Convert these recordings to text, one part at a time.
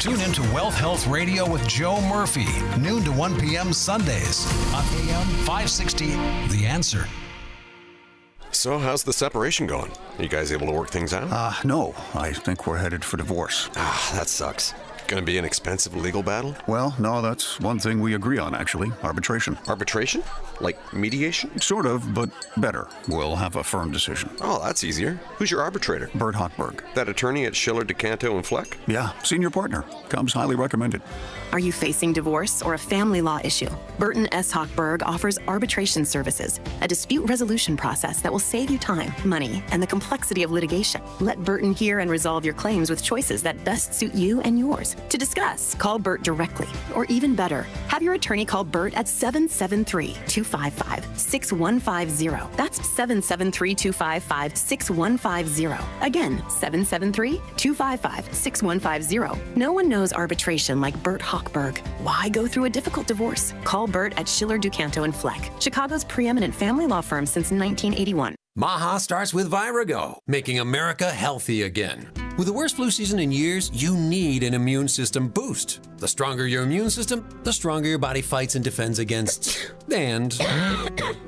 Tune into Wealth Health Radio with Joe Murphy, noon to 1 p.m. Sundays on AM 560, The Answer. So how's the separation going? Are you guys able to work things out? No. I think we're headed for divorce. That sucks. Gonna be an expensive legal battle? Well, no, that's one thing we agree on, actually. Arbitration. Arbitration? Like mediation? Sort of, but better. We'll have a firm decision. Oh, that's easier. Who's your arbitrator? Bert Hochberg. That attorney at Schiller, DeCanto, and Fleck? Yeah, senior partner. Comes highly recommended. Are you facing divorce or a family law issue? Burton S. Hochberg offers arbitration services, a dispute resolution process that will save you time, money, and the complexity of litigation. Let Burton hear and resolve your claims with choices that best suit you and yours. To discuss, call Bert directly, or even better, have your attorney call Bert at 773-255-6150. That's 773-255-6150. Again, 773-255-6150. No one knows arbitration like Bert Hochberg. Why go through a difficult divorce? Call Bert at Schiller, DeCanto, and Fleck, Chicago's preeminent family law firm since 1981. Maha starts with Vyrogo, making America healthy again. With the worst flu season in years, you need an immune system boost. The stronger your immune system, the stronger your body fights and defends against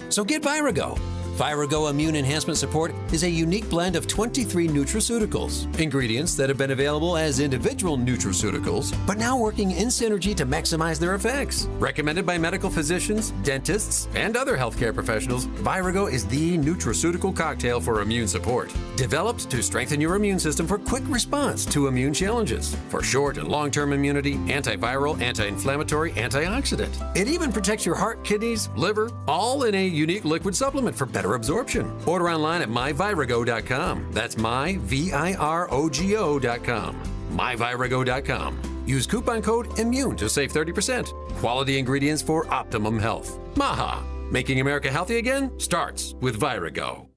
So get Vyrogo. Vyrogo Immune Enhancement Support is a unique blend of 23 nutraceuticals, ingredients that have been available as individual nutraceuticals, but now working in synergy to maximize their effects. Recommended by medical physicians, dentists, and other healthcare professionals, Vyrogo is the nutraceutical cocktail for immune support. Developed to strengthen your immune system for quick response to immune challenges, for short and long-term immunity, antiviral, anti-inflammatory, antioxidant. It even protects your heart, kidneys, liver, all in a unique liquid supplement for better absorption. Order online at myvyrogo.com. That's myvyrogo.com. myvyrogo.com. Use coupon code IMMUNE to save 30%. Quality ingredients for optimum health. Maha, making America healthy again starts with Vyrogo.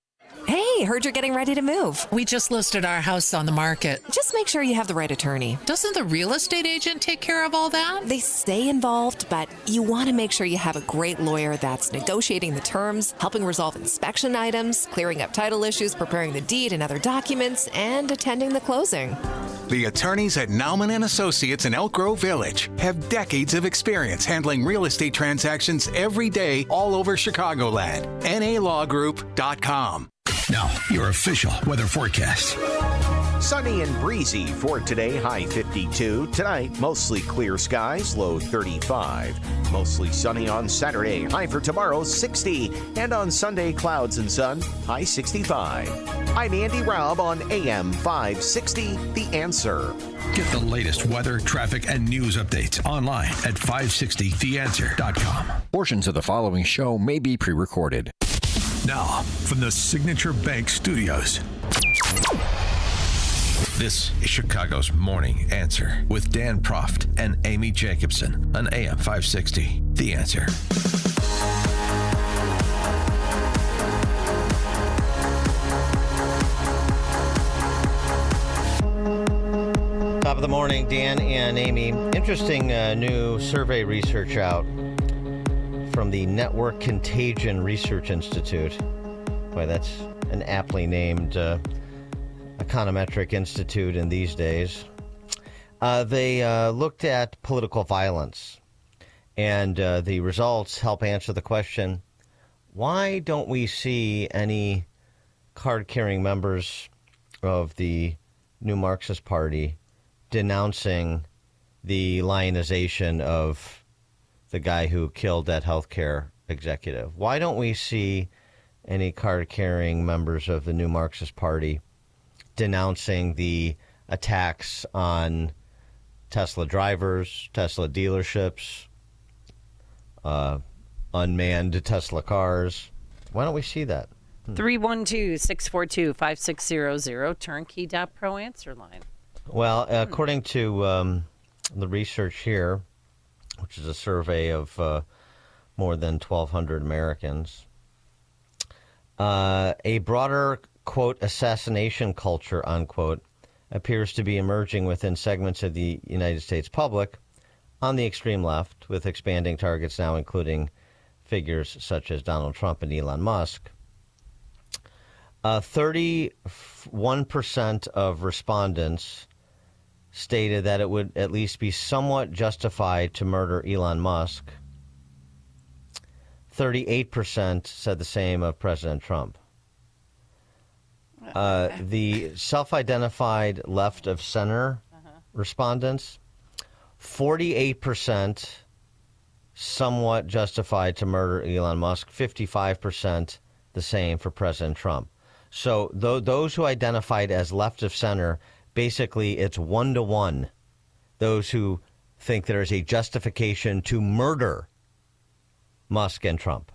Hey, heard you're getting ready to move. We just listed our house on the market. Just make sure you have the right attorney. Doesn't the real estate agent take care of all that? They stay involved, but you want to make sure you have a great lawyer that's negotiating the terms, helping resolve inspection items, clearing up title issues, preparing the deed and other documents, and attending the closing. The attorneys at Nauman & Associates in Elk Grove Village have decades of experience handling real estate transactions every day all over Chicagoland. NALawGroup.com. Now, your official weather forecast. Sunny and breezy for today, high 52. Tonight, mostly clear skies, low 35. Mostly sunny on Saturday, high for tomorrow, 60. And on Sunday, clouds and sun, high 65. I'm Andy Robb on AM 560, The Answer. Get the latest weather, traffic, and news updates online at 560theanswer.com. Portions of the following show may be pre-recorded. Now, from the Signature Bank Studios. This is Chicago's Morning Answer with Dan Proft and Amy Jacobson on AM 560. The Answer. Top of the morning, Dan and Amy. Interesting new survey research out from the Network Contagion Research Institute. Boy, that's an aptly named econometric institute in these days. They looked at political violence, and the results help answer the question, why don't we see any card-carrying members of the New Marxist Party denouncing the lionization of the guy who killed that healthcare executive? Why don't we see any card-carrying members of the New Marxist Party denouncing the attacks on Tesla drivers, Tesla dealerships, unmanned Tesla cars? Why don't we see that? 312-642-5600, turnkey.pro answer line. Well, according to the research here, which is a survey of more than 1,200 Americans, a broader, quote, assassination culture, unquote, appears to be emerging within segments of the United States public on the extreme left, with expanding targets now including figures such as Donald Trump and Elon Musk. 31% of respondents stated that it would at least be somewhat justified to murder Elon Musk. 38% said the same of President Trump. The self-identified left of center respondents, 48% somewhat justified to murder Elon Musk, 55% the same for President Trump. So those who identified as left of center, basically it's 1-to-1. Those who think there is a justification to murder Musk and Trump.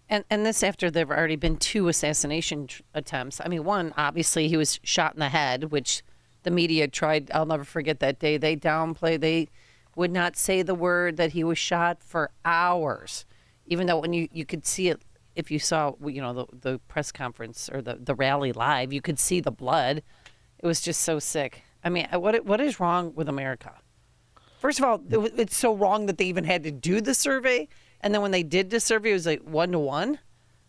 And this after there have already been 2 assassination attempts. I mean, one, obviously he was shot in the head, which the media tried. I'll never forget that day. They downplayed. They would not say the word that he was shot for hours, even though when you could see it, if you saw, the press conference or the rally live, you could see the blood. It was just so sick. I mean, what is wrong with America? First of all, it's so wrong that they even had to do the survey. And then when they did the survey, it was like 1-to-1.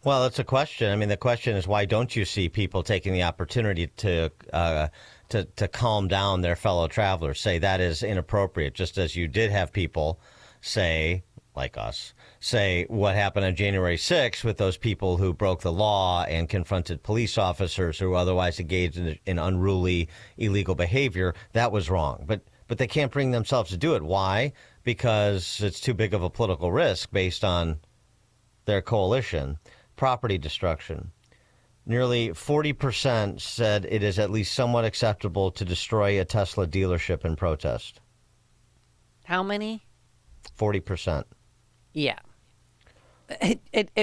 Well, it's a question. I mean, the question is, why don't you see people taking the opportunity to calm down their fellow travelers, say that is inappropriate, just as you did have people say, like us, say what happened on January 6th with those people who broke the law and confronted police officers who otherwise engaged in unruly, illegal behavior. That was wrong. But they can't bring themselves to do it. Why? Because it's too big of a political risk based on their coalition. Property destruction. Nearly 40% said it is at least somewhat acceptable to destroy a Tesla dealership in protest. How many? 40%. Yeah.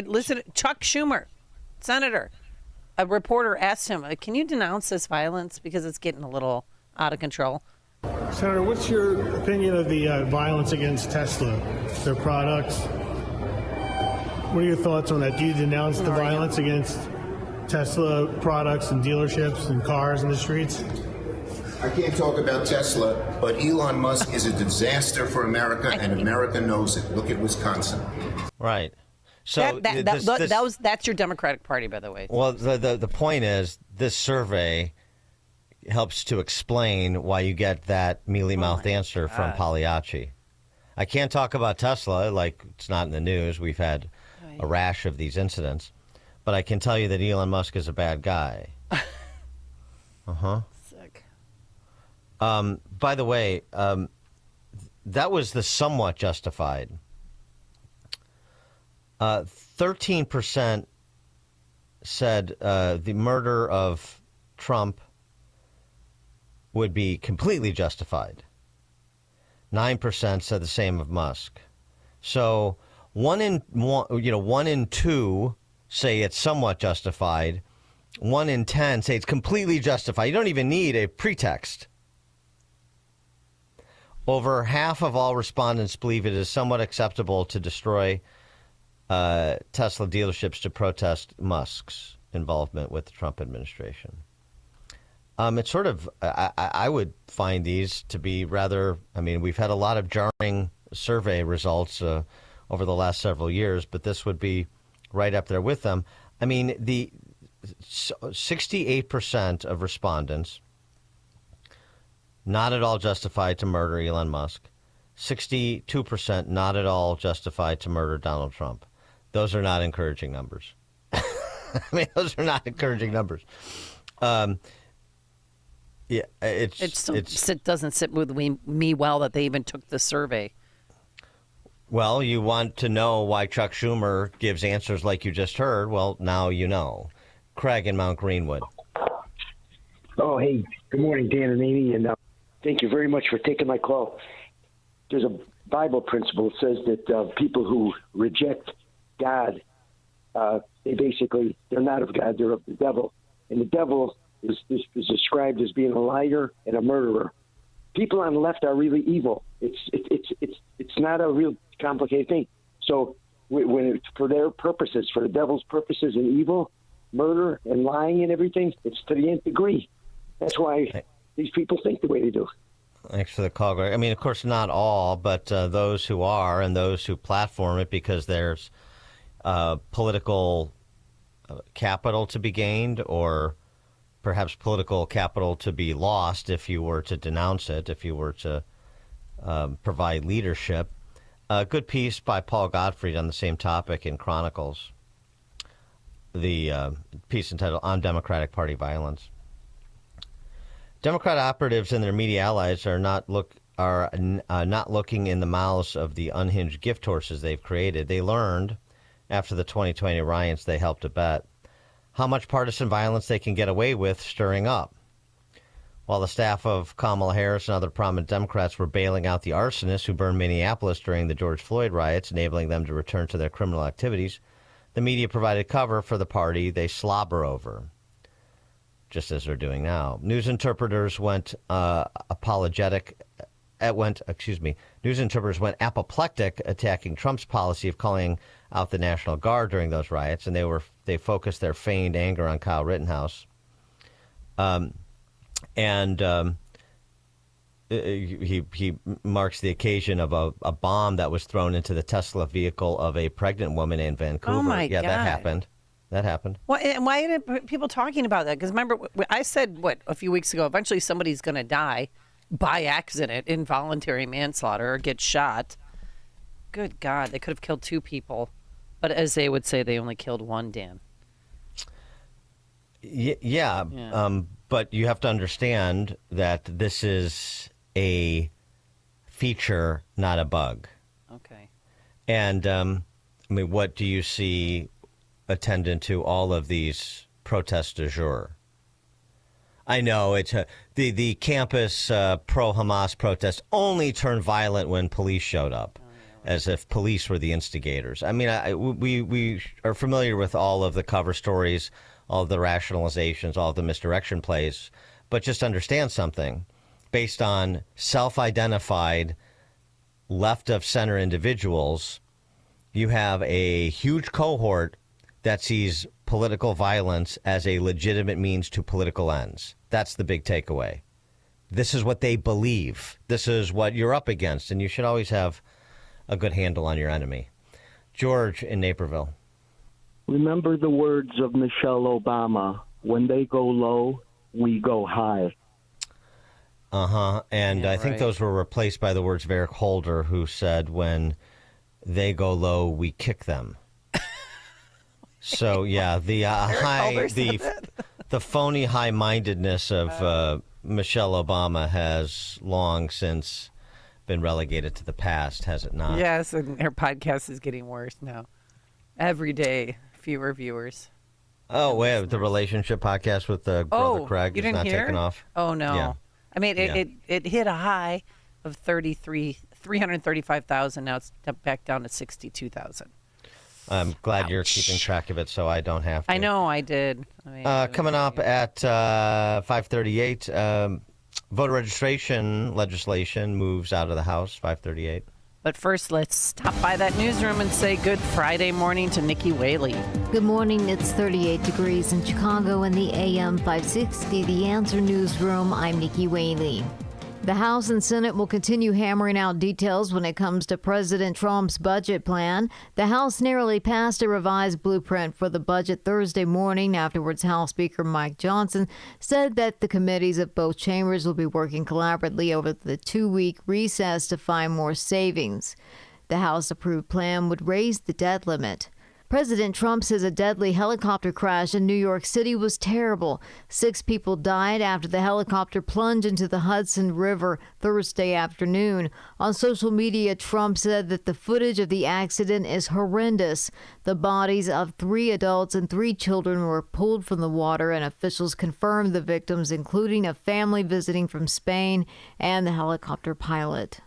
Listen, Chuck Schumer, senator, a reporter asked him, can you denounce this violence? Because it's getting a little out of control. Senator, what's your opinion of the violence against Tesla, their products? What are your thoughts on that? Do you denounce the violence against Tesla products and dealerships and cars in the streets? I can't talk about Tesla, but Elon Musk is a disaster for America, and America knows it. Look at Wisconsin. Right. So that's your Democratic Party, by the way. Well, the point is, this survey helps to explain why you get that mealy-mouthed answer from Pagliacci. I can't talk about Tesla, like it's not in the news. We've had a rash of these incidents. But I can tell you that Elon Musk is a bad guy. Sick. By the way, that was the somewhat justified. 13% said the murder of Trump would be completely justified. 9% said the same of Musk. So one in two say it's somewhat justified. 1 in 10 say it's completely justified. You don't even need a pretext. Over half of all respondents believe it is somewhat acceptable to destroy Tesla dealerships to protest Musk's involvement with the Trump administration. It's sort of, I would find these to be rather, I mean, we've had a lot of jarring survey results over the last several years, but this would be right up there with them. I mean, the 68% of respondents not at all justified to murder Elon Musk. 62% not at all justified to murder Donald Trump. Those are not encouraging numbers. I mean, those are not encouraging numbers. Yeah, it doesn't sit with me well that they even took the survey. Well, you want to know why Chuck Schumer gives answers like you just heard. Well, now you know. Craig in Mount Greenwood. Oh, hey, good morning, Dan and Amy, and thank you very much for taking my call. There's a Bible principle that says that people who reject God, they're not of God, they're of the devil. And the devil is described as being a liar and a murderer. People on the left are really evil. It's not a real complicated thing. So when for their purposes, for the devil's purposes and evil, murder and lying and everything, it's to the nth degree. That's why these people think the way they do. Thanks for the call, Greg. I mean, of course, not all, but those who are and those who platform it because there's political capital to be gained or perhaps political capital to be lost if you were to denounce it, if you were to provide leadership. A good piece by Paul Gottfried on the same topic in Chronicles, the piece entitled On Democratic Party Violence. Democrat operatives and their media allies are not looking in the mouths of the unhinged gift horses they've created. They learned after the 2020 riots they helped abet how much partisan violence they can get away with stirring up. While the staff of Kamala Harris and other prominent Democrats were bailing out the arsonists who burned Minneapolis during the George Floyd riots, enabling them to return to their criminal activities, the media provided cover for the party they slobber over, just as they're doing now. News interpreters went apoplectic, attacking Trump's policy of calling out the National Guard during those riots, and they focused their feigned anger on Kyle Rittenhouse. He marks the occasion of a bomb that was thrown into the Tesla vehicle of a pregnant woman in Vancouver. Oh my God. That happened. Well, and why aren't people talking about that? Because remember, I said, a few weeks ago, eventually somebody's going to die by accident, involuntary manslaughter, or get shot. Good God, they could have killed 2 people. But as they would say, they only killed 1, Dan. Yeah. But you have to understand that this is a feature, not a bug. Okay. And, what do you see attendant to all of these protests du jour? I know it's the campus pro-Hamas protest only turned violent when police showed up, as if police were the instigators. I mean, we are familiar with all of the cover stories, all of the rationalizations, all of the misdirection plays, but just understand something. Based on self-identified left-of-center individuals, you have a huge cohort that sees political violence as a legitimate means to political ends. That's the big takeaway. This is what they believe. This is what you're up against, and you should always have a good handle on your enemy. George in Naperville. Remember the words of Michelle Obama, when they go low, we go high. And Yeah, I think right. those were replaced by the words of Eric Holder, who said, when they go low, we kick them. So, yeah, the the phony high-mindedness of Michelle Obama has long since been relegated to the past, has it not? Yes, and her podcast is getting worse now. Every day, fewer viewers. Oh, wait, the relationship podcast with Brother Craig you is didn't not hear? taking off? Oh, no. Yeah. I mean, Yeah. it hit a high of 335,000. Now it's back down to 62,000. I'm glad you're keeping track of it so I don't have to. I know, I did. I mean, Coming up at 5:38, voter registration legislation moves out of the House, 5:38. But first, let's stop by that newsroom and say good Friday morning to Nikki Whaley. Good morning. It's 38 degrees in Chicago in the AM 560, The Answer Newsroom. I'm Nikki Whaley. The House and Senate will continue hammering out details when it comes to President Trump's budget plan. The House narrowly passed a revised blueprint for the budget Thursday morning. Afterwards, House Speaker Mike Johnson said that the committees of both chambers will be working collaboratively over the 2-week recess to find more savings. The House-approved plan would raise the debt limit. President Trump says a deadly helicopter crash in New York City was terrible. 6 people died after the helicopter plunged into the Hudson River Thursday afternoon. On social media, Trump said that the footage of the accident is horrendous. The bodies of 3 adults and 3 children were pulled from the water, and officials confirmed the victims, including a family visiting from Spain and the helicopter pilot.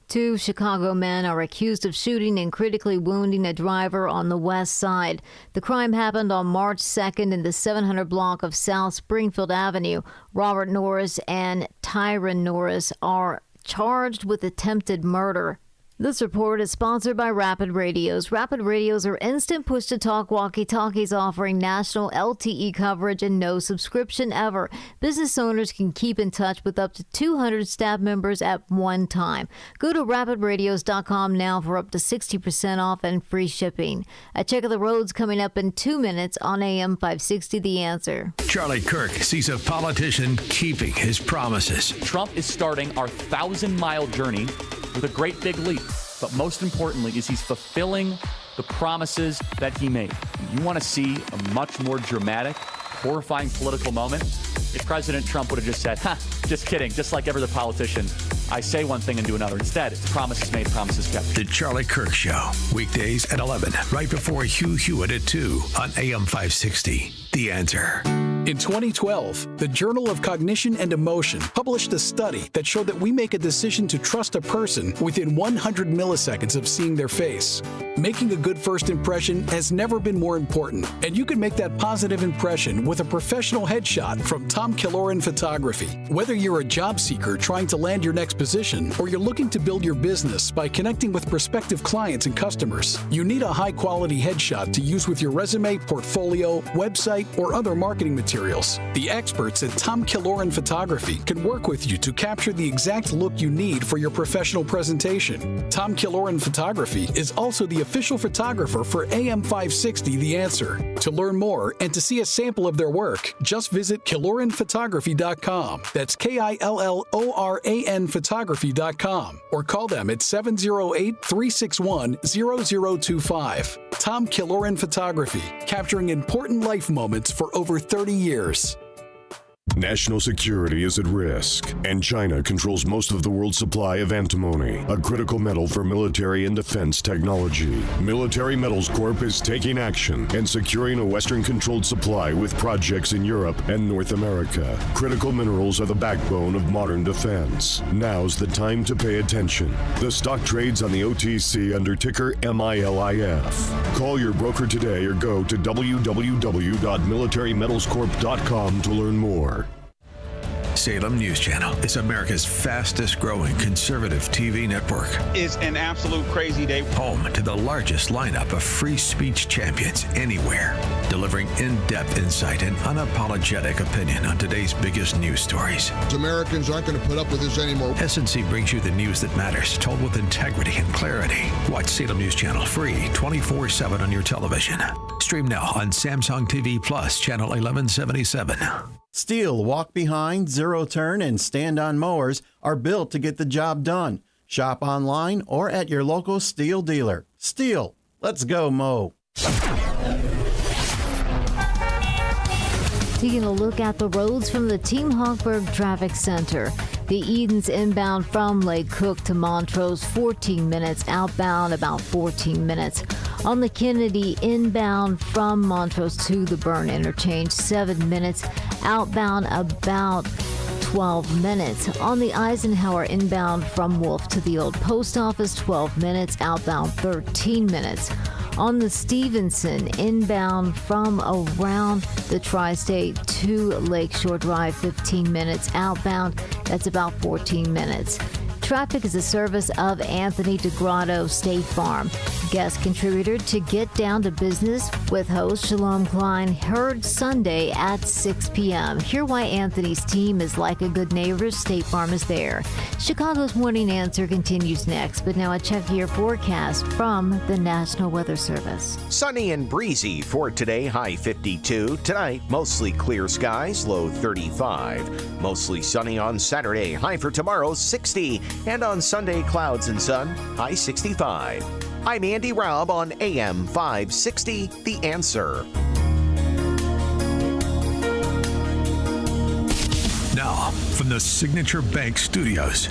2 Chicago men are accused of shooting and critically wounding a driver on the west side. The crime happened on March 2nd in the 700 block of South Springfield Avenue. Robert Norris and Tyron Norris are charged with attempted murder. This report is sponsored by Rapid Radios. Rapid Radios are instant push-to-talk walkie-talkies offering national LTE coverage and no subscription ever. Business owners can keep in touch with up to 200 staff members at one time. Go to rapidradios.com now for up to 60% off and free shipping. A check of the roads coming up in 2 minutes on AM 560 The Answer. Charlie Kirk sees a politician keeping his promises. Trump is starting our 1,000-mile journey with a great big leap. But most importantly is he's fulfilling the promises that he made. You want to see a much more dramatic, horrifying political moment? If President Trump would have just said, just kidding, just like every other politician, I say one thing and do another. Instead, it's promises made, promises kept. The Charlie Kirk Show, weekdays at 11, right before Hugh Hewitt at 2 on AM 560. The Answer. In 2012, the Journal of Cognition and Emotion published a study that showed that we make a decision to trust a person within 100 milliseconds of seeing their face. Making a good first impression has never been more important, and you can make that positive impression with a professional headshot from Tom Killoran Photography. Whether you're a job seeker trying to land your next position, or you're looking to build your business by connecting with prospective clients and customers, you need a high-quality headshot to use with your resume, portfolio, website, or other marketing materials. The experts at Tom Killoran Photography can work with you to capture the exact look you need for your professional presentation. Tom Killoran Photography is also the official photographer for AM 560 The Answer. To learn more and to see a sample of their work, just visit KilloranPhotography.com. That's KILLORAN Photography.com, or call them at 708-361-0025. Tom Killoran Photography, capturing important life moments for over 30 years. National security is at risk, and China controls most of the world's supply of antimony, a critical metal for military and defense technology. Military Metals Corp is taking action and securing a Western-controlled supply with projects in Europe and North America. Critical minerals are the backbone of modern defense. Now's the time to pay attention. The stock trades on the OTC under ticker MILIF. Call your broker today or go to www.militarymetalscorp.com to learn more. Salem News Channel is America's fastest growing conservative TV network. It's an absolute crazy day. Home to the largest lineup of free speech champions anywhere, delivering in-depth insight and unapologetic opinion on today's biggest news stories. Americans aren't going to put up with this anymore. S&C brings you the news that matters, told with integrity and clarity. Watch Salem News Channel free 24/7 on your television. Stream now on Samsung TV Plus, channel 1177. Steel walk-behind, zero-turn, and stand-on mowers are built to get the job done. Shop online or at your local Steel dealer. Steel, let's go mow. Taking a look at the roads from the Team Hochberg Traffic Center. The Edens inbound from Lake Cook to Montrose, 14 minutes. Outbound, about 14 minutes. On the Kennedy, inbound from Montrose to the Byrne Interchange, 7 minutes. Outbound, about 12 minutes. On the Eisenhower, inbound from Wolf to the Old Post Office, 12 minutes. Outbound, 13 minutes. On the Stevenson, inbound from around the Tri-State to Lakeshore Drive, 15 minutes. Outbound, that's about 14 minutes. Traffic is a service of Anthony DeGrotto State Farm. Guest contributor to Get Down to Business with host Shalom Klein, heard Sunday at 6 p.m. Hear why Anthony's team is like a good neighbor. State Farm is there. Chicago's Morning Answer continues next, but now a check your forecast from the National Weather Service. Sunny and breezy for today, high 52. Tonight, mostly clear skies, low 35. Mostly sunny on Saturday, high for tomorrow, 60. And on Sunday, clouds and sun, high 65. I'm Andy Raub on AM 560, The Answer. Now, from the Signature Bank Studios.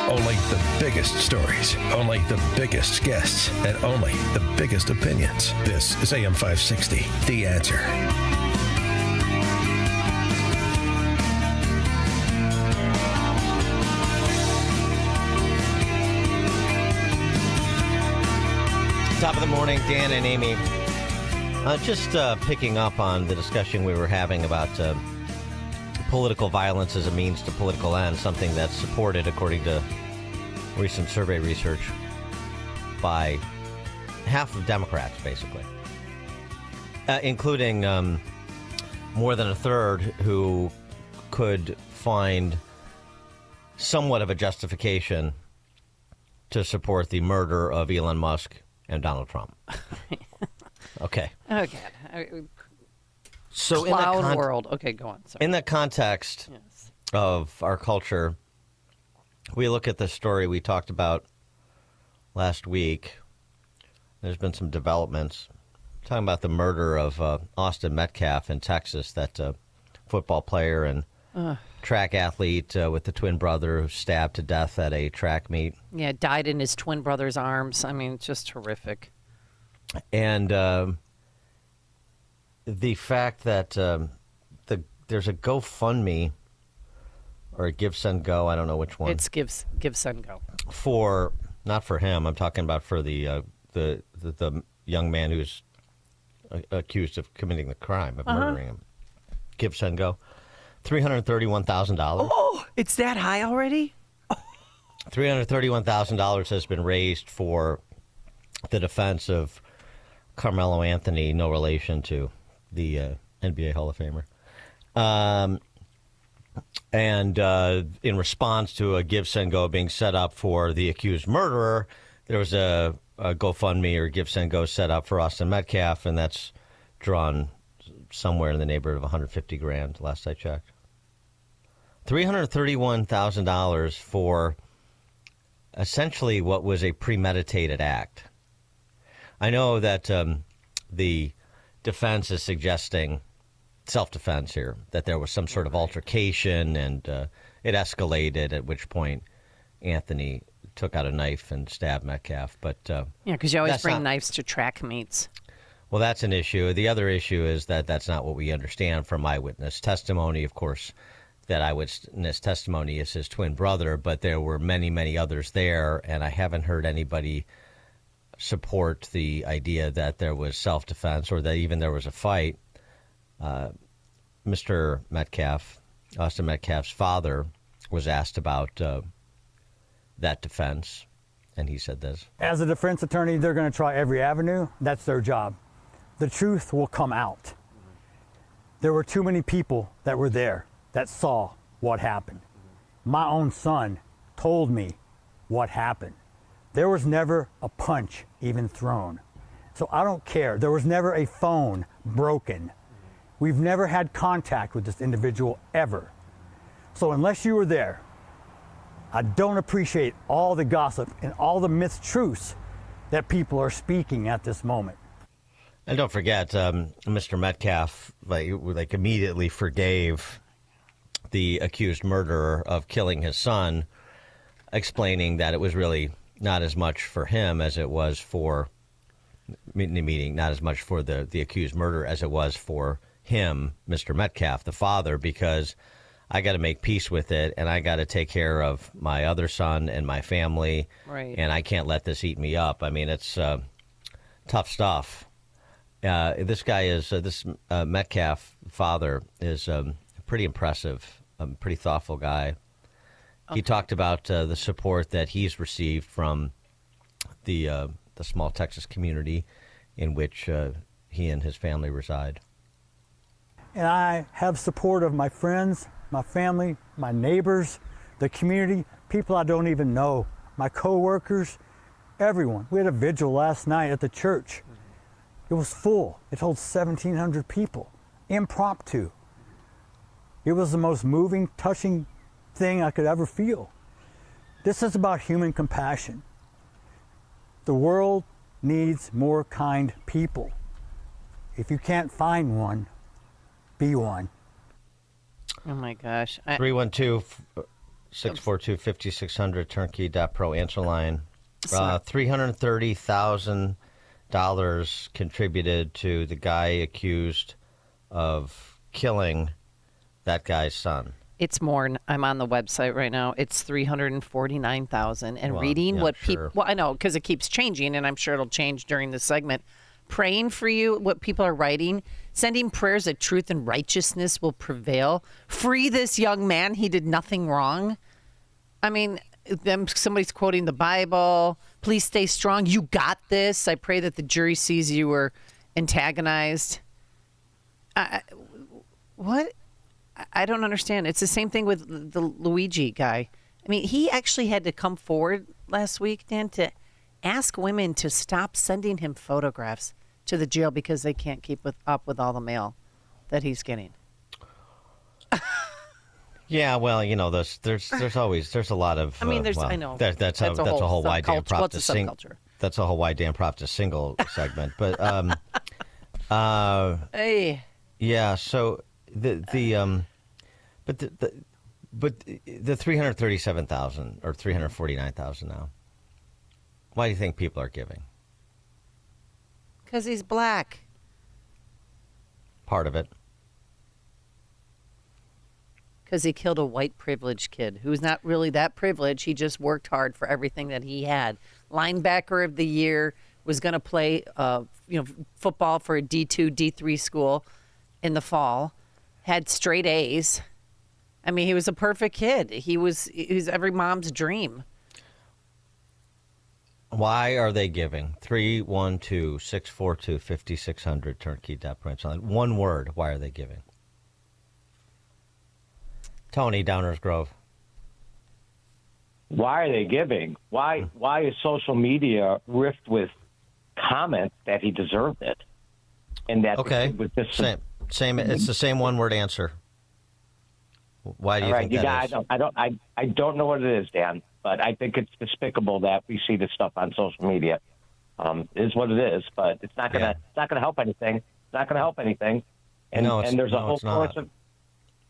Only the biggest stories, only the biggest guests, and only the biggest opinions. This is AM 560, The Answer. Top of the morning, Dan and Amy. Just picking up on the discussion we were having about political violence as a means to political ends, something that's supported, according to recent survey research by half of Democrats, basically, including more than a third who could find somewhat of a justification to support the murder of Elon Musk and Donald Trump. Okay. Oh, God. So Cloud world. Okay, go on. Sorry. In the context of our culture, we look at the story we talked about last week. There's been some developments. Talking about the murder of Austin Metcalf in Texas, that football player and track athlete with the twin brother who stabbed to death at a track meet. Yeah, died in his twin brother's arms. I mean, it's just horrific. And the fact that there's a GoFundMe or a Give, Send, Go, I don't know which one. It's Give, Send, Go. For, not for him, I'm talking about for the young man who's accused of committing the crime of murdering him. Give, Send, Go. $331,000. Oh, it's that high already? $331,000 has been raised for the defense of Carmelo Anthony, no relation to the NBA Hall of Famer. And in response to a Give, Send, Go being set up for the accused murderer, there was a GoFundMe or Give, Send, Go set up for Austin Metcalf, and that's drawn somewhere in the neighborhood of $150,000 last I checked. $331,000 for essentially what was a premeditated act. I know that the defense is suggesting self-defense here, that there was some sort of altercation and it escalated, at which point Anthony took out a knife and stabbed Metcalf. But yeah, because you always bring knives to track meets. Well, that's an issue. The other issue is that that's not what we understand from eyewitness testimony. Of course, that eyewitness testimony is his twin brother, but there were many, many others there, and I haven't heard anybody support the idea that there was self-defense or that even there was a fight. Mr. Metcalf, Austin Metcalf's father, was asked about that defense, and he said this. As a defense attorney, they're going to try every avenue. That's their job. The truth will come out. There were too many people that were there that saw what happened. My own son told me what happened. There was never a punch even thrown. So I don't care. There was never a phone broken. We've never had contact with this individual ever. So unless you were there, I don't appreciate all the gossip and all the mistruths that people are speaking at this moment. And don't forget, Mr. Metcalf like immediately forgave the accused murderer of killing his son, explaining that it was really not as much for him as it was for not as much for the accused murderer as it was for him, Mr. Metcalf, the father, because I got to make peace with it, and I got to take care of my other son and my family, right. And I can't let this eat me up. I mean, it's tough stuff. This guy is, Metcalf father is pretty impressive, pretty thoughtful guy. Okay. He talked about the support that he's received from the small Texas community in which he and his family reside. And I have support of my friends, my family, my neighbors, the community, people I don't even know, my coworkers, everyone. We had a vigil last night at the church. It was full. It holds 1,700 people, impromptu. It was the most moving, touching thing I could ever feel. This is about human compassion. The world needs more kind people. If you can't find one, be one. Oh my gosh. 312-642-5600, turnkey.pro answer line. $330,000 contributed to the guy accused of killing that guy's son. It's more. I'm on the website right now. It's $349,000. And reading what people. Well, I know because it keeps changing, and I'm sure it'll change during the segment. Praying for you, what people are writing, sending prayers that truth and righteousness will prevail. Free this young man. He did nothing wrong. I mean, somebody's quoting the Bible. Please stay strong. You got this. I pray that the jury sees you were antagonized. What? I don't understand. It's the same thing with the Luigi guy. I mean, he actually had to come forward last week, Dan, to ask women to stop sending him photographs to the jail because they can't keep up with all the mail that he's getting. Yeah, well, there's a lot of. I mean, I know that's a whole why Dan subculture. What's a subculture? That's a whole why Dan Propped a single segment, but hey. Yeah, so the 337,000 or 349,000 now. Why do you think people are giving? Because he's black. Part of it. Because he killed a white privileged kid who's not really that privileged. He just worked hard for everything that he had. Linebacker of the year, was going to play football for a D2, D3 school in the fall, had straight A's. I mean, he was a perfect kid. He was every mom's dream. Why are they giving? 312-642-5600, turnkey.parental. One word, why are they giving? Tony, Downers Grove. Why are they giving? Why is social media riffed with comments that he deserved it? And that was just same. It's the same one-word answer. Why do you think that is? I don't know what it is, Dan, but I think it's despicable that we see this stuff on social media. It is what it is, but it's not gonna help anything. It's not gonna help anything. And there's a whole chorus of.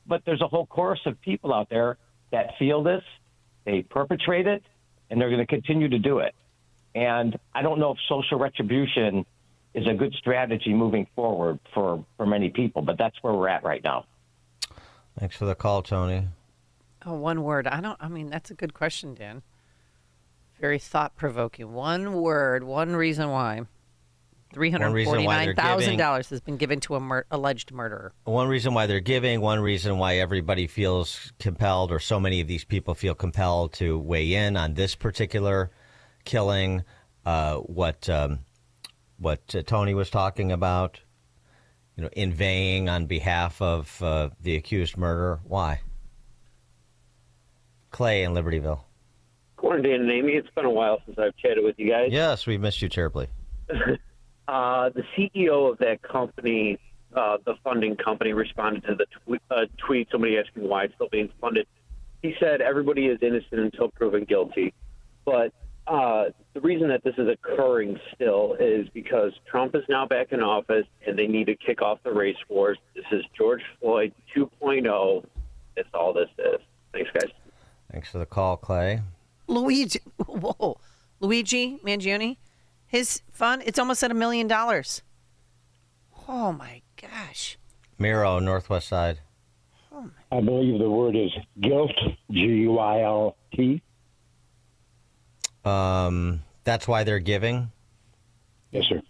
But there's a whole chorus of people out there that feel this, they perpetrate it, and they're going to continue to do it. And I don't know if social retribution is a good strategy moving forward for many people, but that's where we're at right now. Thanks for the call, Tony. Oh, one word. That's a good question, Dan. Very thought-provoking. One word, one reason why. $349,000 has been given to an alleged murderer. One reason why they're giving, one reason why everybody feels compelled, or so many of these people feel compelled to weigh in on this particular killing, what Tony was talking about, inveighing on behalf of the accused murderer. Why? Clay in Libertyville. Morning, Dan and Amy. It's been a while since I've chatted with you guys. Yes, we missed you terribly. The CEO of that company, the funding company, responded to the tweet, somebody asking why it's still being funded. He said everybody is innocent until proven guilty. But the reason that this is occurring still is because Trump is now back in office, and they need to kick off the race wars. This is George Floyd 2.0. That's all this is. Thanks, guys. Thanks for the call, Clay. Luigi Mangione. His fund, it's almost at $1 million. Oh, my gosh. Miro, Northwest Side. I believe the word is guilt, G-U-I-L-T. That's why they're giving? Yes, sir.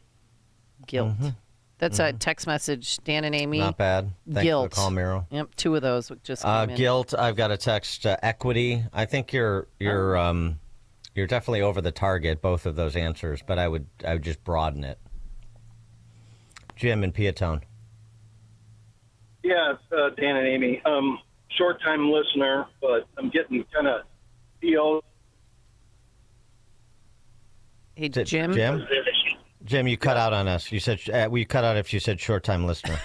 Guilt. Mm-hmm. That's a text message, Dan and Amy. Not bad. Thanks guilt. for the call, Miro. Yep, two of those just came in. Guilt, I've got a text, equity. I think you're definitely over the target, both of those answers, but I would just broaden it. Jim in Peatone. Yeah, Dan and Amy. Short-time listener, but I'm getting kind of feel. Hey, Jim? Jim, you cut out on us. You said we cut out if you said short-time listener.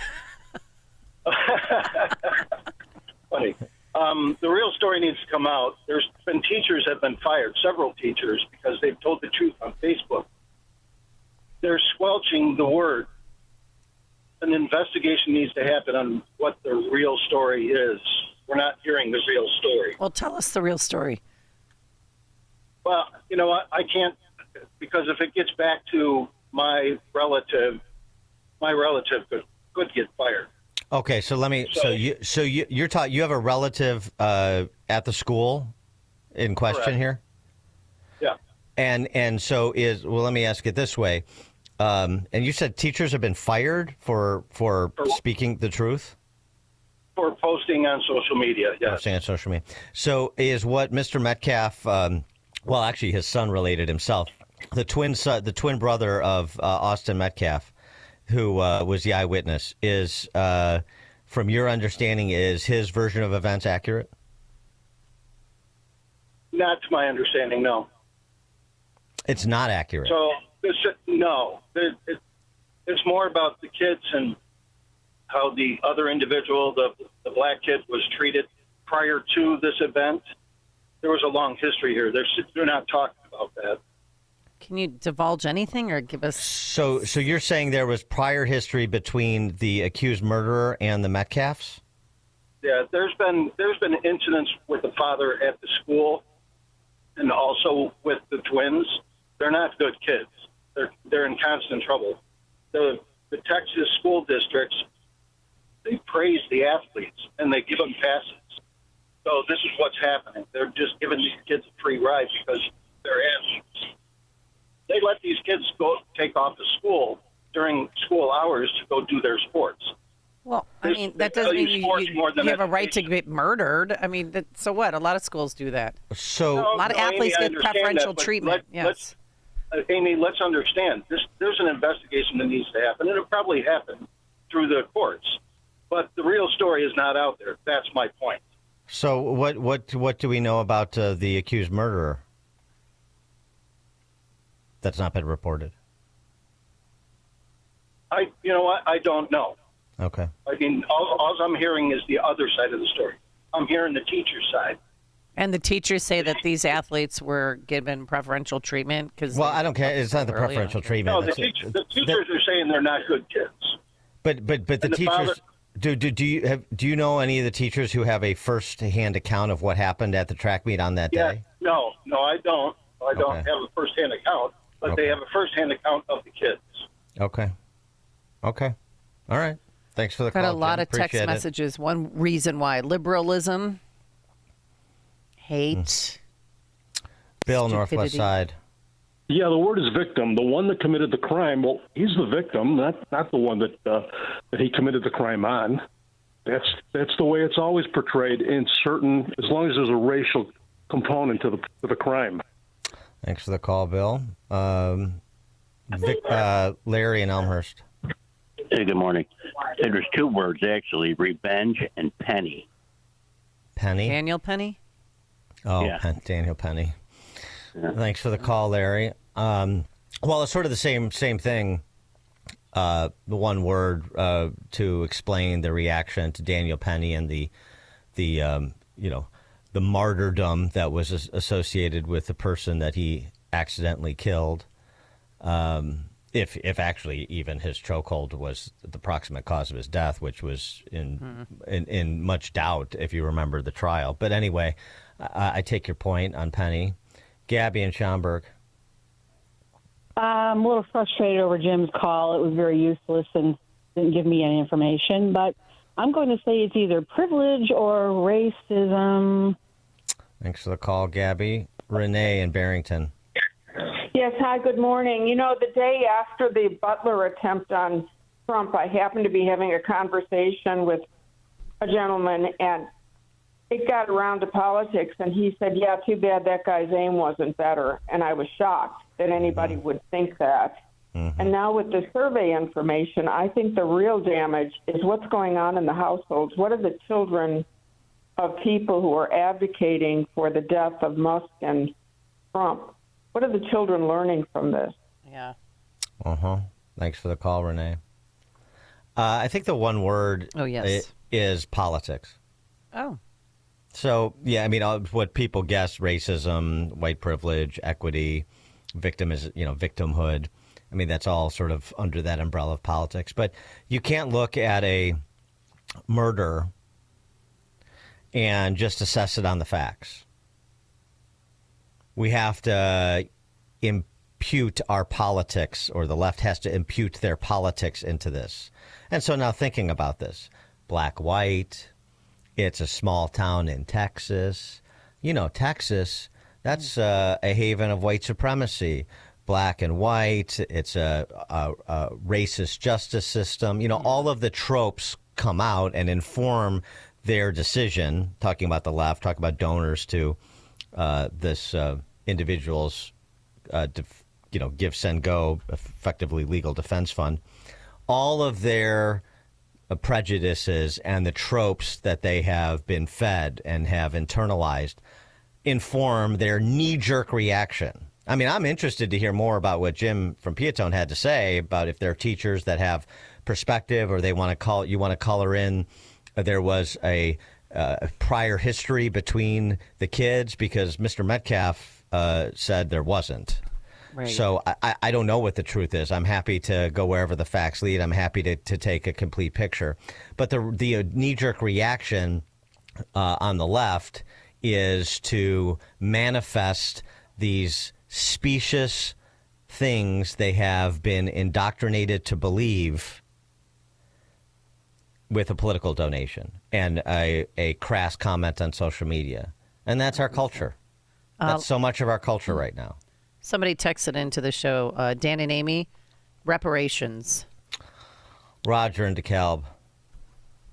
Funny. The real story needs to come out. There's been teachers have been fired, several teachers, because they've told the truth on Facebook. They're squelching the word. An investigation needs to happen on what the real story is. We're not hearing the real story. Well, tell us the real story. Well, you know what? I can't, because if it gets back to my relative could get fired. Okay, so let me. You're talking. You have a relative at the school in question Correct. here. Yeah. And so let me ask it this way. And you said teachers have been fired for speaking the truth. For posting on social media, yes. Posting on social media. So is what Mr. Metcalf, well, actually his son related himself, the twin brother of Austin Metcalf, who was the eyewitness, is, from your understanding, is his version of events accurate? Not to my understanding, no. It's not accurate. So, no. It's more about the kids and how the other individual, the black kid, was treated prior to this event. There was a long history here. They're not talking about that. Can you divulge anything or give us? So you're saying there was prior history between the accused murderer and the Metcalfs? Yeah, there's been incidents with the father at the school, and also with the twins. They're not good kids. They're in constant trouble. The Texas school districts, they praise the athletes and they give them passes. So this is what's happening. They're just giving these kids a free ride because they're athletes. They let these kids go take off of school during school hours to go do their sports. Well, I mean, that doesn't mean you have a right to get murdered. I mean, so what? A lot of schools do that. So a lot of athletes Amy, get preferential treatment. Yes. Amy, let's understand. There's an investigation that needs to happen, and it probably happened through the courts. But the real story is not out there. That's my point. So what do we know about the accused murderer that's not been reported? I don't know. Okay. I mean, all I'm hearing is the other side of the story. I'm hearing the teacher's side. And the teachers say that these athletes were given preferential treatment because. Well, I don't care. It's not the preferential treatment. No, the teachers are saying they're not good kids. But the teachers. Do you know any of the teachers who have a first-hand account of what happened at the track meet on that day? No, I don't. I don't have a first-hand account, but they have a first-hand account of the kids. Okay. All right. Thanks for the call. Got a lot Jim. of text Appreciate it. messages. One reason why: liberalism, hate. Bill, stupidity. Northwest Side. Yeah, the word is victim. The one that committed the crime, well, he's the victim, not the one that he committed the crime on. That's the way it's always portrayed in certain, as long as there's a racial component to the crime. Thanks for the call, Bill. Larry in Elmhurst. Hey, good morning. Hey, there's two words, actually, revenge and penny. Penny? Daniel Penny? Oh, Yeah. Daniel Penny. Yeah. Thanks for the call, Larry. Well, it's sort of the same thing. The one word to explain the reaction to Daniel Penny and the martyrdom that was associated with the person that he accidentally killed. If actually even his chokehold was the proximate cause of his death, which was in much doubt if you remember the trial. But anyway, I take your point on Penny. Gabby in Schaumburg. I'm a little frustrated over Jim's call. It was very useless and didn't give me any information. But I'm going to say it's either privilege or racism. Thanks for the call, Gabby. Renee in Barrington. Yes, hi, good morning. You know, the day after the Butler attempt on Trump, I happened to be having a conversation with a gentleman, and it got around to politics, and he said, yeah, too bad that guy's aim wasn't better. And I was shocked that anybody would think that. And now with the survey information, I think the real damage is what's going on in the households. What are the children of people who are advocating for the death of Musk and Trump? What are the children learning from this? Yeah. Thanks for the call, Renee. I think the one word is politics. Oh. So, yeah, I mean, what people guess, racism, white privilege, equity, victimhood. I mean, that's all sort of under that umbrella of politics. But you can't look at a murder and just assess it on the facts. We have to impute our politics, or the left has to impute their politics into this. And so now thinking about this, black, white, it's a small town in Texas. You know, Texas, that's a haven of white supremacy. Black and white, it's a racist justice system. You know, all of the tropes come out and inform their decision, talking about the left, talking about donors to this individual's, Give, Send, Go, effectively legal defense fund, all of their prejudices and the tropes that they have been fed and have internalized inform their knee-jerk reaction. I mean, I'm interested to hear more about what Jim from Piatone had to say about if there are teachers that have perspective or you want to color in. There was a prior history between the kids, because Mr. Metcalf said there wasn't. Right. So I don't know what the truth is. I'm happy to go wherever the facts lead. I'm happy to take a complete picture. But the knee-jerk reaction on the left is to manifest these specious things they have been indoctrinated to believe with a political donation and a crass comment on social media. And that's our culture. That's so much of our culture right now. Somebody texted into the show, Dan and Amy, reparations. Roger in DeKalb.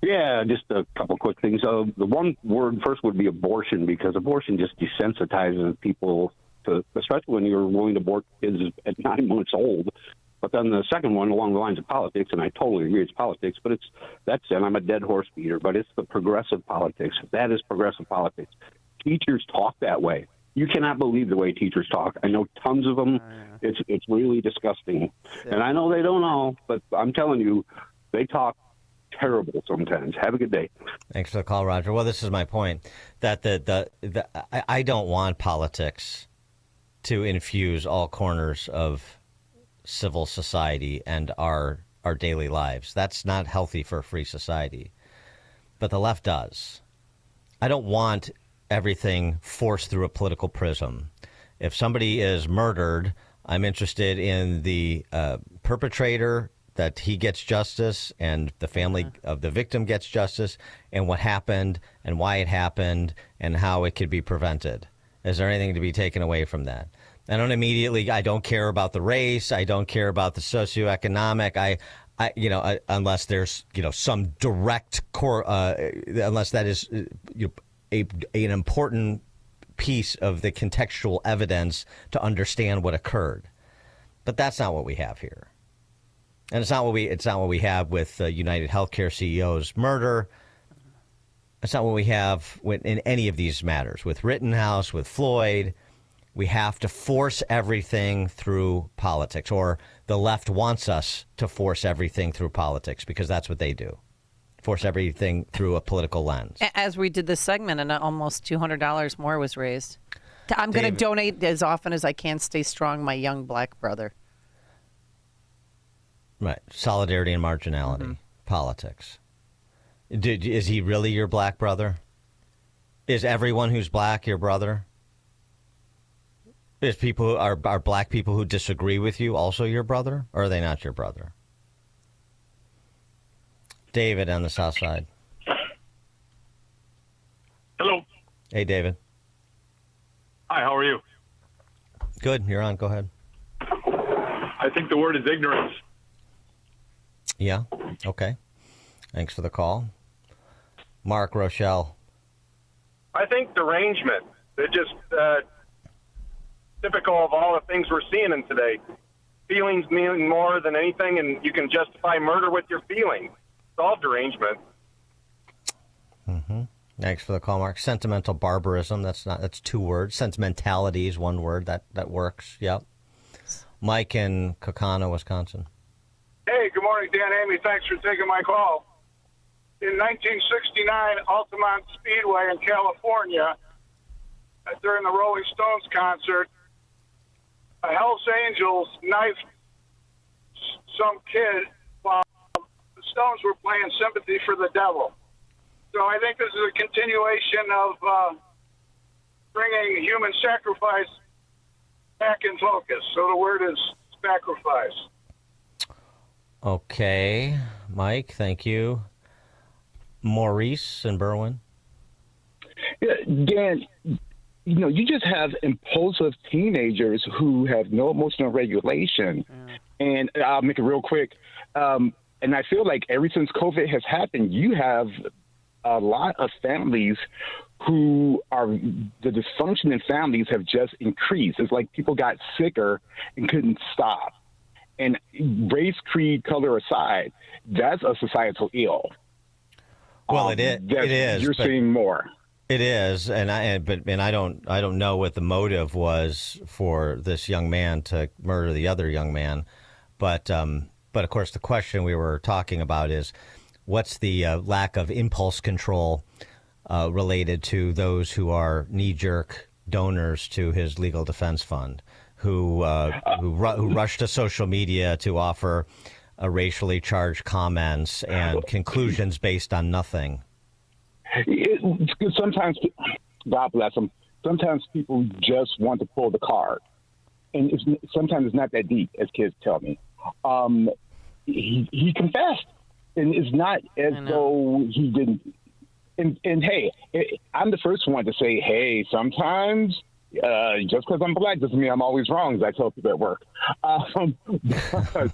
Yeah, just a couple quick things. The one word first would be abortion, because abortion just desensitizes people, especially when you're willing to abort kids at 9 months old. But then the second one, along the lines of politics, and I totally agree it's politics, but and I'm a dead horse beater, but it's the progressive politics. That is progressive politics. Teachers talk that way. You cannot believe the way teachers talk. I know tons of them. It's really disgusting. And I know they don't know, but I'm telling you, they talk terrible sometimes. Have a good day. Thanks for the call, Roger. Well, this is my point, that I don't want politics to infuse all corners of civil society and our daily lives. That's not healthy for a free society. But the left does. I don't want everything forced through a political prism. If somebody is murdered, I'm interested in the perpetrator, that he gets justice, and the family of the victim gets justice, and what happened and why it happened and how it could be prevented. Is there anything to be taken away from that? I don't care about the race. I don't care about the socioeconomic. Unless there's, some direct unless that is an important piece of the contextual evidence to understand what occurred. But that's not what we have here. And it's not what we have with United Healthcare CEO's murder. It's not what we have in any of these matters. With Rittenhouse, with Floyd, we have to force everything through politics, or the left wants us to force everything through politics, because that's what they do. Force everything through a political lens. As we did this segment, and almost $200 more was raised. I'm going to donate as often as I can. Stay strong, my young black brother. Right. Solidarity and marginality. Politics. Is he really your black brother? Is everyone who's black your brother? Is are black people who disagree with you also your brother? Or are they not your brother? David on the south side. Hello. Hey, David. Hi, how are you? Good. You're on. Go ahead. I think the word is ignorance. Yeah. Okay. Thanks for the call. Mark, Rochelle. I think derangement. They're just typical of all the things we're seeing in today. Feelings mean more than anything, and you can justify murder with your feelings. It's all derangement. Mm-hmm. Thanks for the call, Mark. Sentimental barbarism. That's two words. Sentimentality is one word. That works. Yep. Mike in Kaukauna, Wisconsin. Hey, good morning, Dan, Amy. Thanks for taking my call. In 1969, Altamont Speedway in California, during the Rolling Stones concert, a Hells Angels knifed some kid while the Stones were playing Sympathy for the Devil. So I think this is a continuation of bringing human sacrifice back in focus. So the word is sacrifice. Okay, Mike, thank you. Maurice in Berwyn. Yeah, Dan, you just have impulsive teenagers who have no emotional regulation. And I'll make it real quick. And I feel like ever since COVID has happened, you have a lot of families who are the dysfunction in families have just increased. It's like people got sicker and couldn't stop. And race, creed, color aside, that's a societal ill. Well, it is. You're seeing more. It is, and I don't know what the motive was for this young man to murder the other young man, but of course the question we were talking about is what's the lack of impulse control related to those who are knee-jerk donors to his legal defense fund, who rush to social media to offer racially charged comments and conclusions based on nothing. Sometimes, God bless them, sometimes people just want to pull the card. And sometimes it's not that deep, as kids tell me. He confessed. And it's not as though he didn't. And hey, I'm the first one to say, hey, sometimes just because I'm black doesn't mean I'm always wrong, as I tell people at work. But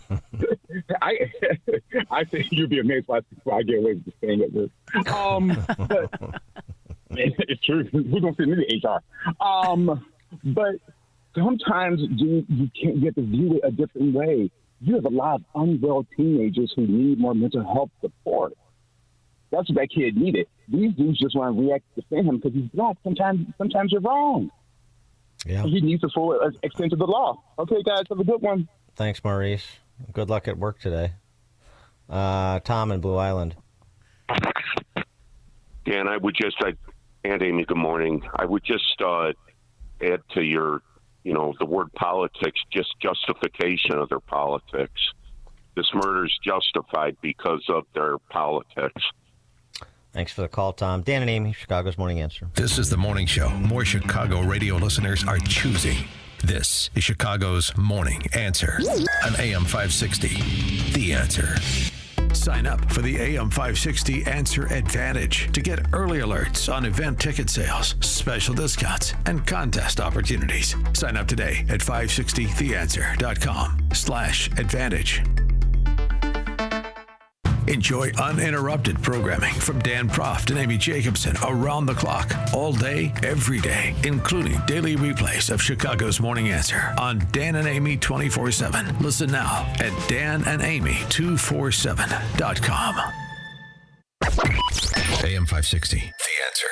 I think you'd be amazed by people I get away with saying at work. But it's true. Who's going to send me to HR? But sometimes you can't get to view it a different way. You have a lot of unwell teenagers who need more mental health support. That's what that kid needed. These dudes just want to react to defend him because he's black. Sometimes you're wrong. Yeah. He needs a full extent of the law. Okay, guys, have a good one. Thanks, Maurice. Good luck at work today. Tom in Blue Island. Dan, and Amy, good morning. I would just add to your, the word politics, just justification of their politics. This murder is justified because of their politics. Thanks for the call, Tom. Dan and Amy, Chicago's Morning Answer. This is the morning show more Chicago radio listeners are choosing. This is Chicago's Morning Answer on AM 560. The Answer. Sign up for the AM 560 Answer Advantage to get early alerts on event ticket sales, special discounts, and contest opportunities. Sign up today at 560theanswer.com/advantage. Enjoy uninterrupted programming from Dan Proft and Amy Jacobson around the clock, all day, every day, including daily replays of Chicago's Morning Answer on Dan and Amy 24/7. Listen now at danandamy247.com. AM 560, The Answer.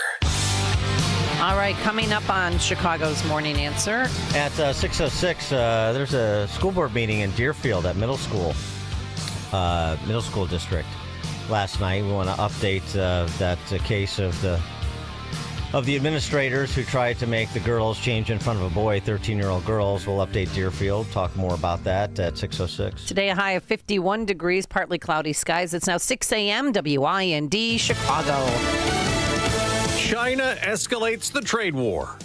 All right, coming up on Chicago's Morning Answer. At 6:06, there's a school board meeting in Deerfield at middle school district last night. We want to update that case of the administrators who tried to make the girls change in front of a boy, 13-year-old girls. We'll update Deerfield, talk more about that at 6:06. Today, a high of 51 degrees, partly cloudy skies. It's now 6 a.m. WIND, Chicago. China escalates the trade war.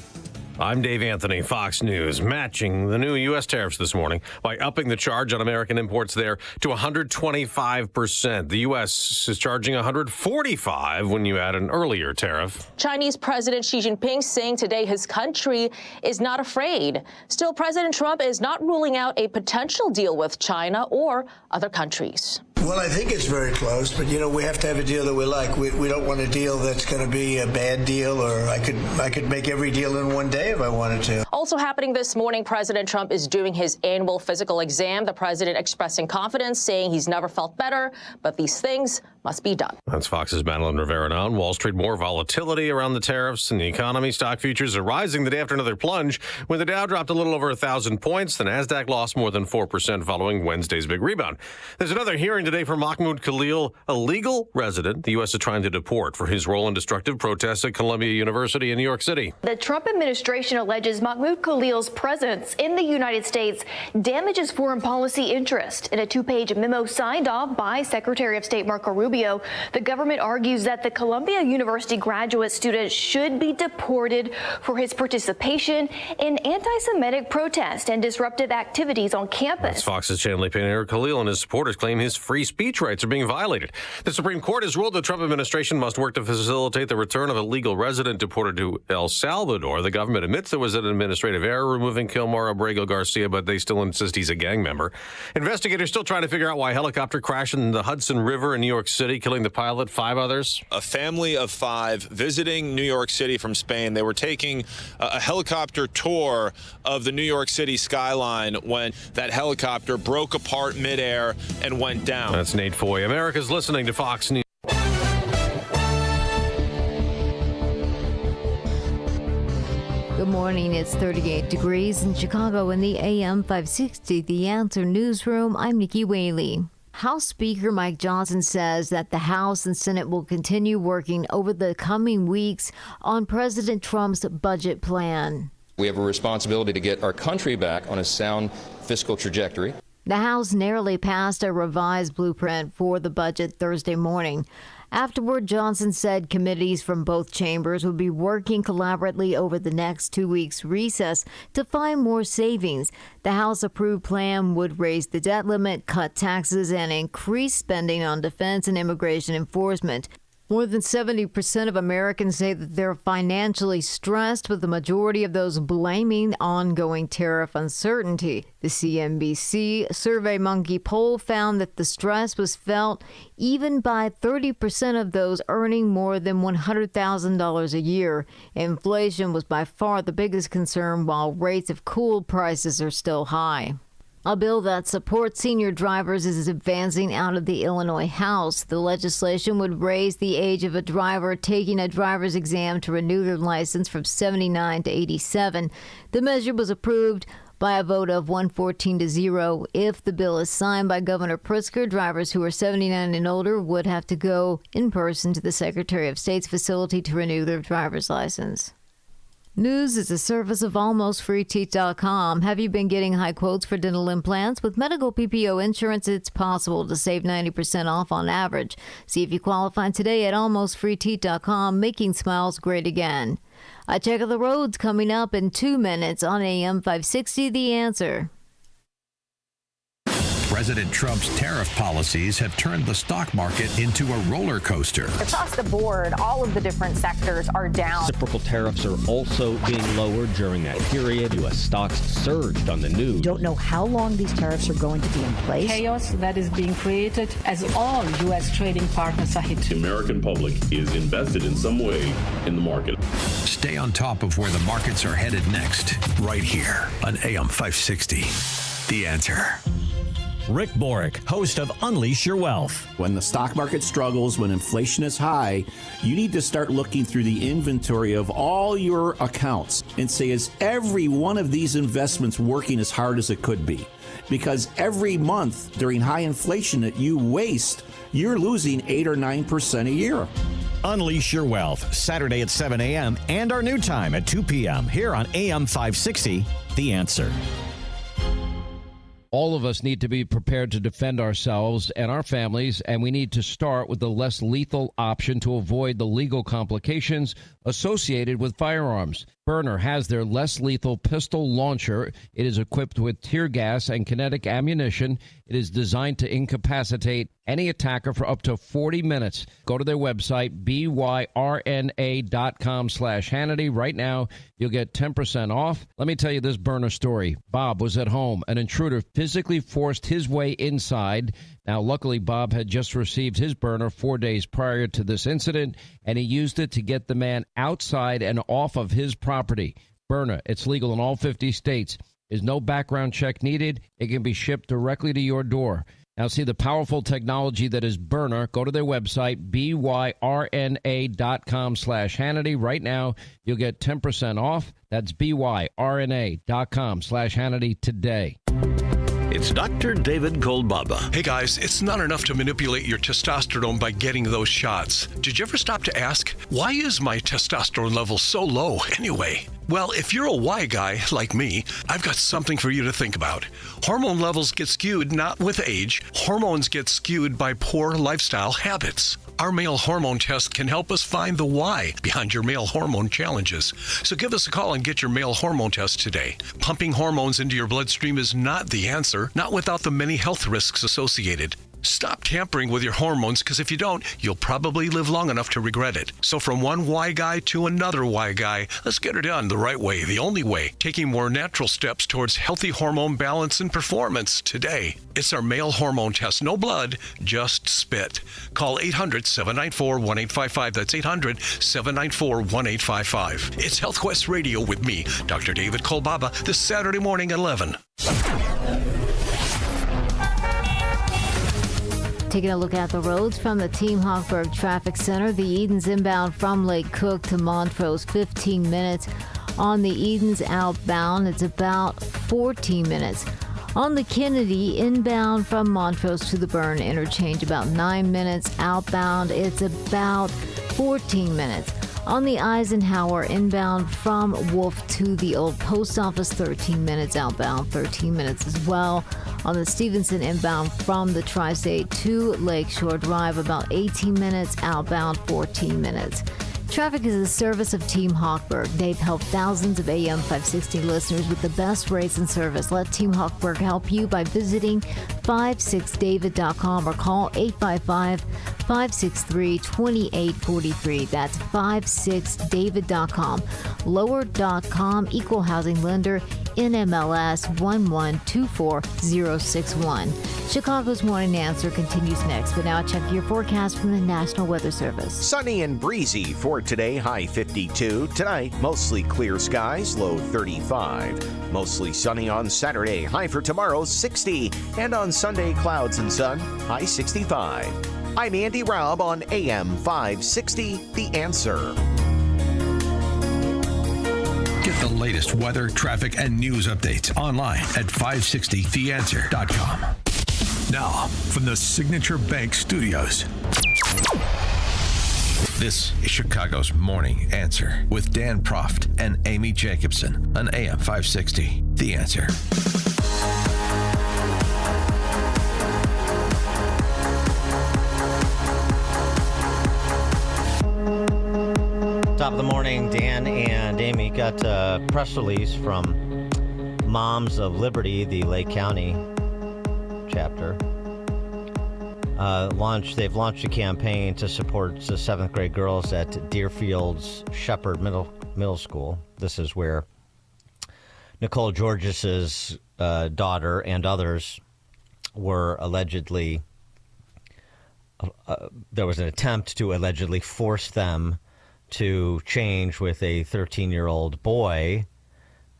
I'm Dave Anthony, Fox News, matching the new U.S. tariffs this morning by upping the charge on American imports there to 125%. The U.S. is charging 145% when you add an earlier tariff. Chinese President Xi Jinping saying today his country is not afraid. Still, President Trump is not ruling out a potential deal with China or other countries. Well, I think it's very close, but, we have to have a deal that we like. We don't want a deal that's going to be a bad deal, or I could make every deal in one day if I wanted to. Also happening this morning, President Trump is doing his annual physical exam. The president expressing confidence, saying he's never felt better, but these things must be done. That's Fox's Madeline Rivera now on Wall Street. More volatility around the tariffs and the economy. Stock futures are rising the day after another plunge when the Dow dropped a little over 1,000 points. The Nasdaq lost more than 4% following Wednesday's big rebound. There's another hearing today for Mahmoud Khalil, a legal resident the U.S. is trying to deport for his role in destructive protests at Columbia University in New York City. The Trump administration alleges Mahmoud Khalil's presence in the United States damages foreign policy interest. In a two-page memo signed off by Secretary of State Marco Rubio, the government argues that the Columbia University graduate student should be deported for his participation in anti-Semitic protests and disruptive activities on campus. That's Fox's Chanley Pinner. Khalil and his supporters claim his free speech rights are being violated. The Supreme Court has ruled the Trump administration must work to facilitate the return of a legal resident deported to El Salvador. The government admits there was an administrative error removing Kilmar Abrego Garcia, but they still insist he's a gang member. Investigators still trying to figure out why a helicopter crashed in the Hudson River in New York City City, killing the pilot, 5 others. A family of 5 visiting New York City from Spain. They were taking a helicopter tour of the New York City skyline when that helicopter broke apart midair and went down. That's Nate Foy. America's listening to Fox News. Good morning. It's 38 degrees in Chicago in the AM 560 The Answer newsroom. I'm Nikki Whaley. House Speaker Mike Johnson says that the House and Senate will continue working over the coming weeks on President Trump's budget plan. We have a responsibility to get our country back on a sound fiscal trajectory. The House narrowly passed a revised blueprint for the budget Thursday morning. Afterward, Johnson said committees from both chambers would be working collaboratively over the next 2 weeks' recess to find more savings. The House-approved plan would raise the debt limit, cut taxes, and increase spending on defense and immigration enforcement. More than 70% of Americans say that they're financially stressed, with the majority of those blaming ongoing tariff uncertainty. The CNBC SurveyMonkey poll found that the stress was felt even by 30% of those earning more than $100,000 a year. Inflation was by far the biggest concern, while rates of cooled prices are still high. A bill that supports senior drivers is advancing out of the Illinois House. The legislation would raise the age of a driver taking a driver's exam to renew their license from 79 to 87. The measure was approved by a vote of 114-0. If the bill is signed by Governor Pritzker, drivers who are 79 and older would have to go in person to the Secretary of State's facility to renew their driver's license. News is a service of almostfreeteeth.com. Have you been getting high quotes for dental implants? With medical PPO insurance, it's possible to save 90% off on average. See if you qualify today at almostfreeteeth.com, making smiles great again. A check of the roads coming up in 2 minutes on AM 560, The Answer. President Trump's tariff policies have turned the stock market into a roller coaster. Across the board, all of the different sectors are down. Reciprocal tariffs are also being lowered during that period. U.S. stocks surged on the news. Don't know how long these tariffs are going to be in place. Chaos that is being created as all U.S. trading partners are hit. The American public is invested in some way in the market. Stay on top of where the markets are headed next, right here on AM 560. The Answer. Rick Borick, host of Unleash Your Wealth. When the stock market struggles, when inflation is high, you need to start looking through the inventory of all your accounts and say, is every one of these investments working as hard as it could be? Because every month during high inflation that you waste, you're losing 8 or 9% a year. Unleash Your Wealth, Saturday at 7 a.m. and our new time at 2 p.m. here on AM 560, The Answer. All of us need to be prepared to defend ourselves and our families, and we need to start with the less lethal option to avoid the legal complications associated with firearms. Byrna has their less lethal pistol launcher. It is equipped with tear gas and kinetic ammunition. It is designed to incapacitate any attacker for up to 40 minutes. Go to their website, byrna.com/Hannity. Right now, you'll get 10% off. Let me tell you this Byrna story. Bob was at home. An intruder physically forced his way inside. Now, luckily, Bob had just received his Byrna 4 days prior to this incident, and he used it to get the man outside and off of his property. Byrna, it's legal in all 50 states. There's no background check needed. It can be shipped directly to your door. Now, see the powerful technology that is Byrna. Go to their website, byrna.com/Hannity. Right now, you'll get 10% off. That's byrna.com/Hannity today. It's Dr. David Goldbaba. Hey guys, it's not enough to manipulate your testosterone by getting those shots. Did you ever stop to ask, why is my testosterone level so low anyway? Well, if you're a Y guy like me, I've got something for you to think about. Hormone levels get skewed not with age. Hormones get skewed by poor lifestyle habits. Our male hormone test can help us find the why behind your male hormone challenges. So give us a call and get your male hormone test today. Pumping hormones into your bloodstream is not the answer, not without the many health risks associated. Stop tampering with your hormones, because if you don't, you'll probably live long enough to regret it. So from one Y guy to another Y guy, let's get her done the right way, the only way, taking more natural steps towards healthy hormone balance and performance today. It's our male hormone test. No blood, just spit. Call 800-794-1855. That's 800-794-1855. It's Health Quest Radio with me, Dr. David Kolbaba, this Saturday morning at 11. Taking a look at the roads from the Team Hochberg Traffic Center. The Edens inbound from Lake Cook to Montrose, 15 minutes. On the Edens outbound, it's about 14 minutes. On the Kennedy inbound from Montrose to the Byrne interchange, about 9 minutes. Outbound, it's about 14 minutes. On the Eisenhower inbound from Wolf to the Old Post Office, 13 minutes. Outbound, 13 minutes as well. On the Stevenson inbound from the Tri-State to Lakeshore Drive, about 18 minutes. Outbound, 14 minutes. Traffic is a service of Team Hochberg. They've helped thousands of AM 560 listeners with the best rates and service. Let Team Hochberg help you by visiting 56david.com or call 855-563-2843. That's 56david.com. Lower.com, equal housing lender, NMLS 1124061. Chicago's Morning Answer continues next, but now check your forecast from the National Weather Service. Sunny and breezy for today, high 52. Tonight, mostly clear skies, low 35. Mostly sunny on Saturday, high for tomorrow, 60. And on Sunday, clouds and sun, high 65. I'm Andy Raub on AM 560, The Answer. Get the latest weather, traffic, and news updates online at 560theanswer.com. Now, from the Signature Bank Studios, this is Chicago's Morning Answer with Dan Proft and Amy Jacobson on AM 560, The Answer. Top of the morning, Dan and Amy got a press release from Moms of Liberty, the Lake County chapter. They've launched a campaign to support the 7th grade girls at Deerfield's Shepherd Middle School. This is where Nicole Georges's daughter and others were allegedly, there was an attempt to allegedly force them to change with a 13-year-old boy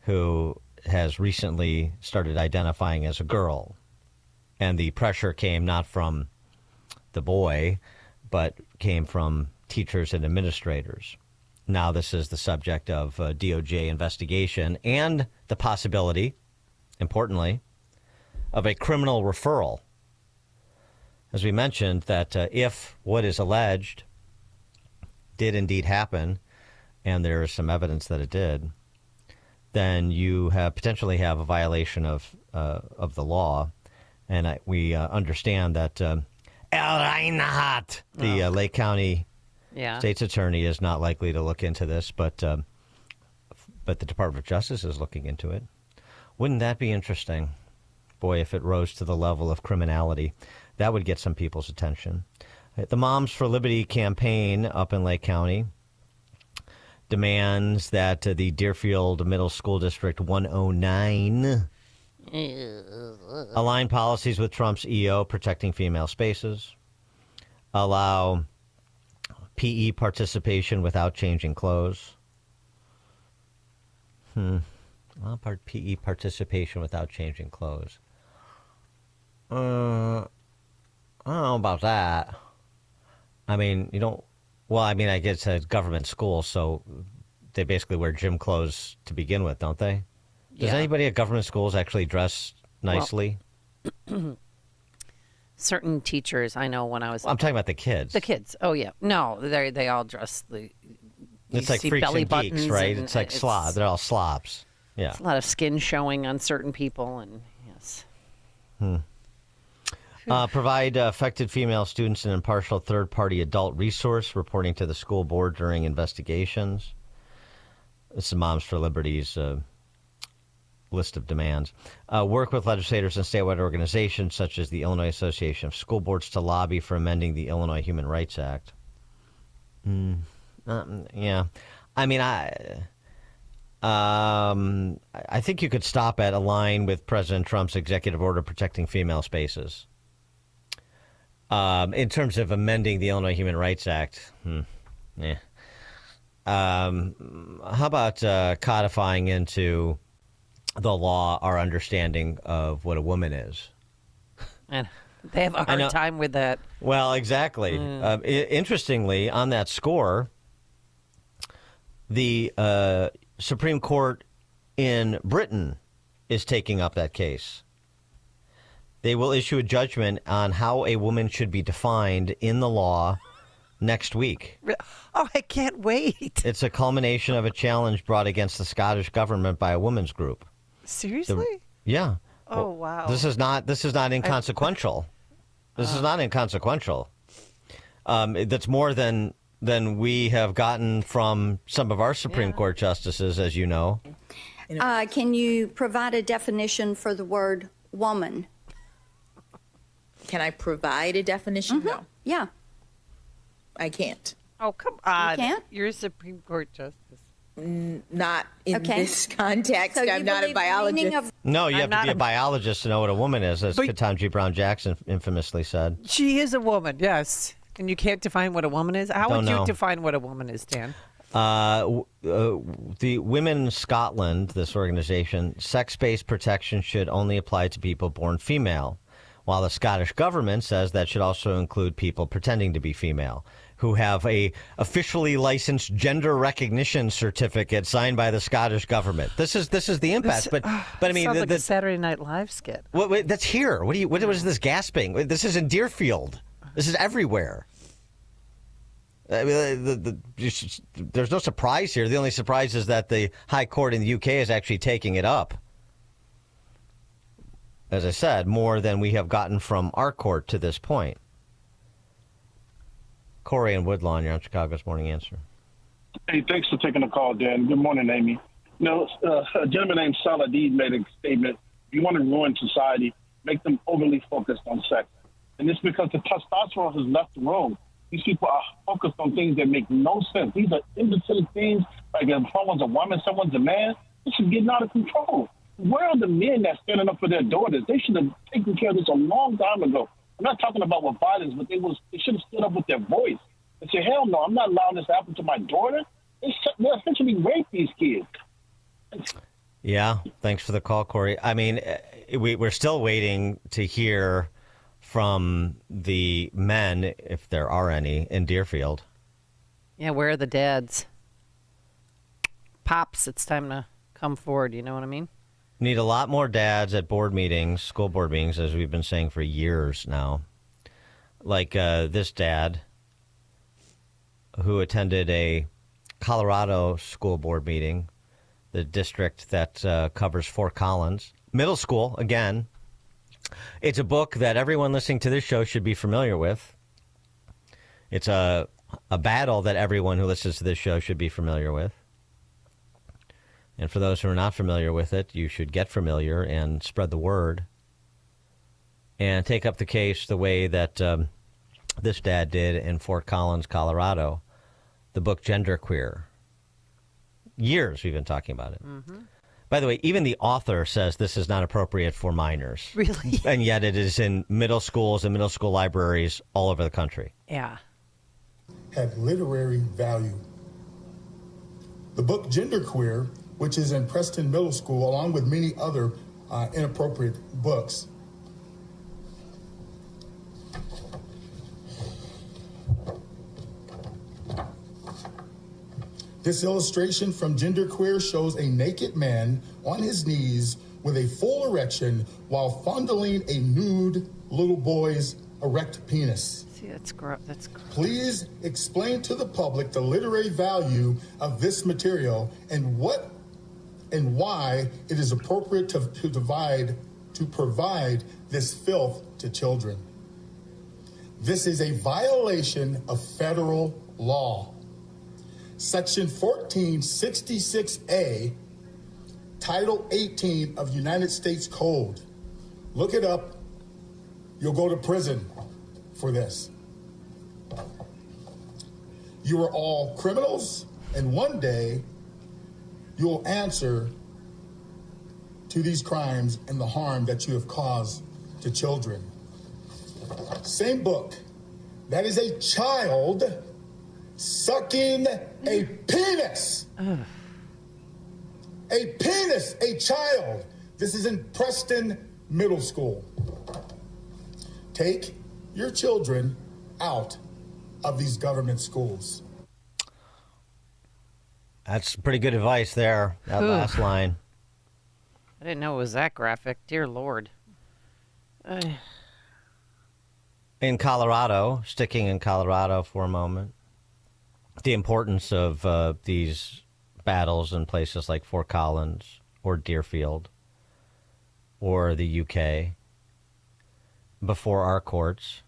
who has recently started identifying as a girl. And the pressure came not from the boy, but came from teachers and administrators. Now this is the subject of a DOJ investigation and the possibility, importantly, of a criminal referral. As we mentioned, that if what is alleged did indeed happen, and there is some evidence that it did, then you potentially have a violation of the law. And we understand that El Reinhardt, the Lake County State's attorney, is not likely to look into this, but the Department of Justice is looking into it. Wouldn't that be interesting? Boy, if it rose to the level of criminality, that would get some people's attention. The Moms for Liberty campaign up in Lake County demands that the Deerfield Middle School District 109 align policies with Trump's EO protecting female spaces, allow PE participation without changing clothes. PE participation without changing clothes. I don't know about that. I mean, you don't. Well, I mean, I guess it's a government school, so they basically wear gym clothes to begin with, don't they? Does anybody at government schools actually dress nicely? Well, certain teachers, I know when I was... I'm talking about the kids. The kids. Oh, yeah. No, they all dress... It's like freaks and geeks, right? It's like slobs. They're all slobs. Yeah. It's a lot of skin showing on certain people, and yes. Provide affected female students an impartial third-party adult resource reporting to the school board during investigations. This is Moms for Liberty's list of demands. Work with legislators and statewide organizations such as the Illinois Association of School Boards to lobby for amending the Illinois Human Rights Act. Yeah. I mean, I think you could stop at a line with President Trump's executive order protecting female spaces. In terms of amending the Illinois Human Rights Act, how about codifying into the law our understanding of what a woman is? And they have a hard time with that. Well, exactly. Interestingly, on that score, the Supreme Court in Britain is taking up that case. They will issue a judgment on how a woman should be defined in the law next week. Oh, I can't wait. It's a culmination of a challenge brought against the Scottish government by a women's group. Seriously? Yeah. Oh, wow. This is not inconsequential. This is not inconsequential. That's more than we have gotten from some of our Supreme Court justices, as you know. Can you provide a definition for the word woman? Can I provide a definition? No. Yeah. I can't. Oh, come on. You can't? You're a Supreme Court justice. Not in this context. So I'm not a biologist. No, you have to be a biologist to know what a woman is, as Ketanji Brown Jackson infamously sad. She is a woman, yes. And you can't define what a woman is? How would you define what a woman is, Dan? The Women Scotland, this organization, sex-based protection should only apply to people born female, while the Scottish government says that should also include people pretending to be female, who have a officially licensed gender recognition certificate signed by the Scottish government. This is the impasse. But I mean, sounds like a Saturday Night Live skit. Wait, that's here. What is this gasping? This is in Deerfield. This is everywhere. I mean, there's no surprise here. The only surprise is that the High Court in the UK is actually taking it up. As I said, more than we have gotten from our court to this point. Corey and Woodlawn, you're on Chicago's Morning Answer. Hey, thanks for taking the call, Dan. Good morning, Amy. You know, a gentleman named Saladin made a statement. If you want to ruin society, make them overly focused on sex. And it's because the testosterone has left the room. These people are focused on things that make no sense. These are imbecile things, like if someone's a woman, someone's a man. This is getting out of control. Where are the men that's standing up for their daughters? They should have taken care of this a long time ago. I'm not talking about with violence, but they should have stood up with their voice and say, hell no, I'm not allowing this to happen to my daughter. They essentially rape these kids. Yeah, thanks for the call, Corey. I mean, we're still waiting to hear from the men, if there are any, in Deerfield. Yeah, where are the dads? Pops, it's time to come forward, you know what I mean? Need a lot more dads at board meetings, school board meetings, as we've been saying for years now. Like this dad who attended a Colorado school board meeting, the district that covers Fort Collins. Middle school, again. It's a book that everyone listening to this show should be familiar with. It's a battle that everyone who listens to this show should be familiar with. And for those who are not familiar with it, you should get familiar and spread the word and take up the case the way that this dad did in Fort Collins, Colorado. The book Genderqueer. Years we've been talking about it. Mm-hmm. By the way, even the author says this is not appropriate for minors. Really? And yet it is in middle schools and middle school libraries all over the country. Yeah. Had literary value. The book Genderqueer, which is in Preston Middle School, along with many other inappropriate books. This illustration from Genderqueer shows a naked man on his knees with a full erection while fondling a nude little boy's erect penis. See, that's gross. Please explain to the public the literary value of this material and why it is appropriate to provide this filth to children. This is a violation of federal law. Section 1466A Title 18 of United States Code. Look it up. You'll go to prison for this. You are all criminals, and one day you'll answer to these crimes and the harm that you have caused to children. Same book. That is a child sucking a penis. A penis, a child. This is in Preston Middle School. Take your children out of these government schools. That's pretty good advice there, that last line. I didn't know it was that graphic. Dear Lord. In Colorado, sticking in Colorado for a moment, the importance of these battles in places like Fort Collins or Deerfield or the UK before our courts.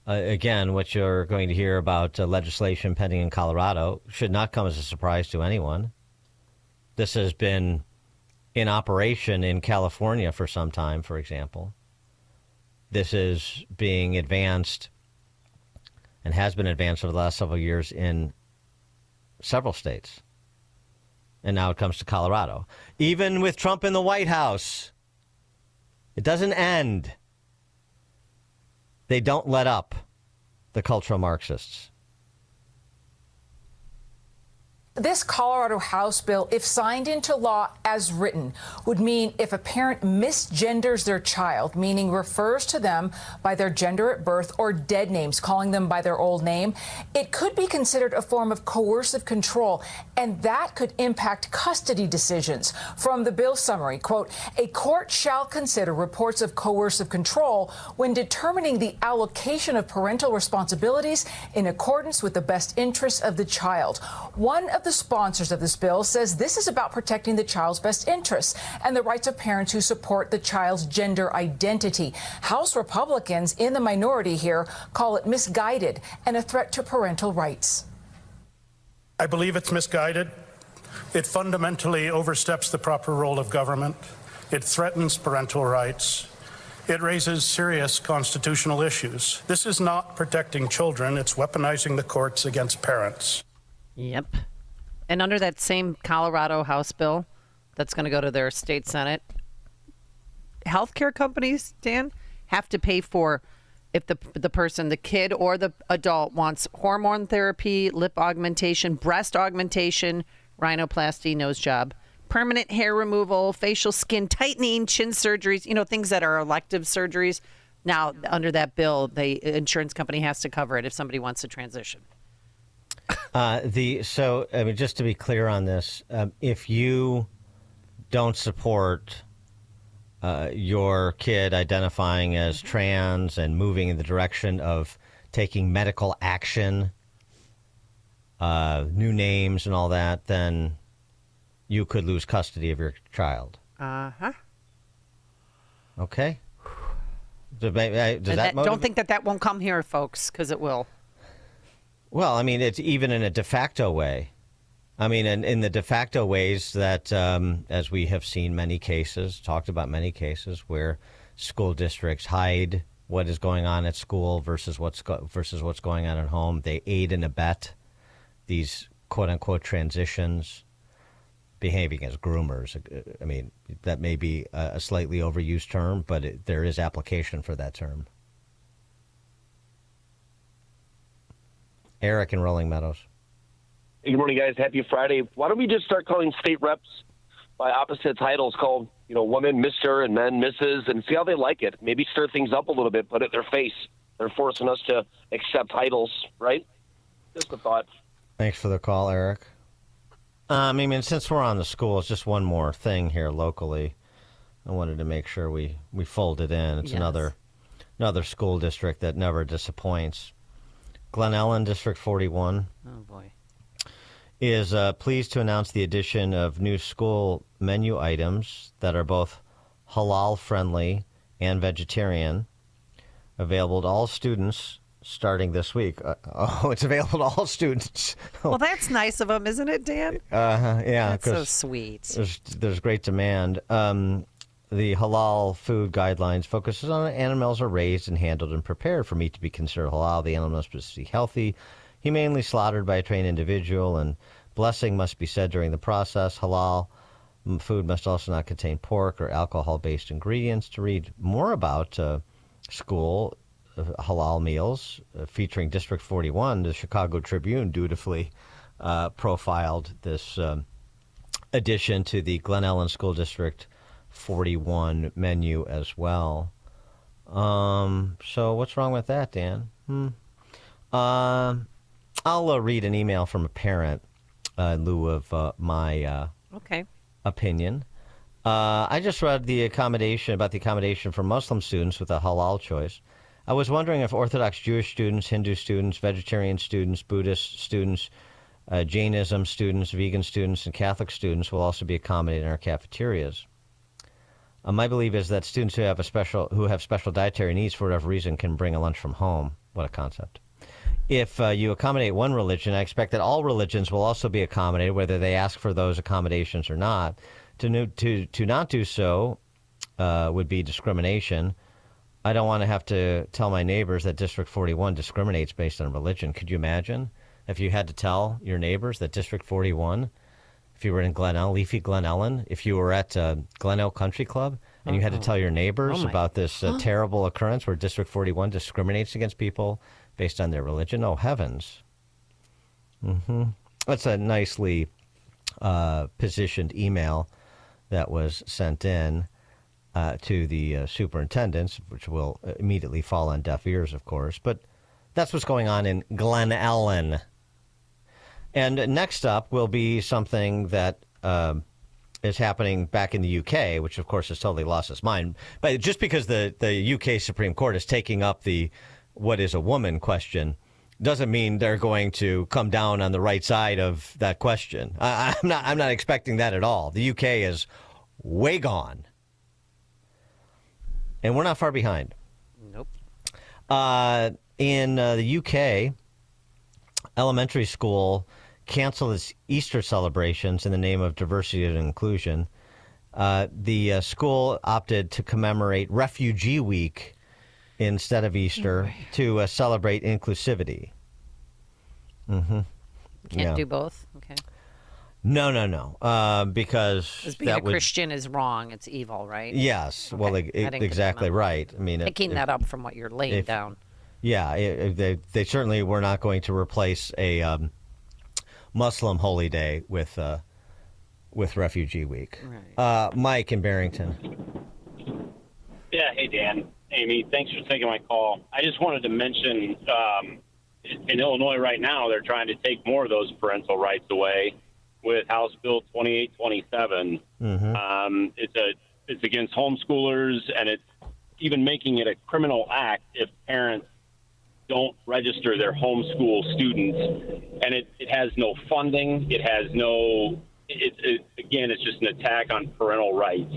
Again, what you're going to hear about legislation pending in Colorado should not come as a surprise to anyone. This has been in operation in California for some time, for example. This is being advanced and has been advanced over the last several years in several states. And now it comes to Colorado. Even with Trump in the White House, it doesn't end. They don't let up, the cultural Marxists. This Colorado House bill, if signed into law as written, would mean if a parent misgenders their child, meaning refers to them by their gender at birth or dead names, calling them by their old name, it could be considered a form of coercive control, and that could impact custody decisions. From the bill summary, quote, a court shall consider reports of coercive control when determining the allocation of parental responsibilities in accordance with the best interests of the child. One of the sponsors of this bill says this is about protecting the child's best interests and the rights of parents who support the child's gender identity. House Republicans in the minority here call it misguided and a threat to parental rights. I believe it's misguided. It fundamentally oversteps the proper role of government. It threatens parental rights. It raises serious constitutional issues. This is not protecting children. It's weaponizing the courts against parents. Yep. And under that same Colorado House bill that's going to go to their state Senate, healthcare companies, Dan, have to pay for if the person, the kid or the adult wants hormone therapy, lip augmentation, breast augmentation, rhinoplasty, nose job, permanent hair removal, facial skin tightening, chin surgeries, things that are elective surgeries. Now, under that bill, the insurance company has to cover it if somebody wants to transition. Just to be clear on this, if you don't support your kid identifying as trans and moving in the direction of taking medical action, new names and all that, then you could lose custody of your child. Uh-huh. Okay. Don't think that won't come here, folks, because it will. Well, I mean, it's even in a de facto way. I mean, in the de facto ways that, as we have seen many cases, talked about many cases where school districts hide what is going on at school versus what's going on at home. They aid and abet these quote unquote transitions, behaving as groomers. I mean, that may be a slightly overused term, but there is application for that term. Eric in Rolling Meadows. Hey, good morning, guys. Happy Friday. Why don't we just start calling state reps by opposite titles, called, women Mr. and men Mrs., and see how they like it. Maybe stir things up a little bit, put it in their face. They're forcing us to accept titles, right? Just a thought. Thanks for the call, Eric. Since we're on the schools, just one more thing here locally. I wanted to make sure we fold it in. It's another school district that never disappoints. Glen Ellen, District 41. Oh, boy. Is pleased to announce the addition of new school menu items that are both halal-friendly and vegetarian, available to all students starting this week. It's available to all students. Well, that's nice of them, isn't it, Dan? Yeah. That's so sweet. There's great demand. The halal food guidelines focuses on animals are raised and handled and prepared for meat to be considered halal. The animal must be healthy, humanely slaughtered by a trained individual, and blessing must be said during the process. Halal food must also not contain pork or alcohol-based ingredients. To read more about school halal meals featuring District 41, the Chicago Tribune dutifully profiled this addition to the Glen Ellen School District 41 menu as well. So what's wrong with that, Dan? I'll read an email from a parent in lieu of my opinion. I just read the accommodation for Muslim students with a halal choice. I was wondering if Orthodox Jewish students, Hindu students, vegetarian students, Buddhist students, Jainism students, vegan students, and Catholic students will also be accommodated in our cafeterias. My belief is that students who have special dietary needs for whatever reason can bring a lunch from home. What a concept. If you accommodate one religion, I expect that all religions will also be accommodated, whether they ask for those accommodations or not. To not do so would be discrimination. I don't want to have to tell my neighbors that District 41 discriminates based on religion. Could you imagine if you had to tell your neighbors that District 41, if you were in leafy Glen Ellen, if you were at Glen Elk Country Club, and you had to tell your neighbors about this terrible occurrence where District 41 discriminates against people based on their religion? Oh, heavens. That's a nicely positioned email that was sent in to the superintendents, which will immediately fall on deaf ears, of course. But that's what's going on in Glen Ellen. And next up will be something that is happening back in the UK, which, of course, has totally lost its mind. But just because the UK Supreme Court is taking up the what is a woman question doesn't mean they're going to come down on the right side of that question. I'm not expecting that at all. The UK is way gone. And we're not far behind. Nope. In the UK, elementary school canceled its Easter celebrations in the name of diversity and inclusion. The school opted to commemorate Refugee Week instead of Easter to celebrate inclusivity. Can't do both? Okay. No. Because being a Christian is wrong. It's evil, right? Yes. Okay. Well, exactly right. I mean, picking that up from what you're laying down. Yeah, they certainly were not going to replace a Muslim holy day with Refugee Week. Right. Mike in Barrington. Yeah. Hey, Dan. Amy, thanks for taking my call. I just wanted to mention in Illinois right now, they're trying to take more of those parental rights away with House Bill 2827. It's against homeschoolers, and it's even making it a criminal act if parents don't register their homeschool students. And it has no funding. It has no. Again, it's just an attack on parental rights.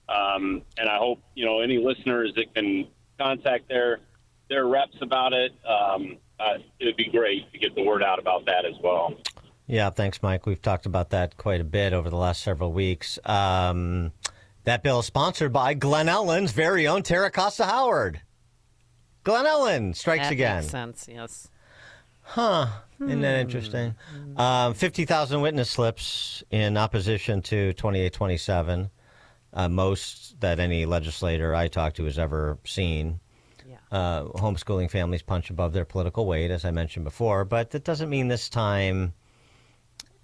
And I hope any listeners that can contact their reps about it. It would be great to get the word out about that as well. Yeah, thanks, Mike. We've talked about that quite a bit over the last several weeks. That bill is sponsored by Glen Ellen's very own Tara Costa Howard. Glen Ellen strikes again. Makes sense, yes. Isn't that interesting? 50,000 witness slips in opposition to 2827. Most that any legislator I talked to has ever seen. Homeschooling families punch above their political weight, as I mentioned before, but that doesn't mean this time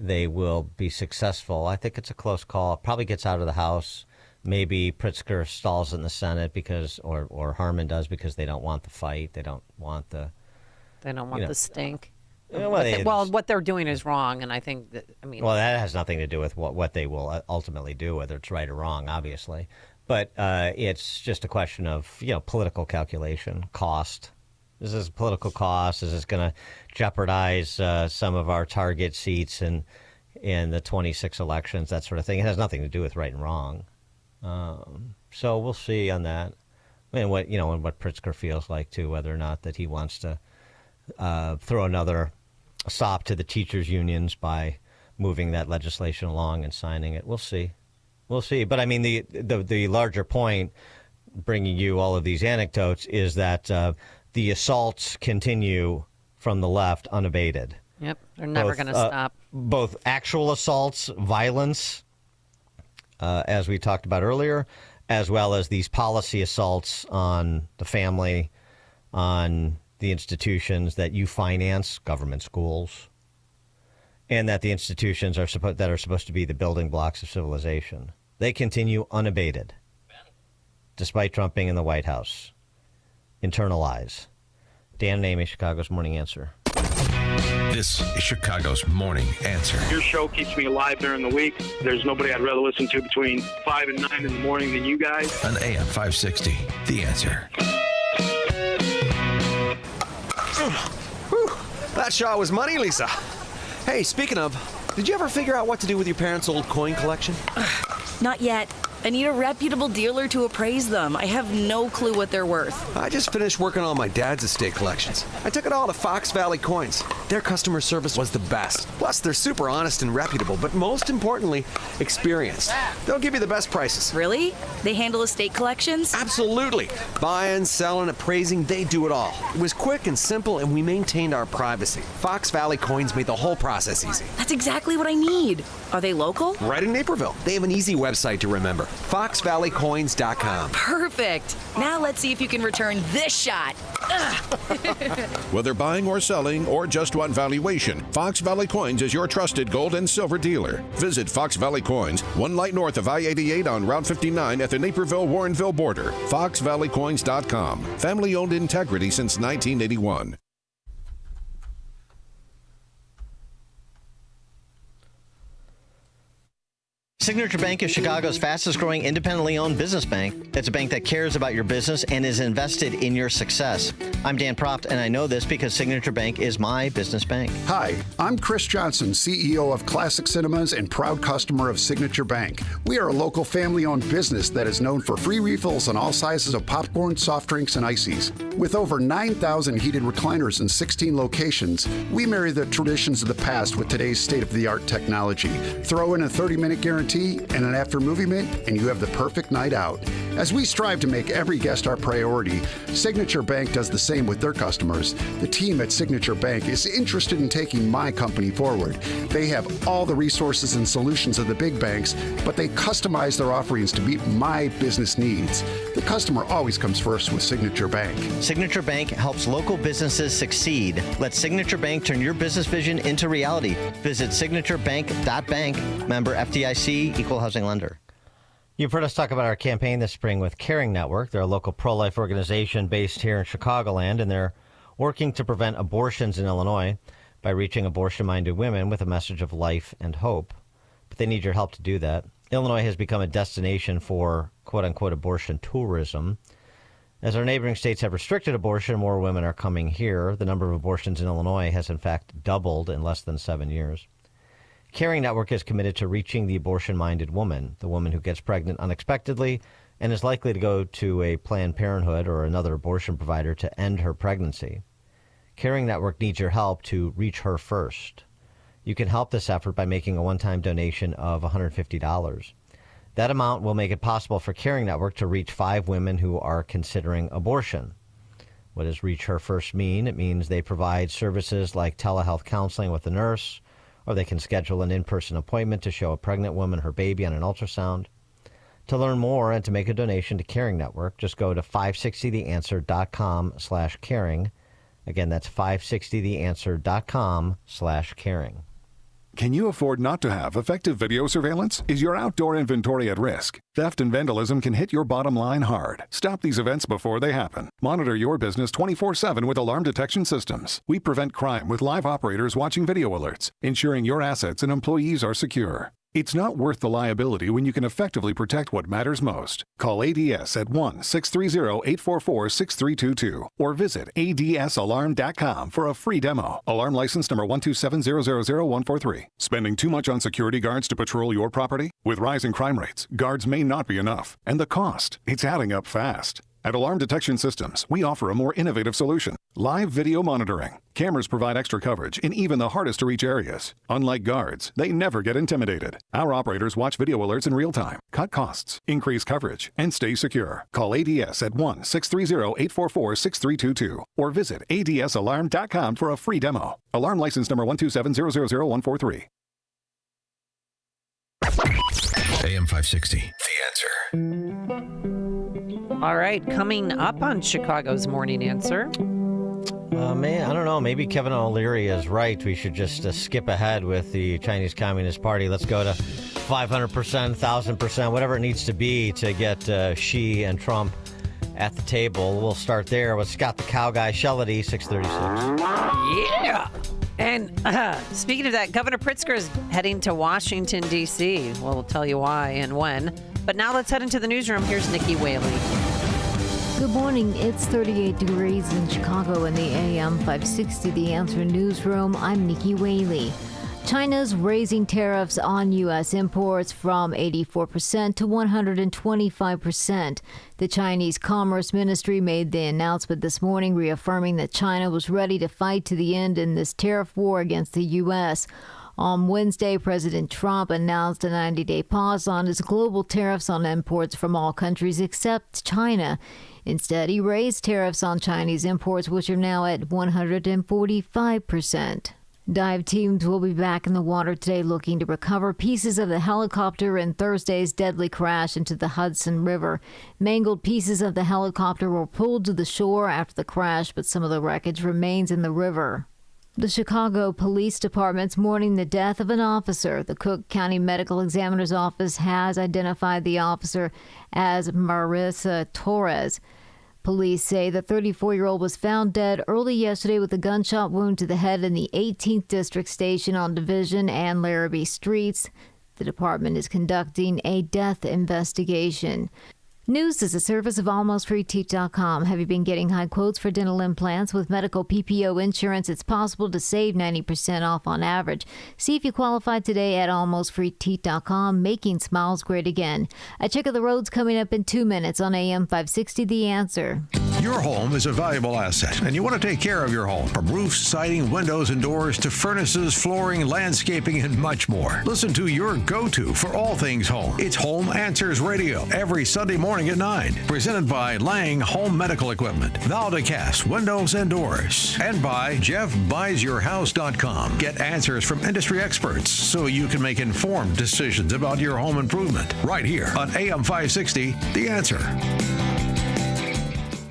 they will be successful. I think it's a close call. It probably gets out of the House. Maybe Pritzker stalls in the Senate or Harmon does because they don't want the fight. They don't want the stink. Well, what they're doing is wrong, and I think that Well, that has nothing to do with what they will ultimately do, whether it's right or wrong, obviously. But it's just a question of political calculation, cost. Is this a political cost? Is this going to jeopardize some of our target seats in the 26 elections, that sort of thing? It has nothing to do with right and wrong. So we'll see on that. And what Pritzker feels like too, whether or not that he wants to throw another stop to the teachers' unions by moving that legislation along and signing it. We'll see. But I mean, the larger point, bringing you all of these anecdotes, is that the assaults continue from the left unabated. Yep, they're never going to stop. Both actual assaults, violence, as we talked about earlier, as well as these policy assaults on the family, on the institutions that you finance, government schools, and that the institutions that are supposed to be the building blocks of civilization. They continue unabated, despite Trump being in the White House. Internalize. Dan and Amy, Chicago's Morning Answer. This is Chicago's Morning Answer. Your show keeps me alive during the week. There's nobody I'd rather listen to between 5 and 9 in the morning than you guys. On AM 560, The Answer. Whew, that shot was money, Lisa. Hey, speaking of, did you ever figure out what to do with your parents' old coin collection? Not yet. I need a reputable dealer to appraise them. I have no clue what they're worth. I just finished working on my dad's estate collections. I took it all to Fox Valley Coins. Their customer service was the best. Plus, they're super honest and reputable, but most importantly, experienced. They'll give you the best prices. Really? They handle estate collections? Absolutely. Buying, selling, appraising, they do it all. It was quick and simple, and we maintained our privacy. Fox Valley Coins made the whole process easy. That's exactly what I need. Are they local? Right in Naperville. They have an easy website to remember. FoxValleyCoins.com. Perfect. Now let's see if you can return this shot. Whether buying or selling or just want valuation, Fox Valley Coins is your trusted gold and silver dealer. Visit Fox Valley Coins, 1 light north of I-88 on Route 59 at the Naperville-Warrenville border. FoxValleyCoins.com. Family-owned integrity since 1981. Signature Bank is Chicago's fastest growing independently owned business bank. It's a bank that cares about your business and is invested in your success. I'm Dan Proft, and I know this because Signature Bank is my business bank. Hi, I'm Chris Johnson, CEO of Classic Cinemas and proud customer of Signature Bank. We are a local family-owned business that is known for free refills on all sizes of popcorn, soft drinks, and ices. With over 9,000 heated recliners in 16 locations, we marry the traditions of the past with today's state-of-the-art technology. Throw in a 30-minute guarantee and an after-movie mint, and you have the perfect night out. As we strive to make every guest our priority, Signature Bank does the same with their customers. The team at Signature Bank is interested in taking my company forward. They have all the resources and solutions of the big banks, but they customize their offerings to meet my business needs. The customer always comes first with Signature Bank. Signature Bank helps local businesses succeed. Let Signature Bank turn your business vision into reality. Visit signaturebank.bank. Member FDIC, equal housing lender. You've heard us talk about our campaign this spring with Caring Network. They're a local pro-life organization based here in Chicagoland, and they're working to prevent abortions in Illinois by reaching abortion-minded women with a message of life and hope. But they need your help to do that. Illinois has become a destination for quote-unquote abortion tourism. As our neighboring states have restricted abortion, more women are coming here. The number of abortions in Illinois has in fact doubled in less than 7 years. Caring Network is committed to reaching the abortion-minded woman, the woman who gets pregnant unexpectedly and is likely to go to a Planned Parenthood or another abortion provider to end her pregnancy. Caring Network needs your help to reach her first. You can help this effort by making a one-time donation of $150. That amount will make it possible for Caring Network to reach 5 women who are considering abortion. What does Reach Her First mean? It means they provide services like telehealth counseling with a nurse, or they can schedule an in-person appointment to show a pregnant woman her baby on an ultrasound. To learn more and to make a donation to Caring Network, just go to 560theanswer.com/caring. Again, that's 560theanswer.com/caring. Can you afford not to have effective video surveillance? Is your outdoor inventory at risk? Theft and vandalism can hit your bottom line hard. Stop these events before they happen. Monitor your business 24/7 with alarm detection systems. We prevent crime with live operators watching video alerts, ensuring your assets and employees are secure. It's not worth the liability when you can effectively protect what matters most. Call ADS at 1-630-844-6322 or visit adsalarm.com for a free demo. Alarm license number 127000143. Spending too much on security guards to patrol your property? With rising crime rates, guards may not be enough. And the cost, it's adding up fast. At Alarm Detection Systems, we offer a more innovative solution. Live video monitoring. Cameras provide extra coverage in even the hardest to reach areas. Unlike guards, they never get intimidated. Our operators watch video alerts in real time, cut costs, increase coverage, and stay secure. Call ADS at 1-630-844-6322 or visit adsalarm.com for a free demo. Alarm license number 127000143. AM 560, The Answer. All right, coming up on Chicago's Morning Answer. Man, I don't know. Maybe Kevin O'Leary is right. We should just skip ahead with the Chinese Communist Party. Let's go to 500%, 1,000%, whatever it needs to be to get Xi and Trump at the table. We'll start there with Scott the Cow Guy, Shellady, 636. Yeah. And speaking of that, Governor Pritzker is heading to Washington, D.C. We'll tell you why and when. But now let's head into the newsroom. Here's Nikki Whaley. Good morning. It's 38 degrees in Chicago in the AM 560 The Answer newsroom. I'm Nikki Whaley. China's raising tariffs on U.S. imports from 84% to 125%. The Chinese Commerce Ministry made the announcement this morning, reaffirming that China was ready to fight to the end in this tariff war against the U.S. On Wednesday, President Trump announced a 90-day pause on his global tariffs on imports from all countries except China. Instead, he raised tariffs on Chinese imports, which are now at 145%. Dive teams will be back in the water today looking to recover pieces of the helicopter in Thursday's deadly crash into the Hudson River. Mangled pieces of the helicopter were pulled to the shore after the crash, but some of the wreckage remains in the river. The Chicago Police Department's mourning the death of an officer. The Cook County Medical Examiner's Office has identified the officer as Marissa Torres. Police say the 34-year-old was found dead early yesterday with a gunshot wound to the head in the 18th District Station on Division and Larrabee Streets. The department is conducting a death investigation. News is a service of AlmostFreeTeeth.com. Have you been getting high quotes for dental implants? With medical PPO insurance, it's possible to save 90% off on average. See if you qualify today at AlmostFreeTeeth.com, making smiles great again. A check of the roads coming up in 2 minutes on AM 560 The Answer. Your home is a valuable asset, and you want to take care of your home. From roofs, siding, windows, and doors to furnaces, flooring, landscaping, and much more. Listen to your go-to for all things home. It's Home Answers Radio every Sunday morning at 9. Presented by Lang Home Medical Equipment, Valdecast Windows and Doors, and by JeffBuysYourHouse.com. Get answers from industry experts so you can make informed decisions about your home improvement. Right here on AM 560, The Answer.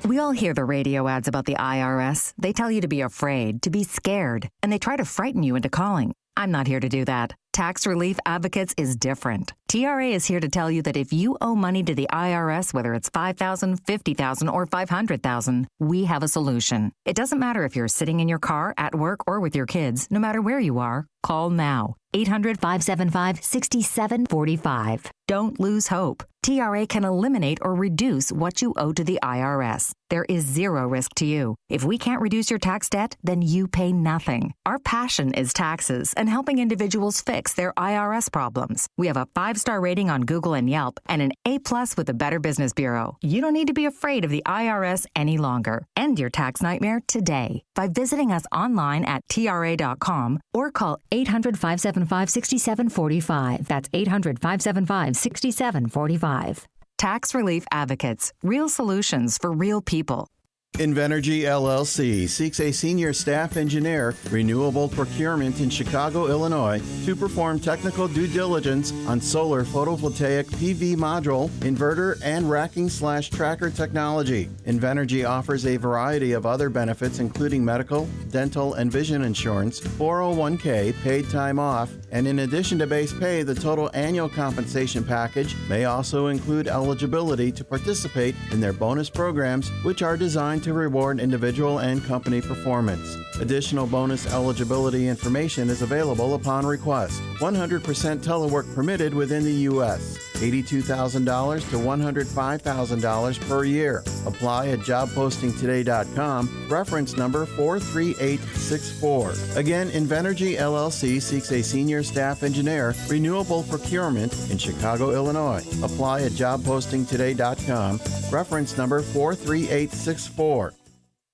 We all hear the radio ads about the IRS. They tell you to be afraid, to be scared, and they try to frighten you into calling. I'm not here to do that. Tax Relief Advocates is different. TRA is here to tell you that if you owe money to the IRS, whether it's $5,000, $50,000, or $500,000, we have a solution. It doesn't matter if you're sitting in your car, at work, or with your kids. No matter where you are, call now. 800-575-6745. Don't lose hope. TRA can eliminate or reduce what you owe to the IRS. There is zero risk to you. If we can't reduce your tax debt, then you pay nothing. Our passion is taxes and helping individuals fix their IRS problems. We have a 5-star rating on Google and Yelp and an A+ with the Better Business Bureau. You don't need to be afraid of the IRS any longer. End your tax nightmare today by visiting us online at TRA.com or call 800-575-6745. That's 800-575-6745. Tax Relief Advocates. Real solutions for real people. Invenergy LLC seeks a senior staff engineer, renewable procurement in Chicago, Illinois, to perform technical due diligence on solar photovoltaic PV module, inverter, and racking/tracker technology. Invenergy offers a variety of other benefits, including medical, dental, and vision insurance, 401k, paid time off, and in addition to base pay, the total annual compensation package may also include eligibility to participate in their bonus programs, which are designed to reward individual and company performance. Additional bonus eligibility information is available upon request. 100% telework permitted within the U.S. $82,000 to $105,000 per year. Apply at jobpostingtoday.com, reference number 43864. Again, Invenergy LLC seeks a senior staff engineer, renewable procurement in Chicago, Illinois. Apply at jobpostingtoday.com, reference number 43864.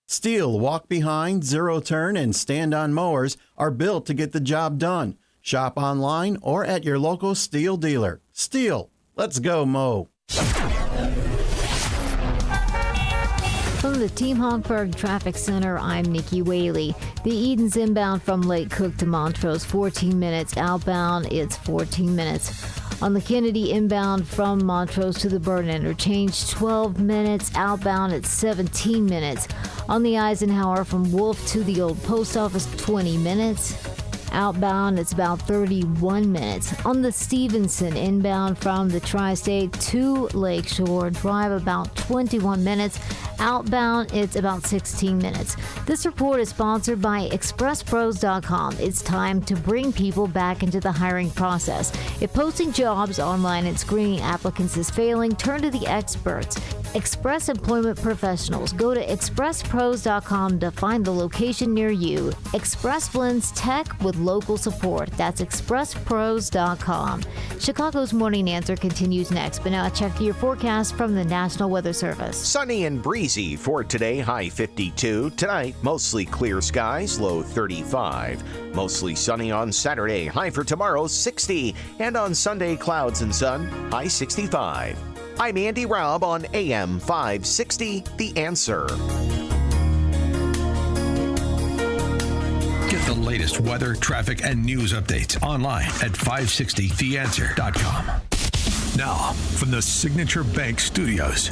Steel walk-behind, zero-turn, and stand-on mowers are built to get the job done. Shop online or at your local Steel dealer. Steel, let's go mow. From the Team Hochberg Traffic Center, I'm Nikki Whaley. The Edens inbound from Lake Cook to Montrose, 14 minutes. Outbound, it's 14 minutes. On the Kennedy inbound from Montrose to the Burn Interchange, 12 minutes. Outbound, it's 17 minutes. On the Eisenhower from Wolf to the Old Post Office, 20 minutes. Outbound, it's about 31 minutes. On the Stevenson inbound from the Tri-State to Lakeshore Drive, about 21 minutes. Outbound, it's about 16 minutes. This report is sponsored by ExpressPros.com. It's time to bring people back into the hiring process. If posting jobs online and screening applicants is failing, turn to the experts. Express Employment Professionals. Go to ExpressPros.com to find the location near you. Express blends tech with local support. That's ExpressPros.com. Chicago's Morning Answer continues next, but now check your forecast from the National Weather Service. Sunny and breezy for today, high 52. Tonight, mostly clear skies, low 35. Mostly sunny on Saturday, high for tomorrow, 60. And on Sunday, clouds and sun, high 65. I'm Andy Raub on AM 560, The Answer. Get the latest weather, traffic, and news updates online at 560theanswer.com. Now, from the Signature Bank Studios.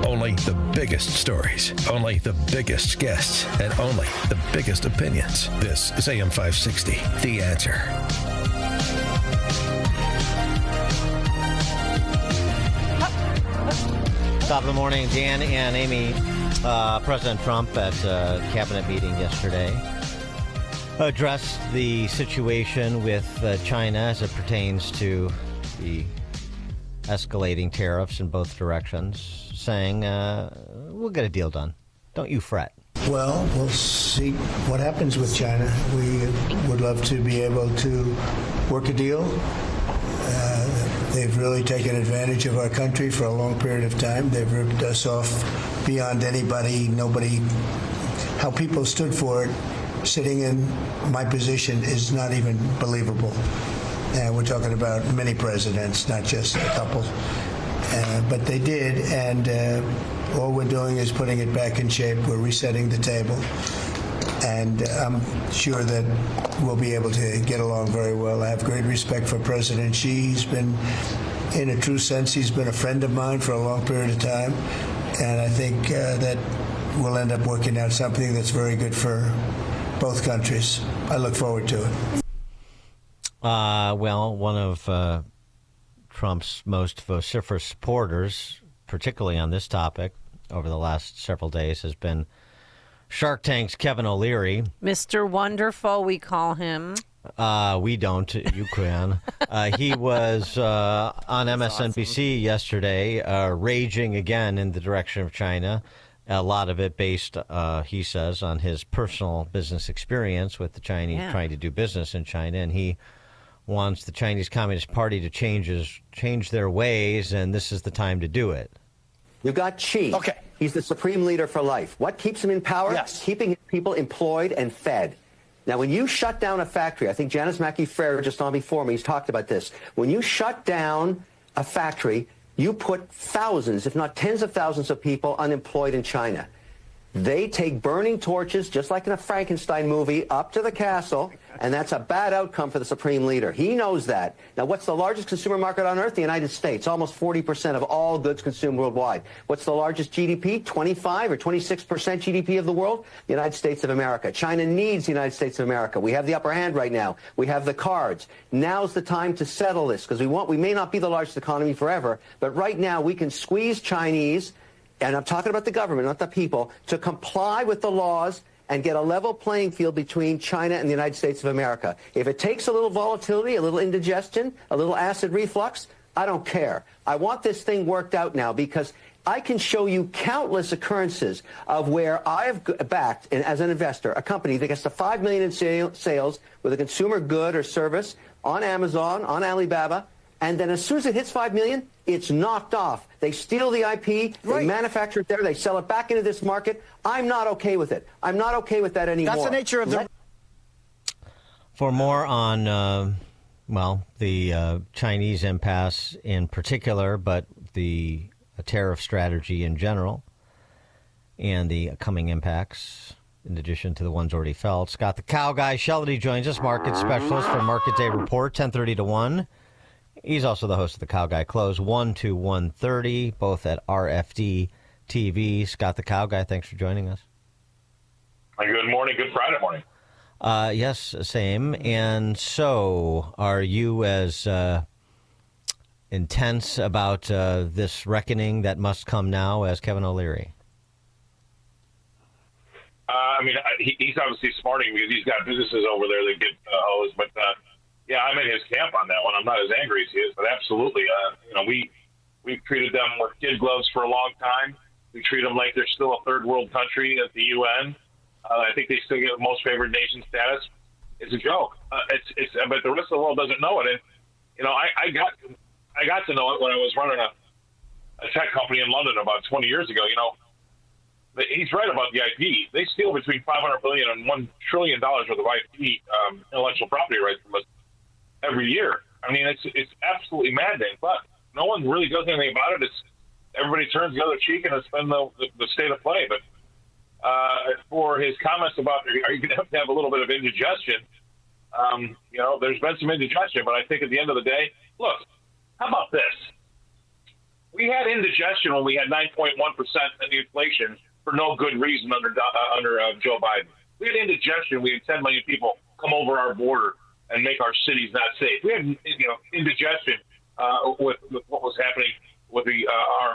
Only the biggest stories, only the biggest guests, and only the biggest opinions. This is AM 560, The Answer. Top of the morning, Dan and Amy. President Trump at a cabinet meeting yesterday addressed the situation with China as it pertains to the escalating tariffs in both directions, saying, we'll get a deal done. Don't you fret. Well, we'll see what happens with China. We would love to be able to work a deal. They've really taken advantage of our country for a long period of time. They've ripped us off beyond nobody. How people stood for it, sitting in my position, is not even believable. And we're talking about many presidents, not just a couple. But they did, and all we're doing is putting it back in shape. We're resetting the table. And I'm sure that we'll be able to get along very well. I have great respect for President Xi. He's been, in a true sense, he's been a friend of mine for a long period of time. And I think that we'll end up working out something that's very good for both countries. I look forward to it. Well, one of Trump's most vociferous supporters, particularly on this topic over the last several days, has been Shark Tank's Kevin O'Leary. Mr. Wonderful, we call him. We don't. You can. He was on MSNBC yesterday, raging again in the direction of China. A lot of it based, he says, on his personal business experience with the Chinese trying to do business in China. And he wants the Chinese Communist Party to change their ways, and this is the time to do it. You've got Xi. Okay. He's the supreme leader for life. What keeps him in power? Yes. Keeping people employed and fed. Now, when you shut down a factory, I think Janice Mackey-Ferrer just on before me, he's talked about this. When you shut down a factory, you put thousands, if not tens of thousands of people unemployed in China. They take burning torches, just like in a Frankenstein movie, up to the castle, and that's a bad outcome for the supreme leader. He knows that. Now, what's the largest consumer market on earth? The United States. Almost 40% of all goods consumed worldwide. What's the largest GDP? 25 or 26% GDP of the world? The United States of America. China needs the United States of America. We have the upper hand right now. We have the cards. Now's the time to settle this, because we may not be the largest economy forever, but right now we can squeeze Chinese, and I'm talking about the government, not the people, to comply with the laws and get a level playing field between China and the United States of America. If it takes a little volatility, a little indigestion, a little acid reflux, I don't care. I want this thing worked out now because I can show you countless occurrences of where I've backed, as an investor, a company that gets to $5 million in sales with a consumer good or service on Amazon, on Alibaba, and then as soon as it hits $5 million, it's knocked off. They steal the IP, they manufacture it there, they sell it back into this market. I'm not okay with it. I'm not okay with that anymore. That's the nature of the... For more on, the Chinese impasse in particular, but the tariff strategy in general, and the coming impacts, in addition to the ones already felt, Scott the Cow Guy Shelley joins us, market specialist for Market Day Report, 10:30 to 1. He's also the host of the Cow Guy Close, 1 to 1:30, both at RFD TV. Scott the Cow Guy, thanks for joining us. Good morning. Good Friday morning. Yes, same. And so, are you as intense about this reckoning that must come now as Kevin O'Leary? He's obviously smarting because he's got businesses over there that get hosed. But, I'm in his camp on that one. I'm not as angry as he is, but absolutely. We've treated them with kid gloves for a long time. We treat them like they're still a third world country at the UN. I think they still get most favored nation status. It's a joke. But the rest of the world doesn't know it. And, I got to know it when I was running a tech company in London about 20 years ago. He's right about the IP. They steal between $500 billion and $1 trillion worth of IP, intellectual property rights from us every year. It's absolutely maddening, but no one really does anything about it. Everybody turns the other cheek, and it's been the state of play. But for his comments about, are you going to have a little bit of indigestion? There's been some indigestion, but I think at the end of the day, look, how about this? We had indigestion when we had 9.1% in inflation for no good reason under Joe Biden. We had indigestion. We had 10 million people come over our border and make our cities not safe. We had indigestion with what was happening with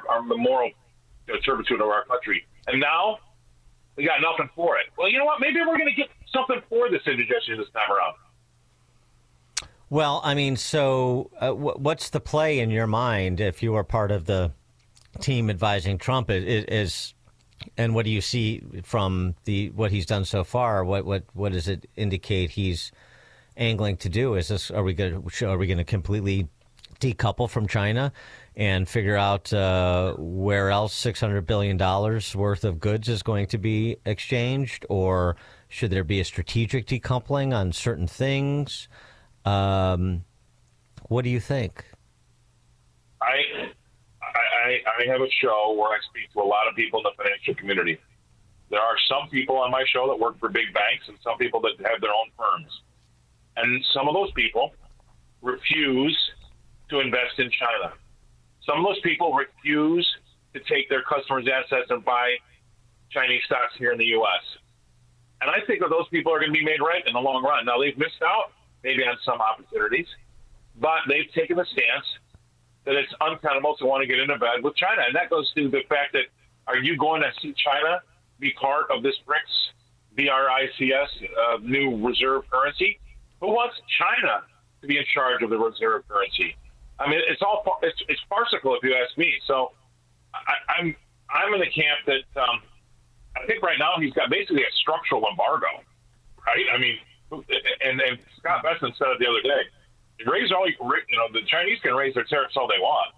our moral turpitude of our country. And now we got nothing for it. Well, you know what? Maybe we're going to get something for this indigestion this time around. Well, so what's the play in your mind if you are part of the team advising Trump? And what do you see from what he's done so far? What does it indicate he's angling to do? Are we going to completely decouple from China and figure out where else $600 billion worth of goods is going to be exchanged, or should there be a strategic decoupling on certain things? What do you think? I have a show where I speak to a lot of people in the financial community. There are some people on my show that work for big banks and some people that have their own firms. And some of those people refuse to invest in China. Some of those people refuse to take their customers' assets and buy Chinese stocks here in the U.S. And I think that those people are going to be made right in the long run. Now, they've missed out maybe on some opportunities, but they've taken the stance that it's untenable to want to get into bed with China. And that goes to the fact that, are you going to see China be part of this BRICS, BRICS, new reserve currency? Who wants China to be in charge of the reserve currency? It's farcical if you ask me. So I'm in the camp that I think right now he's got basically a structural embargo, right? And Scott Besson said it the other day. The Chinese can raise their tariffs all they want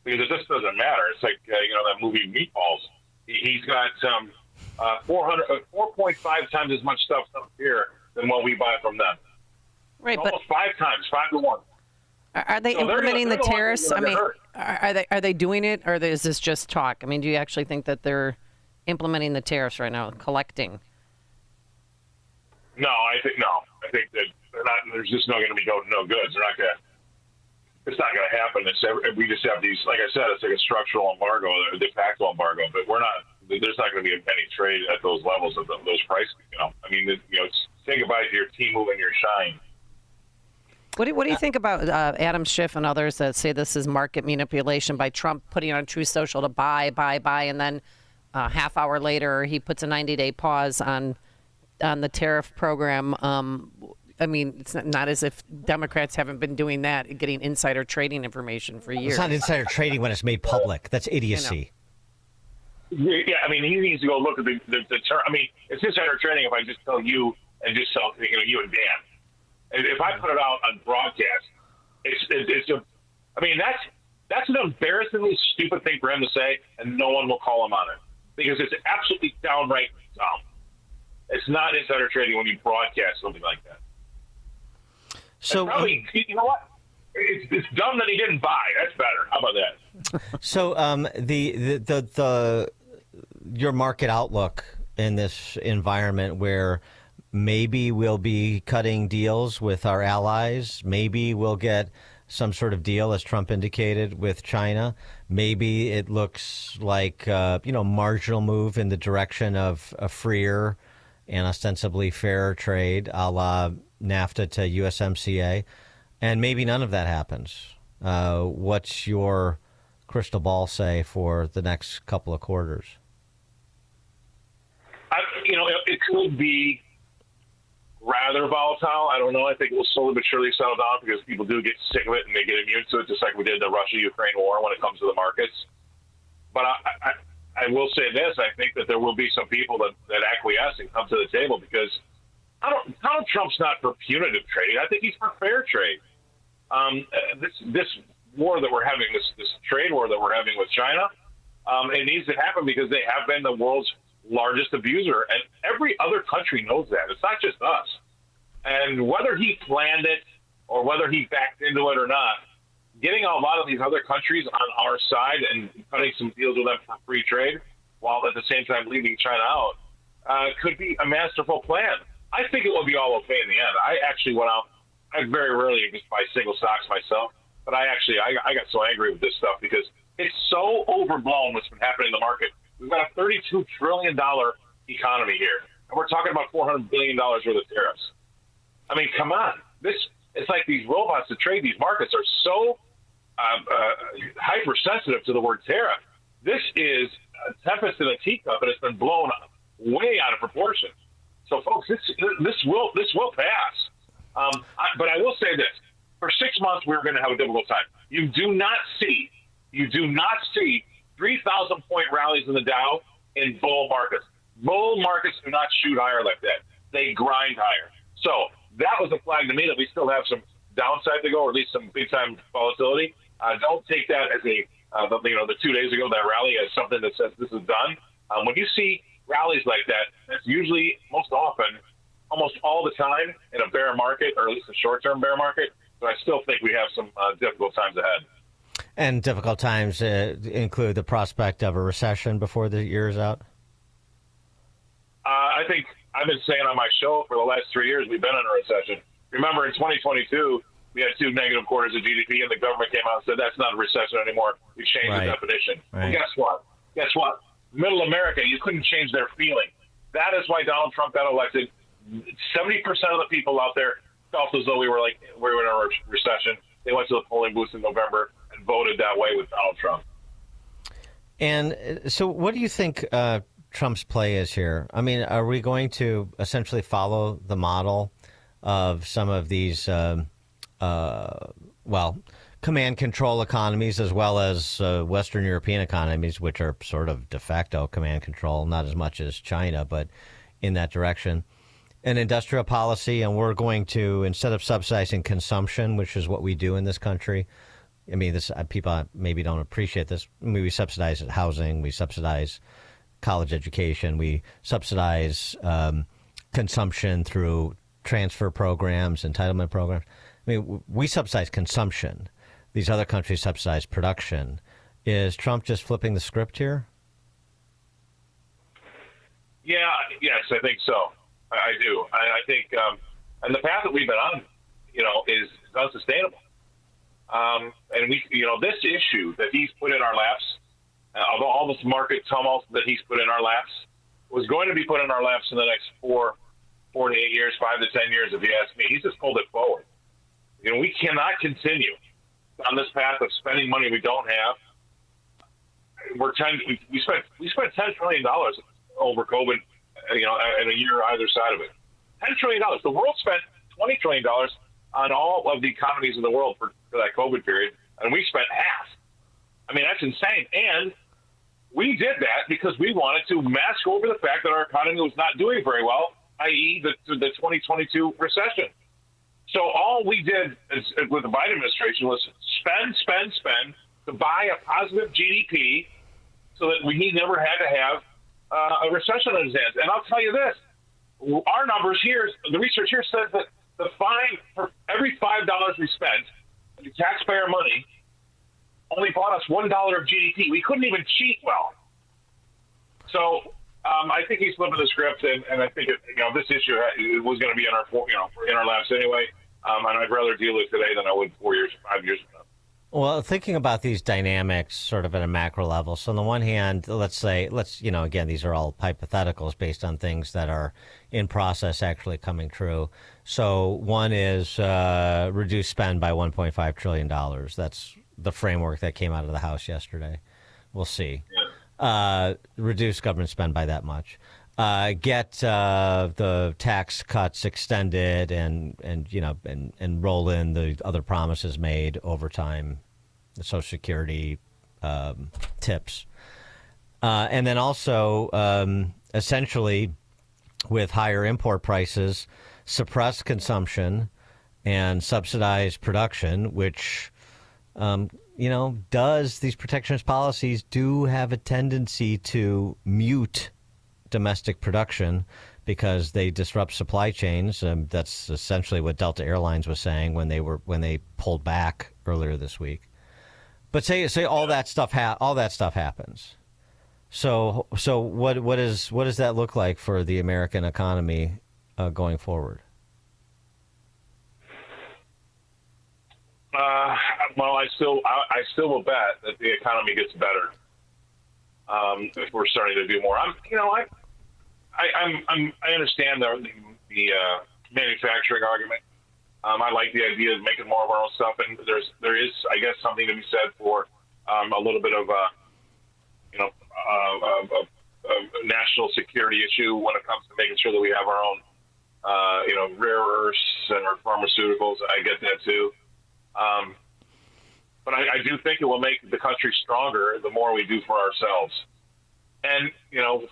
because it just doesn't matter. It's like that movie Meatballs. He's got 4.5 times as much stuff here than what we buy from them. Right, almost 5 times, 5 to 1. Are they implementing the tariffs? Are they doing it, or is this just talk? Do you actually think that they're implementing the tariffs right now, collecting? No, I think that they're not. There's just not going to be no goods. It's not going to happen. We just have these. Like I said, it's like a structural embargo, a de facto embargo. But we're not. There's not going to be any trade at those levels of those prices. Say goodbye to your Temu and your Shine. What do you think about Adam Schiff and others that say this is market manipulation by Trump putting on Truth Social to buy, and then a half hour later he puts a 90-day pause on the tariff program. I mean, it's not as if Democrats haven't been doing that, getting insider trading information for years. It's not insider trading when it's made public. That's idiocy. Yeah, I mean, he needs to go look at the term. I mean, it's insider trading if I just tell you and just tell you and Dan. And if I put it out on broadcast, it's a. I mean, that's an embarrassingly stupid thing for him to say, and no one will call him on it because it's absolutely downright dumb. It's not insider trading when you broadcast something like that. So probably, you know what? It's dumb that he didn't buy. That's better. How about that? So your market outlook in this environment where maybe we'll be cutting deals with our allies, maybe we'll get some sort of deal, as Trump indicated, with China. Maybe it looks like marginal move in the direction of a freer and ostensibly fair trade, a la NAFTA to USMCA, and maybe none of that happens. What's your crystal ball say for the next couple of quarters? It could be rather volatile. I don't know. I think it will slowly but surely settle down because people do get sick of it and they get immune to it, just like we did the Russia-Ukraine war when it comes to the markets. But I will say this. I think that there will be some people that acquiesce and come to the table because Donald Trump's not for punitive trading. I think he's for fair trade. This war that we're having, this trade war that we're having with China, it needs to happen because they have been the world's largest abuser, and every other country knows that. It's not just us. And whether he planned it or whether he backed into it or not, getting a lot of these other countries on our side and cutting some deals with them for free trade, while at the same time leaving China out, could be a masterful plan. I think it will be all okay in the end. I actually went out. I very rarely just buy single stocks myself, but I got so angry with this stuff because it's so overblown what's been happening in the market. We've got a $32 trillion economy here, and we're talking about $400 billion worth of tariffs. I mean, come on. It's like these robots that trade these markets are so hypersensitive to the word tariff. This is a tempest in a teacup, and it's been blown way out of proportion. So, folks, this will pass. But I will say this: for 6 months, we're going to have a difficult time. You do not see 3,000-point rallies in the Dow in bull markets. Bull markets do not shoot higher like that; they grind higher. So that was a flag to me that we still have some downside to go, or at least some big time volatility. Don't take that as the 2 days ago that rally as something that says this is done. When you see rallies like that, that's usually most often, almost all the time in a bear market, or at least a short-term bear market. So I still think we have some difficult times ahead. And difficult times include the prospect of a recession before the year is out? I think I've been saying on my show for the last 3 years we've been in a recession. Remember, in 2022, we had 2 negative quarters of GDP, and the government came out and said that's not a recession anymore. We changed the definition. Well, guess what? Middle America, you couldn't change their feeling. That is why Donald Trump got elected. 70% of the people out there felt as though we were in a recession. They went to the polling booths in November and voted that way with Donald Trump. And so what do you think Trump's play is here? I mean, are we going to essentially follow the model of some of these, command control economies, as well as Western European economies, which are sort of de facto command control, not as much as China, but in that direction? An industrial policy, and we're going to, instead of subsidizing consumption, which is what we do in this country, I mean, this people maybe don't appreciate this. I mean, we subsidize housing, we subsidize college education, we subsidize consumption through transfer programs, entitlement programs. I mean, we subsidize consumption. These other countries subsidize production. Is Trump just flipping the script here? Yes, I think so. I do. I think, and the path that we've been on, is unsustainable. And this issue that he's put in our laps, all this market tumult that he's put in our laps, was going to be put in our laps in the next 4 to 8 years, 5 to 10 years, if you ask me. He's just pulled it forward. We cannot continue on this path of spending money we don't have. We spent $10 trillion over COVID in a year either side of it. $10 trillion. The world spent $20 trillion on all of the economies in the world for that COVID period, and we spent half. I mean, that's insane. And we did that because we wanted to mask over the fact that our economy was not doing very well, i.e. the 2022 recession. So all we did with the Biden administration was spend to buy a positive GDP so that he never had to have a recession on his hands. And I'll tell you this, our numbers here, the research here says that the fine for every $5 we spent, the taxpayer money, only bought us $1 of GDP. We couldn't even cheat well. So I think he's flipping the script, and I think this issue was going to be in our laps anyway. And I'd rather deal with it today than I would 5 years ago. Well, thinking about these dynamics sort of at a macro level. So on the one hand, let's again, these are all hypotheticals based on things that are in process actually coming true. So one is reduce spend by $1.5 trillion. That's the framework that came out of the House yesterday. We'll see. Reduce government spend by that much. Get the tax cuts extended and roll in the other promises made over time, the Social Security tips. And then also, essentially, with higher import prices, suppress consumption and subsidize production, which, these protectionist policies do have a tendency to mute domestic production because they disrupt supply chains. That's essentially what Delta Airlines was saying when they pulled back earlier this week. But say all that stuff happens. So what does that look like for the American economy going forward? Well, I still will bet that the economy gets better if we're starting to do more. I understand the manufacturing argument. I like the idea of making more of our own stuff, and there is, I guess, something to be said for a little bit of a national security issue when it comes to making sure that we have our own, rare earths and our pharmaceuticals. I get that too. But I do think it will make the country stronger the more we do for ourselves. And,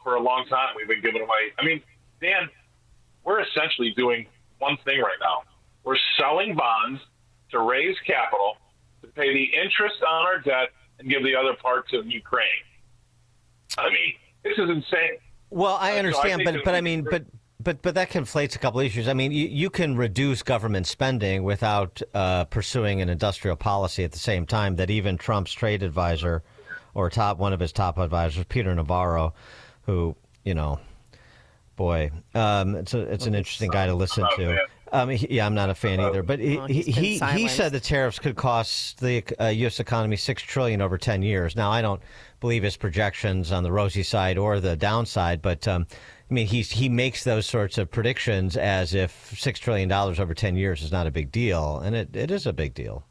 for a long time, we've been giving away. I mean, Dan, we're essentially doing one thing right now. We're selling bonds to raise capital to pay the interest on our debt and give the other part to Ukraine. I mean, this is insane. Well, I understand, but that conflates a couple issues. I mean, you can reduce government spending without pursuing an industrial policy at the same time that even Trump's trade advisor or one of his top advisors, Peter Navarro, who, it's an interesting guy to listen to. I'm not a fan either, but he said the tariffs could cost the U.S. economy $6 trillion over 10 years. Now, I don't believe his projections on the rosy side or the downside, but he makes those sorts of predictions as if $6 trillion over 10 years is not a big deal, and it is a big deal.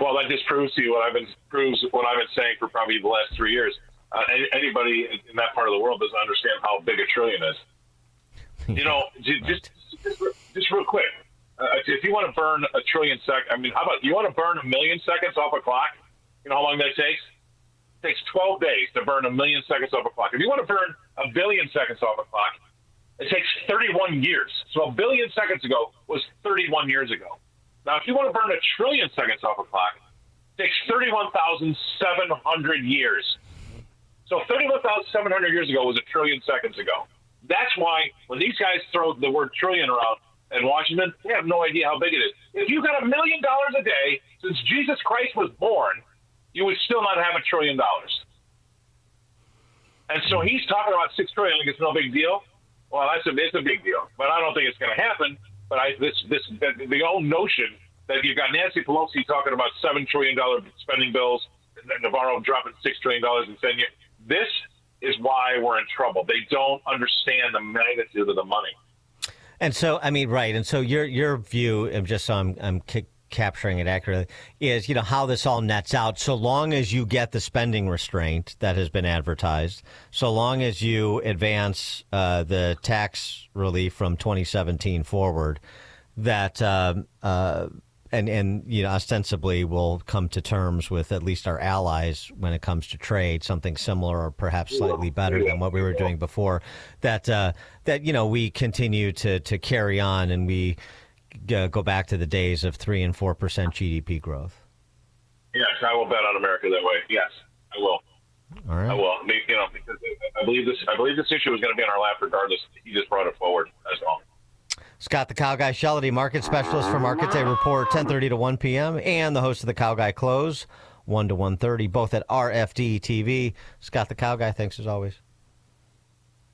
Well, that just proves to you what I've been saying for probably the last 3 years. Anybody in that part of the world doesn't understand how big a trillion is. Just real quick, if you want to burn a trillion seconds, how about you want to burn 1 million seconds off a clock? You know how long that takes? It takes 12 days to burn 1 million seconds off a clock. If you want to burn 1 billion seconds off a clock, it takes 31 years. So 1 billion seconds ago was 31 years ago. Now, if you want to burn 1 trillion seconds off a clock, it takes 31,700 years. So 31,700 years ago was 1 trillion seconds ago. That's why when these guys throw the word trillion around in Washington, they have no idea how big it is. If you got $1 million a day since Jesus Christ was born, you would still not have $1 trillion. And so he's talking about $6 trillion like it's no big deal. Well, it's a big deal, but I don't think it's going to happen. But the old notion that you've got Nancy Pelosi talking about $7 trillion spending bills, and Navarro dropping $6 trillion in 10 years. This is why we're in trouble. They don't understand the magnitude of the money. And so, right. And so your view, just so I'm capturing it accurately, is, how this all nets out. So long as you get the spending restraint that has been advertised, so long as you advance the tax relief from 2017 forward, that and ostensibly we'll come to terms with at least our allies when it comes to trade, something similar or perhaps slightly better than what we were doing before, that we continue to carry on and we go back to the days of 3 and 4% GDP growth. Yes, I will bet on America that way. Yes, I will. All right. I will. Because I believe this issue is going to be on our lap regardless. He just brought it forward. That's all. Scott the Cow Guy Shellady, market specialist for Markets, a report 10:30 to 1 p.m. and the host of the Cow Guy Close 1 to 1:30, both at RFD TV. Scott the Cow Guy, thanks as always.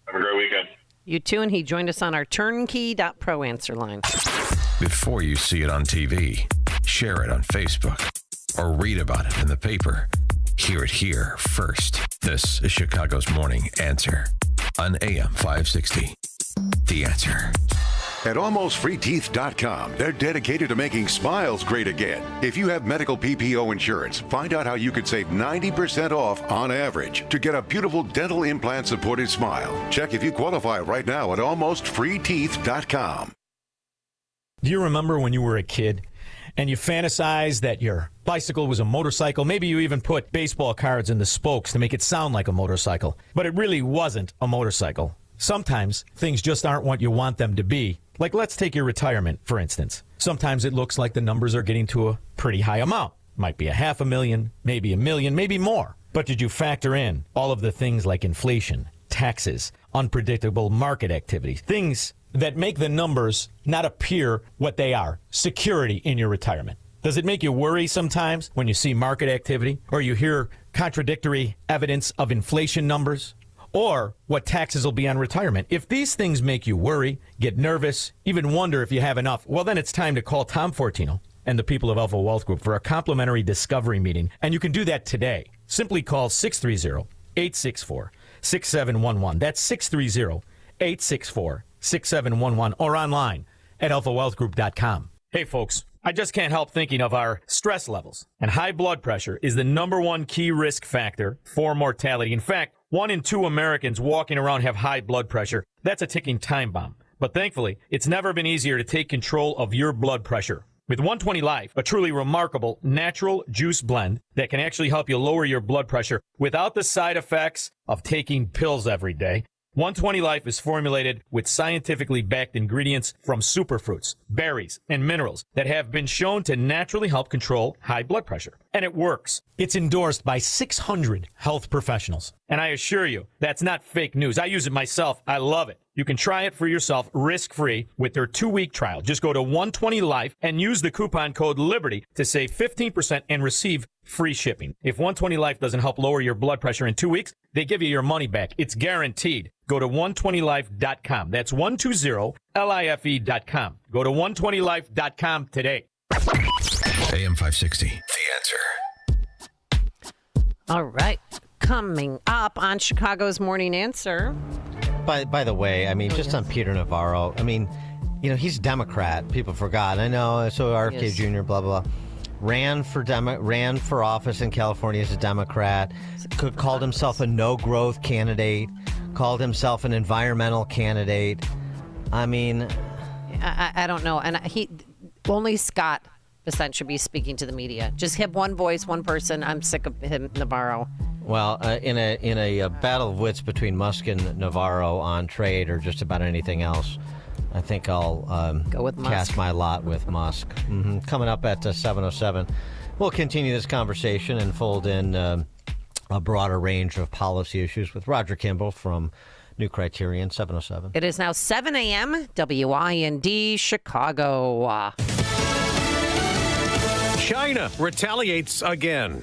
Have a great weekend. You too, and he joined us on our turnkey.pro answer line. Before you see it on TV, share it on Facebook, or read about it in the paper. Hear it here first. This is Chicago's Morning Answer on AM 560. The Answer. At AlmostFreeTeeth.com, they're dedicated to making smiles great again. If you have medical PPO insurance, find out how you could save 90% off on average to get a beautiful dental implant-supported smile. Check if you qualify right now at AlmostFreeTeeth.com. Do you remember when you were a kid and you fantasized that your bicycle was a motorcycle? Maybe you even put baseball cards in the spokes to make it sound like a motorcycle, but it really wasn't a motorcycle. Sometimes things just aren't what you want them to be. Like, let's take your retirement, for instance. Sometimes it looks like the numbers are getting to a pretty high amount. Might be $500,000, maybe $1 million, maybe more. But did you factor in all of the things like inflation, taxes, unpredictable market activities, things that make the numbers not appear what they are, security in your retirement? Does it make you worry sometimes when you see market activity or you hear contradictory evidence of inflation numbers? Or what taxes will be on retirement? If these things make you worry, get nervous, even wonder if you have enough, well, then it's time to call Tom Fortino and the people of Alpha Wealth Group for a complimentary discovery meeting. And you can do that today. Simply call 630-864-6711. That's 630-864-6711 or online at alphawealthgroup.com. Hey, folks, I just can't help thinking of our stress levels. And high blood pressure is the #1 key risk factor for mortality. In fact, 1 in 2 Americans walking around have high blood pressure. That's a ticking time bomb. But thankfully, it's never been easier to take control of your blood pressure. With 120 Life, a truly remarkable natural juice blend that can actually help you lower your blood pressure without the side effects of taking pills every day. 120 Life is formulated with scientifically backed ingredients from superfruits, berries, and minerals that have been shown to naturally help control high blood pressure. And it works. It's endorsed by 600 health professionals. And I assure you, that's not fake news. I use it myself. I love it. You can try it for yourself risk-free with their 2-week trial. Just go to 120 Life and use the coupon code LIBERTY to save 15% and receive free shipping. If 120 Life doesn't help lower your blood pressure in 2 weeks, they give you your money back. It's guaranteed. Go to 120life.com. That's 120life.com. Go to 120life.com today. AM 560. The Answer. All right. Coming up on Chicago's Morning Answer. By the way, I mean, just on Peter Navarro, I mean, he's a Democrat. People forgot. I know. So RFK Jr., blah, blah, blah. Ran for office in California as a Democrat. Called himself a no-growth candidate. Called himself an environmental candidate. I mean, I don't know. And only Scott Bessent should be speaking to the media. Just have one voice, one person. I'm sick of him, Navarro. Well, in a battle of wits between Musk and Navarro on trade or just about anything else, I think I'll go with cast my lot with Musk. Mm-hmm. Coming up at 7:07, we'll continue this conversation and fold in a broader range of policy issues with Roger Kimball from New Criterion, 7:07. It is now 7 a.m. WIND Chicago. China retaliates again.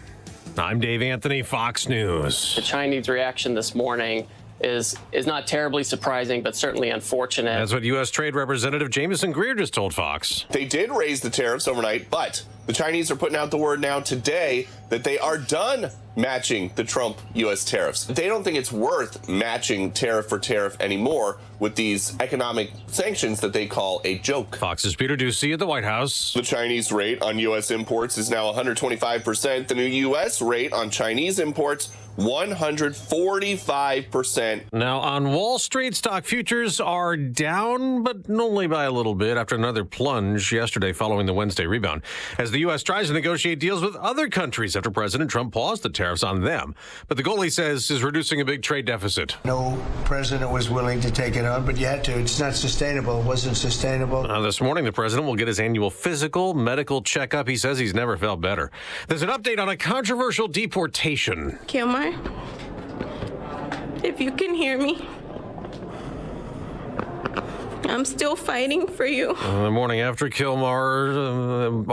I'm Dave Anthony, Fox News. The Chinese reaction this morning is not terribly surprising, but certainly unfortunate. That's what U.S. Trade Representative Jameson Greer just told Fox. They did raise the tariffs overnight, but The Chinese are putting out the word now today that they are done matching the Trump U.S. tariffs. They don't think it's worth matching tariff for tariff anymore with these economic sanctions that they call a joke. Fox's Peter Ducey at the White House. The Chinese rate on U.S. imports is now 125%. The new U.S. rate on Chinese imports, 145%. Now, on Wall Street, stock futures are down, but only by a little bit after another plunge yesterday following the Wednesday rebound, as the U.S. tries to negotiate deals with other countries after President Trump paused the tariffs on them. But the goal, he says, is reducing a big trade deficit. No president was willing to take it on, but you had to. It's not sustainable. It wasn't sustainable. This morning, the president will get his annual physical medical checkup. He says he's never felt better. There's an update on a controversial deportation. Kilmer, if you can hear me, I'm still fighting for you. The morning after, Vyrogo,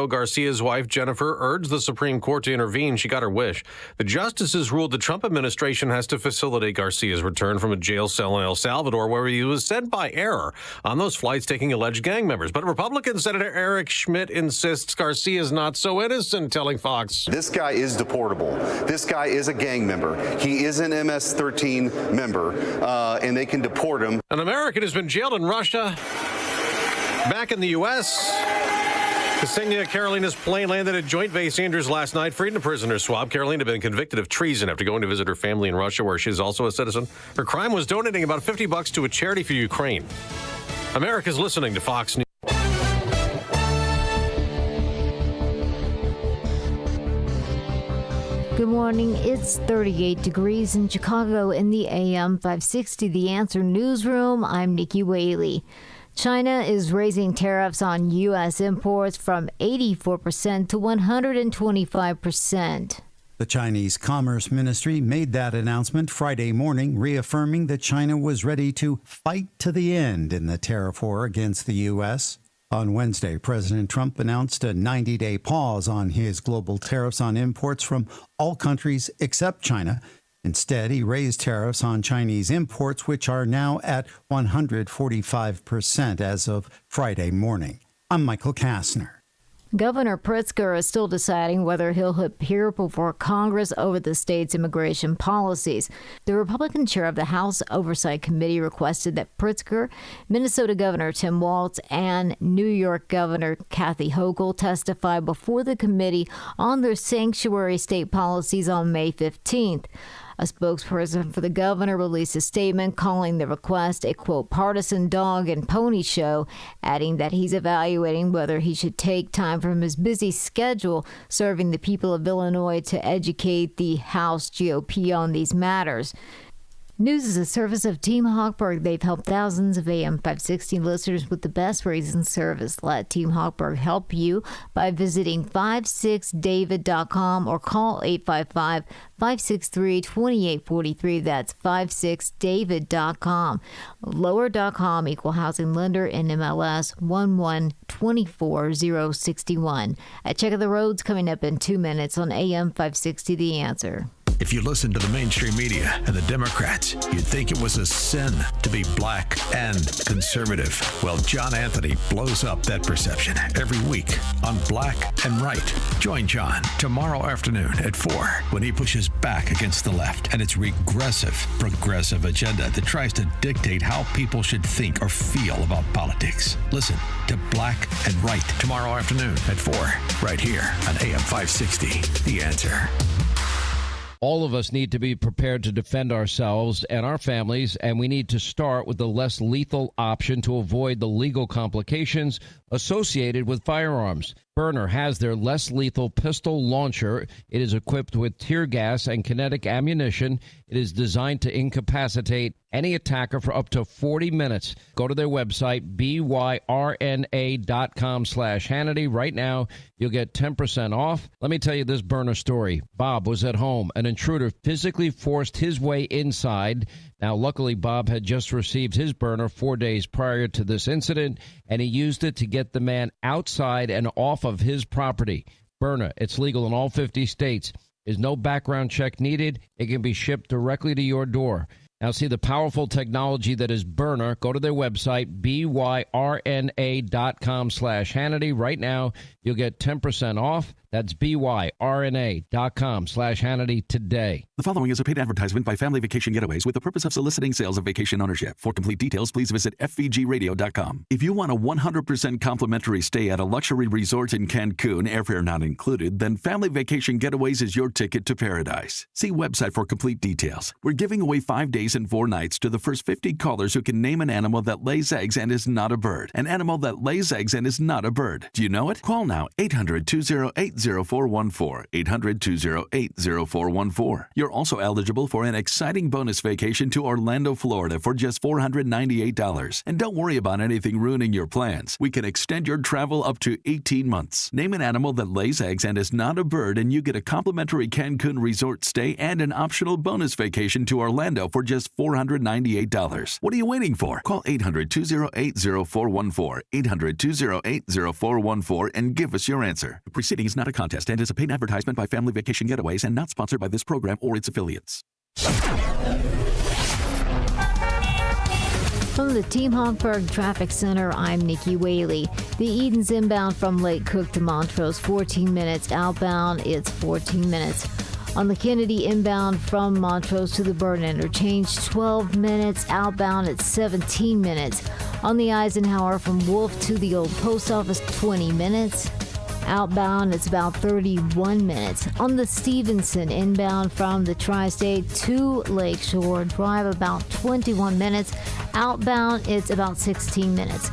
Garcia's wife, Jennifer, urged the Supreme Court to intervene. She got her wish. The justices ruled the Trump administration has to facilitate Garcia's return from a jail cell in El Salvador, where he was sent by error on those flights taking alleged gang members. But Republican Senator Eric Schmidt insists Garcia's not so innocent, telling Fox. This guy is deportable. This guy is a gang member. He is an MS-13 member, and they can deport him. An American has been jailed in Russia. Back in the U.S., Ksenia Karolina's plane landed at Joint Base Andrews last night, freed a prisoner swap. Karolina had been convicted of treason after going to visit her family in Russia, where she's also a citizen. Her crime was donating about $50 to a charity for Ukraine. America's listening to Fox News. Good morning. It's 38 degrees in Chicago in the AM 560 The Answer newsroom. I'm Nikki Whaley. China is raising tariffs on U.S. imports from 84% to 125%. The Chinese Commerce Ministry made that announcement Friday morning, reaffirming that China was ready to fight to the end in the tariff war against the U.S. On Wednesday, President Trump announced a 90-day pause on his global tariffs on imports from all countries except China. Instead, he raised tariffs on Chinese imports, which are now at 145% as of Friday morning. I'm Michael Kastner. Governor Pritzker is still deciding whether he'll appear before Congress over the state's immigration policies. The Republican chair of the House Oversight Committee requested that Pritzker, Minnesota Governor Tim Walz, and New York Governor Kathy Hochul testify before the committee on their sanctuary state policies on May 15th. A spokesperson for the governor released a statement calling the request a, quote, partisan dog and pony show, adding that he's evaluating whether he should take time from his busy schedule serving the people of Illinois to educate the House GOP on these matters. News is a service of Team Hochberg. They've helped thousands of AM 560 listeners with the best reason service. Let Team Hochberg help you by visiting 56david.com or call 855-563-2843. That's 56david.com. Lower.com, equal housing lender, NMLS 1124061. A check of the roads coming up in 2 minutes on AM 560 The Answer. If you listen to the mainstream media and the Democrats, you'd think it was a sin to be black and conservative. Well, John Anthony blows up that perception every week on Black and Right. Join John tomorrow afternoon at 4 when he pushes back against the left and its regressive, progressive agenda that tries to dictate how people should think or feel about politics. Listen to Black and Right tomorrow afternoon at 4 right here on AM 560. The Answer. All of us need to be prepared to defend ourselves and our families, and we need to start with the less lethal option to avoid the legal complications associated with firearms. Byrna has their less lethal pistol launcher. It is equipped with tear gas and kinetic ammunition. It is designed to incapacitate any attacker for up to 40 minutes. Go to their website, byrna.com/Hannity. Right now, you'll get 10% off. Let me tell you this Byrna story. Bob was at home. An intruder physically forced his way inside. Now, luckily, Bob had just received his Byrna 4 days prior to this incident, and he used it to get the man outside and off of his property. Byrna, it's legal in all 50 states. There's no background check needed. It can be shipped directly to your door. Now see the powerful technology that is Burner. Go to their website, byrna.com/Hannity. Right now, you'll get 10% off. That's byrna.com/Hannity today. The following is a paid advertisement by Family Vacation Getaways with the purpose of soliciting sales of vacation ownership. For complete details, please visit fvgradio.com. If you want a 100% complimentary stay at a luxury resort in Cancun, airfare not included, then Family Vacation Getaways is your ticket to paradise. See website for complete details. We're giving away 5 days and 4 nights to the first 50 callers who can name an animal that lays eggs and is not a bird. An animal that lays eggs and is not a bird. Do you know it? Call now, 800-208-0414, 800-208-0414. You're also eligible for an exciting bonus vacation to Orlando, Florida for just $498. And don't worry about anything ruining your plans. We can extend your travel up to 18 months. Name an animal that lays eggs and is not a bird, and you get a complimentary Cancun resort stay and an optional bonus vacation to Orlando for just $498. What are you waiting for? Call 800-208-0414, 800-208-0414, and give us your answer. The preceding is not a contest and is a paid advertisement by Family Vacation Getaways and not sponsored by this program or its affiliates. From the Team Hochberg Traffic Center, I'm Nikki Whaley. The Edens inbound from Lake Cook to Montrose, 14 minutes. Outbound, it's 14 minutes. On the Kennedy inbound from Montrose to the Burn Interchange, 12 minutes. Outbound, it's 17 minutes. On the Eisenhower from Wolf to the Old Post Office, 20 minutes. Outbound, it's about 31 minutes. On the Stevenson inbound from the Tri-State to Lakeshore Drive, about 21 minutes. Outbound, it's about 16 minutes.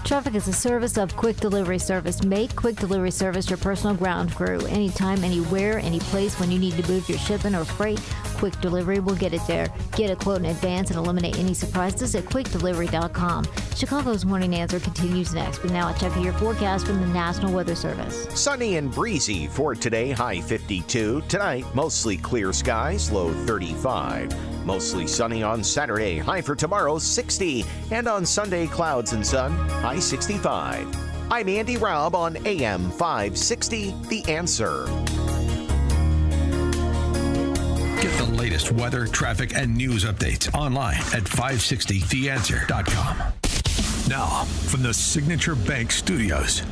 Traffic is a service of Quick Delivery Service. Make Quick Delivery Service your personal ground crew. Anytime, anywhere, any place when you need to move your shipment or freight, Quick Delivery will get it there. Get a quote in advance and eliminate any surprises at quickdelivery.com. Chicago's Morning Answer continues next, but now a check of your forecast from the National Weather Service. Sunny and breezy for today, high 52. Tonight, mostly clear skies, low 35. Mostly sunny on Saturday, high for tomorrow, 60. And on Sunday, clouds and sun, high 65. I'm Andy Raub on AM 560, The Answer. Get the latest weather, traffic, and news updates online at 560theanswer.com. Now, from the Signature Bank Studios,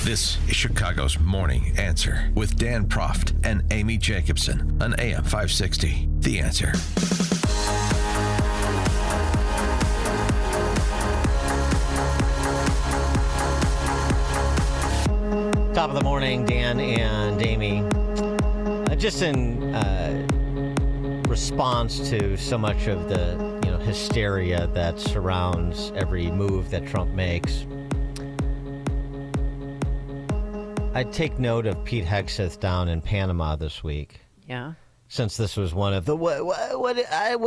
this is Chicago's Morning Answer with Dan Proft and Amy Jacobson on AM 560, The Answer. Top of the morning, Dan and Amy. Just in response to so much of the hysteria that surrounds every move that Trump makes, I'd take note of Pete Hegseth down in Panama this week. Yeah. Since this was one of the what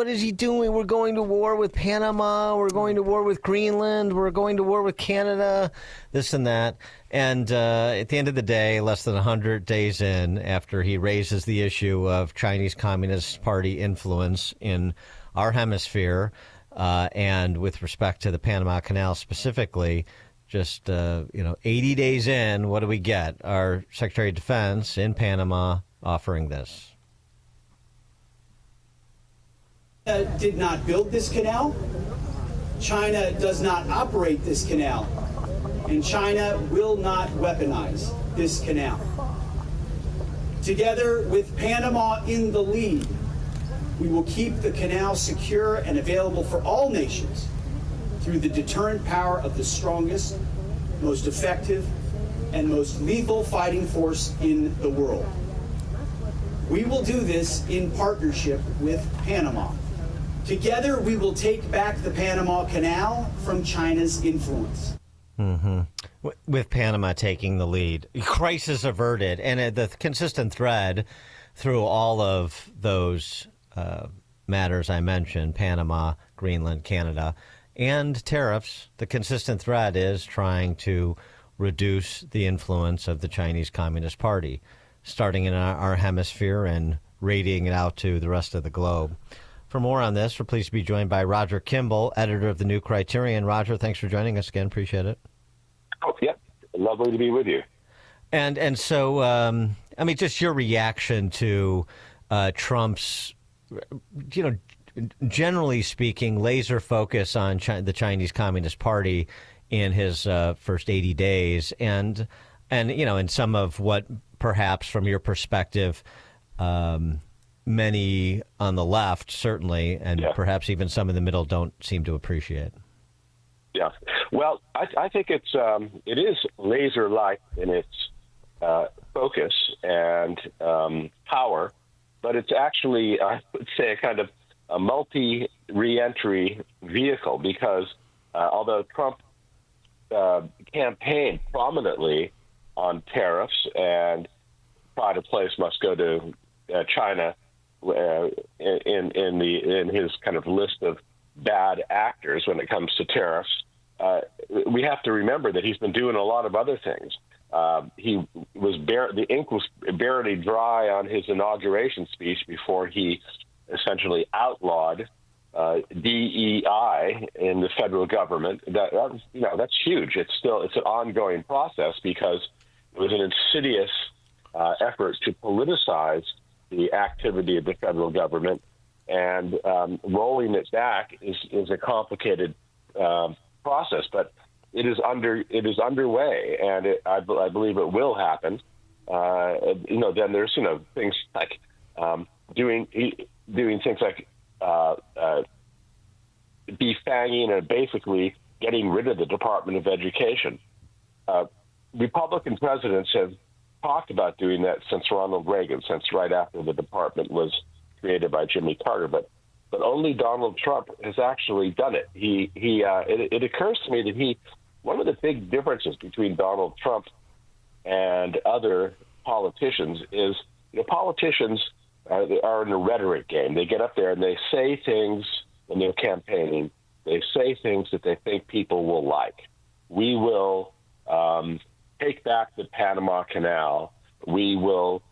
is he doing? We're going to war with Panama. We're going to war with Greenland. We're going to war with Canada. This and that. And at the end of the day, less than 100 days in, after he raises the issue of Chinese Communist Party influence in our hemisphere, and with respect to the Panama Canal specifically, just 80 days in, what do we get? Our Secretary of Defense in Panama offering this. Did not build this canal. China does not operate this canal. And China will not weaponize this canal. Together with Panama in the lead, we will keep the canal secure and available for all nations through the deterrent power of the strongest, most effective, and most lethal fighting force in the world. We will do this in partnership with Panama. Together, we will take back the Panama Canal from China's influence. Mm-hmm. With Panama taking the lead. Crisis averted. And the consistent thread through all of those matters I mentioned, Panama, Greenland, Canada, and tariffs, the consistent thread is trying to reduce the influence of the Chinese Communist Party, starting in our hemisphere and radiating it out to the rest of the globe. For more on this, we're pleased to be joined by Roger Kimball, editor of The New Criterion. Roger, thanks for joining us again. Appreciate it. Oh, yeah. Lovely to be with you. And so, just your reaction to Trump's generally speaking, laser focus on the Chinese Communist Party in his first 80 days, and some of what perhaps from your perspective, many on the left certainly, and perhaps even some in the middle don't seem to appreciate. Yeah, well, I think it is laser-like in its focus and power, but it's actually, I would say, a kind of a multi-reentry vehicle, because although Trump campaigned prominently on tariffs and pride of place must go to China in his kind of list of bad actors when it comes to tariffs, we have to remember that he's been doing a lot of other things. The ink was barely dry on his inauguration speech before he essentially outlawed DEI in the federal government. That's huge. It's an ongoing process, because it was an insidious effort to politicize the activity of the federal government, and rolling it back is a complicated process, but it is underway, and I believe it will happen. Then there's things like doing things like defanging and basically getting rid of the Department of Education. Republican presidents have talked about doing that since Ronald Reagan, since right after the department was created by Jimmy Carter, but only Donald Trump has actually done it. It occurs to me that one of the big differences between Donald Trump and other politicians is, politicians are in a rhetoric game. They get up there and they say things when they're campaigning. They say things that they think people will like. We will take back the Panama Canal. We will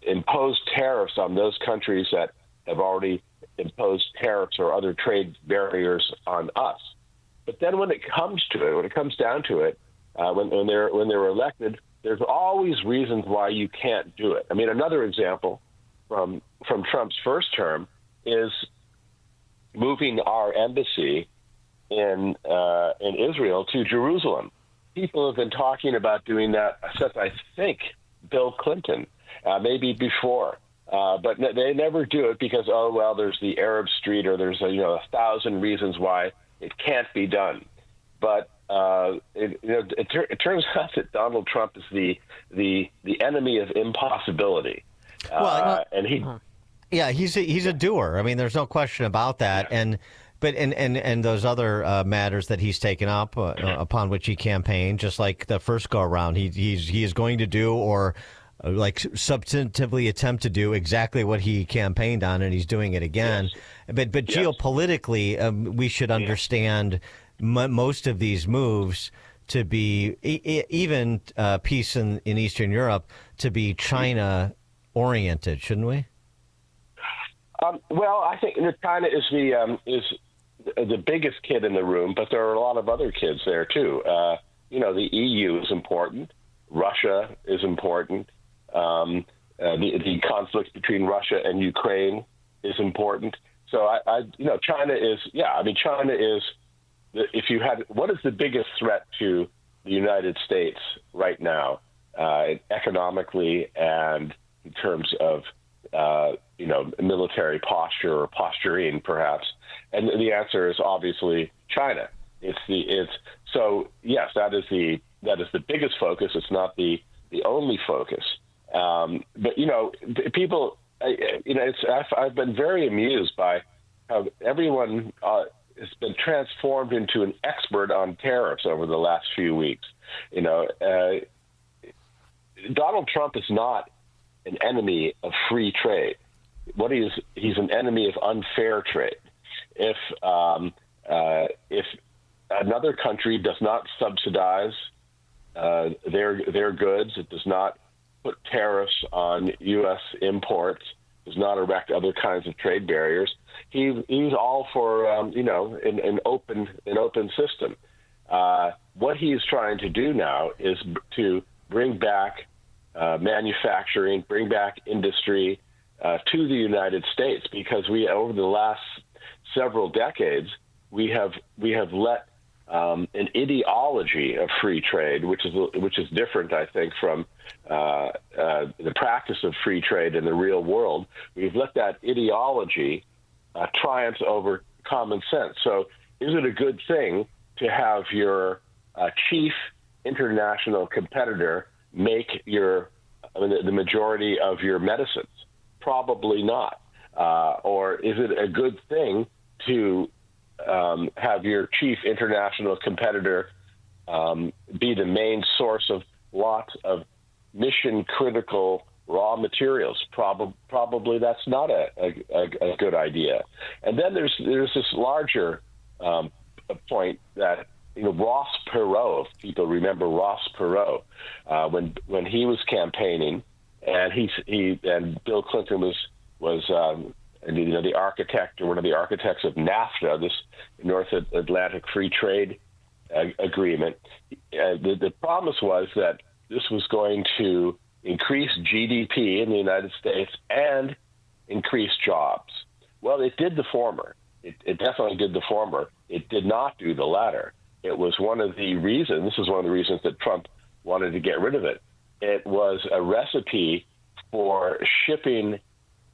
impose tariffs on those countries that have already imposed tariffs or other trade barriers on us. But then when it comes down to it, when they're elected, there's always reasons why you can't do it. I mean, another example from Trump's first term is moving our embassy in Israel to Jerusalem. People have been talking about doing that since, I think, Bill Clinton, maybe before. But they never do it because, there's the Arab Street, or there's 1,000 reasons why it can't be done. But it turns out that Donald Trump is the enemy of impossibility, and he. Yeah, he's a doer. I mean, there's no question about that. Yeah. And those other matters that he's taken up upon which he campaigned, just like the first go around, he is going to do or like substantively attempt to do exactly what he campaigned on, and he's doing it again. Yes. But geopolitically, we should understand most of these moves to be even peace in Eastern Europe to be China oriented, shouldn't we? Well, I think China is the biggest kid in the room, but there are a lot of other kids there too. The EU is important. Russia is important. The conflict between Russia and Ukraine is important. So China is. China is. What is the biggest threat to the United States right now, economically and in terms of military posture or posturing, perhaps? And the answer is obviously China. So yes, that is the biggest focus. It's not the only focus. But people, I've been very amused by how everyone has been transformed into an expert on tariffs over the last few weeks. Donald Trump is not an enemy of free trade. He's an enemy of unfair trade. If another country does not subsidize their goods, it does not put tariffs on U.S. imports, does not erect other kinds of trade barriers, he's all for an open system. What he is trying to do now is to bring back manufacturing, bring back industry, to the United States, because we, over the last several decades, we have let an ideology of free trade, which is different, I think, from the practice of free trade in the real world. We've let that ideology triumph over common sense. So, is it a good thing to have your chief international competitor make the majority of your medicines? Probably not. Or is it a good thing to have your chief international competitor be the main source of lots of mission-critical raw materials? Probably that's not a good idea. And then there's this larger point that Ross Perot, if people remember Ross Perot, when he was campaigning, and and Bill Clinton was the architect, or one of the architects of NAFTA, this North Atlantic Free Trade Agreement. The promise was that this was going to increase GDP in the United States and increase jobs. Well, it did the former. It definitely did the former. It did not do the latter. It was one of the reasons, this is one of the reasons that Trump wanted to get rid of it. It was a recipe for shipping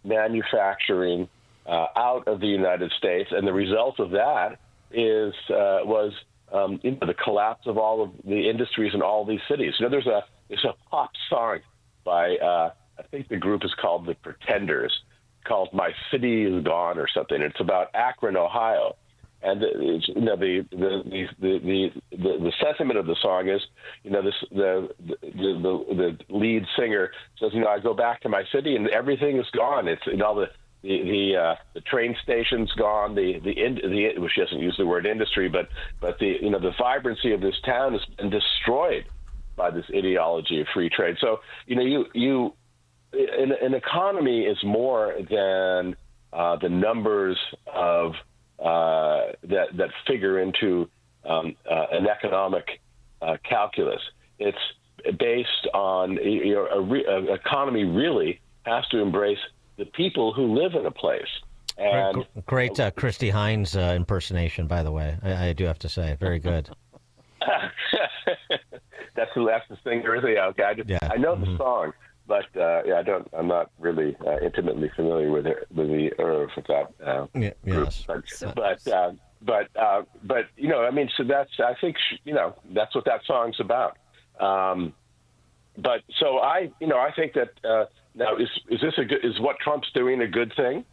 manufacturing out of the United States, and the result of that was the collapse of all of the industries in all these cities. There's a pop song by I think the group is called the Pretenders, called "My City Is Gone" or something. It's about Akron, Ohio, and the sentiment of the song is, the lead singer says, I go back to my city and everything is gone. It's the train station's gone. Which doesn't use the word industry, but the vibrancy of this town has been destroyed by this ideology of free trade. So an economy is more than the numbers of that figure into an economic calculus. It's based on an economy really has to embrace the people who live in a place. And great Christy Hines impersonation, by the way. I do have to say, very good. That's the singer, is he? Okay, I know the song, but I'm not really intimately familiar with that group. But so that's, I think, that's what that song's about. But so I think that now is what Trump's doing a good thing?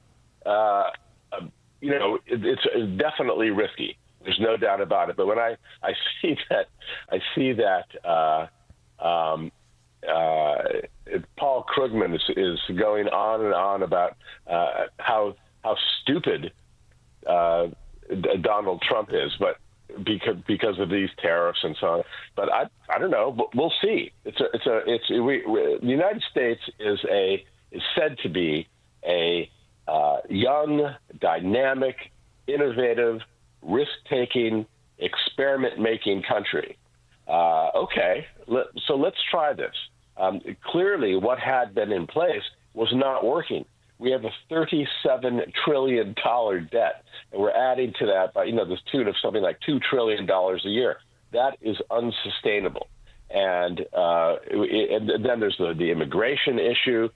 It's definitely risky. There's no doubt about it. But when I see that Paul Krugman is going on and on about how stupid Donald Trump is, but because of these tariffs and so on. But I don't know. But we'll see. The United States is said to be a young, dynamic, innovative, risk-taking, experiment-making country. So let's try this. Clearly, what had been in place was not working. We have a $37 trillion debt, and we're adding to that by the tune of something like $2 trillion a year. That is unsustainable. And then there's the immigration issue,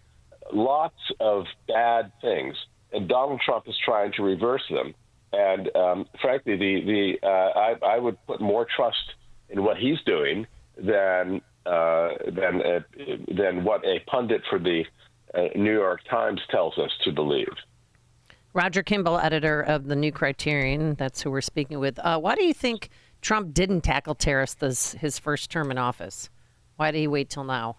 lots of bad things, and Donald Trump is trying to reverse them. And frankly, I would put more trust in what he's doing than what a pundit for the New York Times tells us to believe. Roger Kimball, editor of the New Criterion, that's who we're speaking with. Why do you think Trump didn't tackle tariffs his first term in office? Why did he wait till now?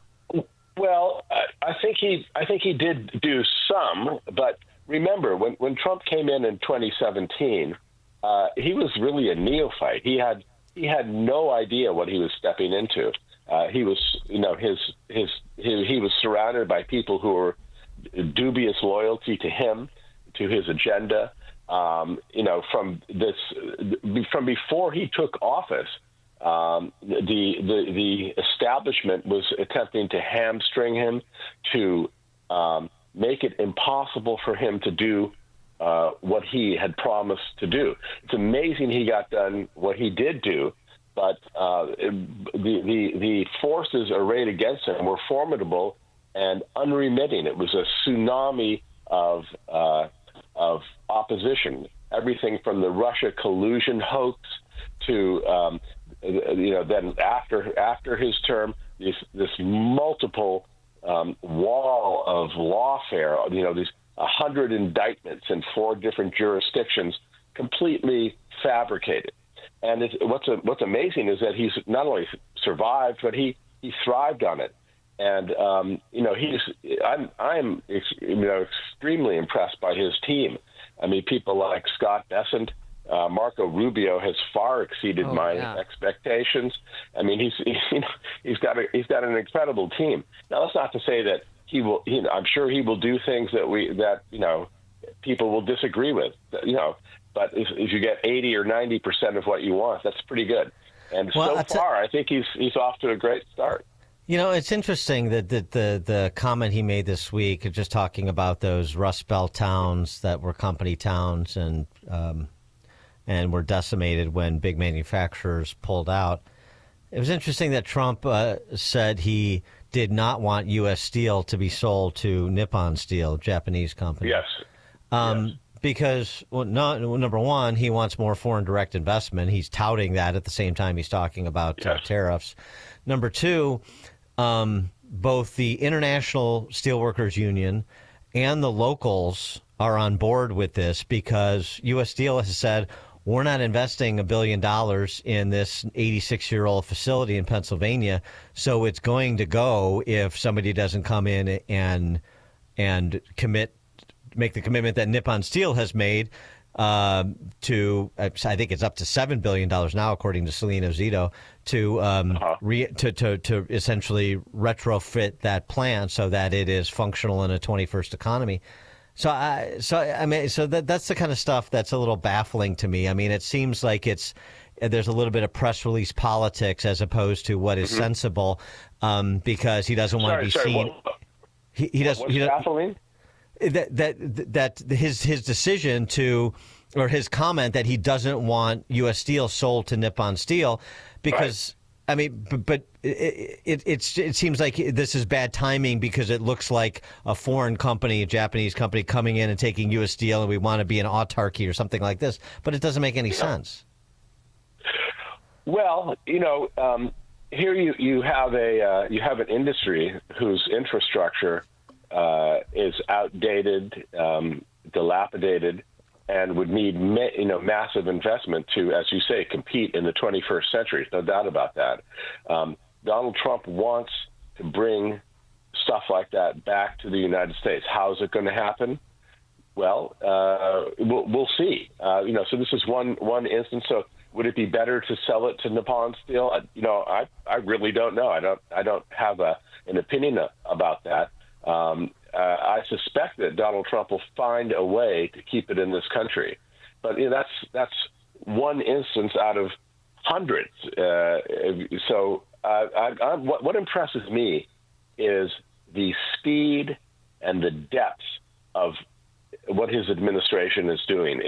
Well, I think he did do some, but remember when Trump came in 2017, he was really a neophyte. He had no idea what he was stepping into. He was surrounded by people who were dubious loyalty to him, to his agenda. From before he took office, the establishment was attempting to hamstring him, to make it impossible for him to do what he had promised to do. It's amazing he got done what he did do, but the forces arrayed against him were formidable and unremitting. It was a tsunami of opposition. Everything from the Russia collusion hoax to then after his term, this multiple wall of lawfare. These 100 indictments in 4 different jurisdictions, completely fabricated. And what's amazing is that he's not only survived, but he thrived on it. And I'm extremely impressed by his team. I mean, people like Scott Bessent, Marco Rubio has far exceeded my expectations. I mean, he's got an incredible team. Now, that's not to say that he will. I'm sure he will do things that people will disagree with. But if you get 80 or 90% of what you want, that's pretty good. And so far, I think he's off to a great start. It's interesting that the comment he made this week, just talking about those Rust Belt towns that were company towns and were decimated when big manufacturers pulled out. It was interesting that Trump said he did not want U.S. steel to be sold to Nippon Steel, Japanese company. Yes. Because, number one, he wants more foreign direct investment. He's touting that at the same time he's talking about tariffs. Number two, both the International Steelworkers Union and the locals are on board with this because U.S. Steel has said, we're not investing $1 billion in this 86-year-old facility in Pennsylvania, so it's going to go if somebody doesn't come in and make the commitment that Nippon Steel has made to, I think it's up to $7 billion now, according to Celino Zito, to essentially retrofit that plant so that it is functional in a 21st economy. So that's the kind of stuff that's a little baffling to me. I mean, it seems like there's a little bit of press release politics as opposed to what is sensible, because he doesn't want to be seen. What's baffling? That his decision or his comment that he doesn't want U.S. Steel sold to Nippon Steel because. Right. I mean, but it seems like this is bad timing because it looks like a foreign company, a Japanese company, coming in and taking U.S. Steel, and we want to be an autarky or something like this. But it doesn't make any sense. Well, here you have an industry whose infrastructure is outdated, dilapidated, and would need massive investment to, as you say, compete in the 21st century. No doubt about that. Donald Trump wants to bring stuff like that back to the United States. How is it going to happen? Well, we'll see. So this is one instance. So would it be better to sell it to Nippon Steel? I really don't know. I don't have an opinion about that. I suspect that Donald Trump will find a way to keep it in this country, but that's one instance out of hundreds. What impresses me is the speed and the depth of what his administration is doing.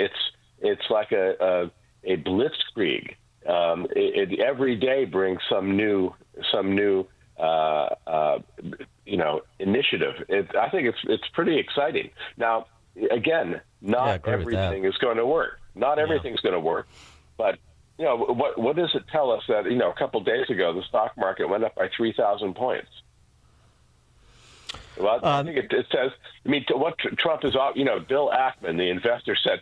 It's like a blitzkrieg. Every day brings some new initiative. I think it's pretty exciting. Now, again, not everything is going to work. Not everything's going to work. But what does it tell us that a couple of days ago the stock market went up by 3,000 points? Well, I think it says. I mean, what Trump is. Bill Ackman, the investor, said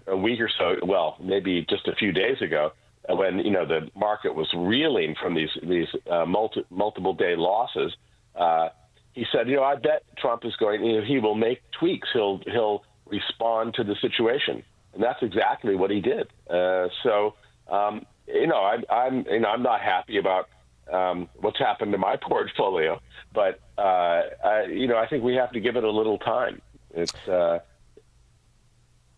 a week or so. Well, maybe just a few days ago, when the market was reeling from these multiple day losses. He said, I bet Trump is going. He will make tweaks. He'll respond to the situation, and that's exactly what he did. I'm not happy about what's happened to my portfolio, but I think we have to give it a little time. It's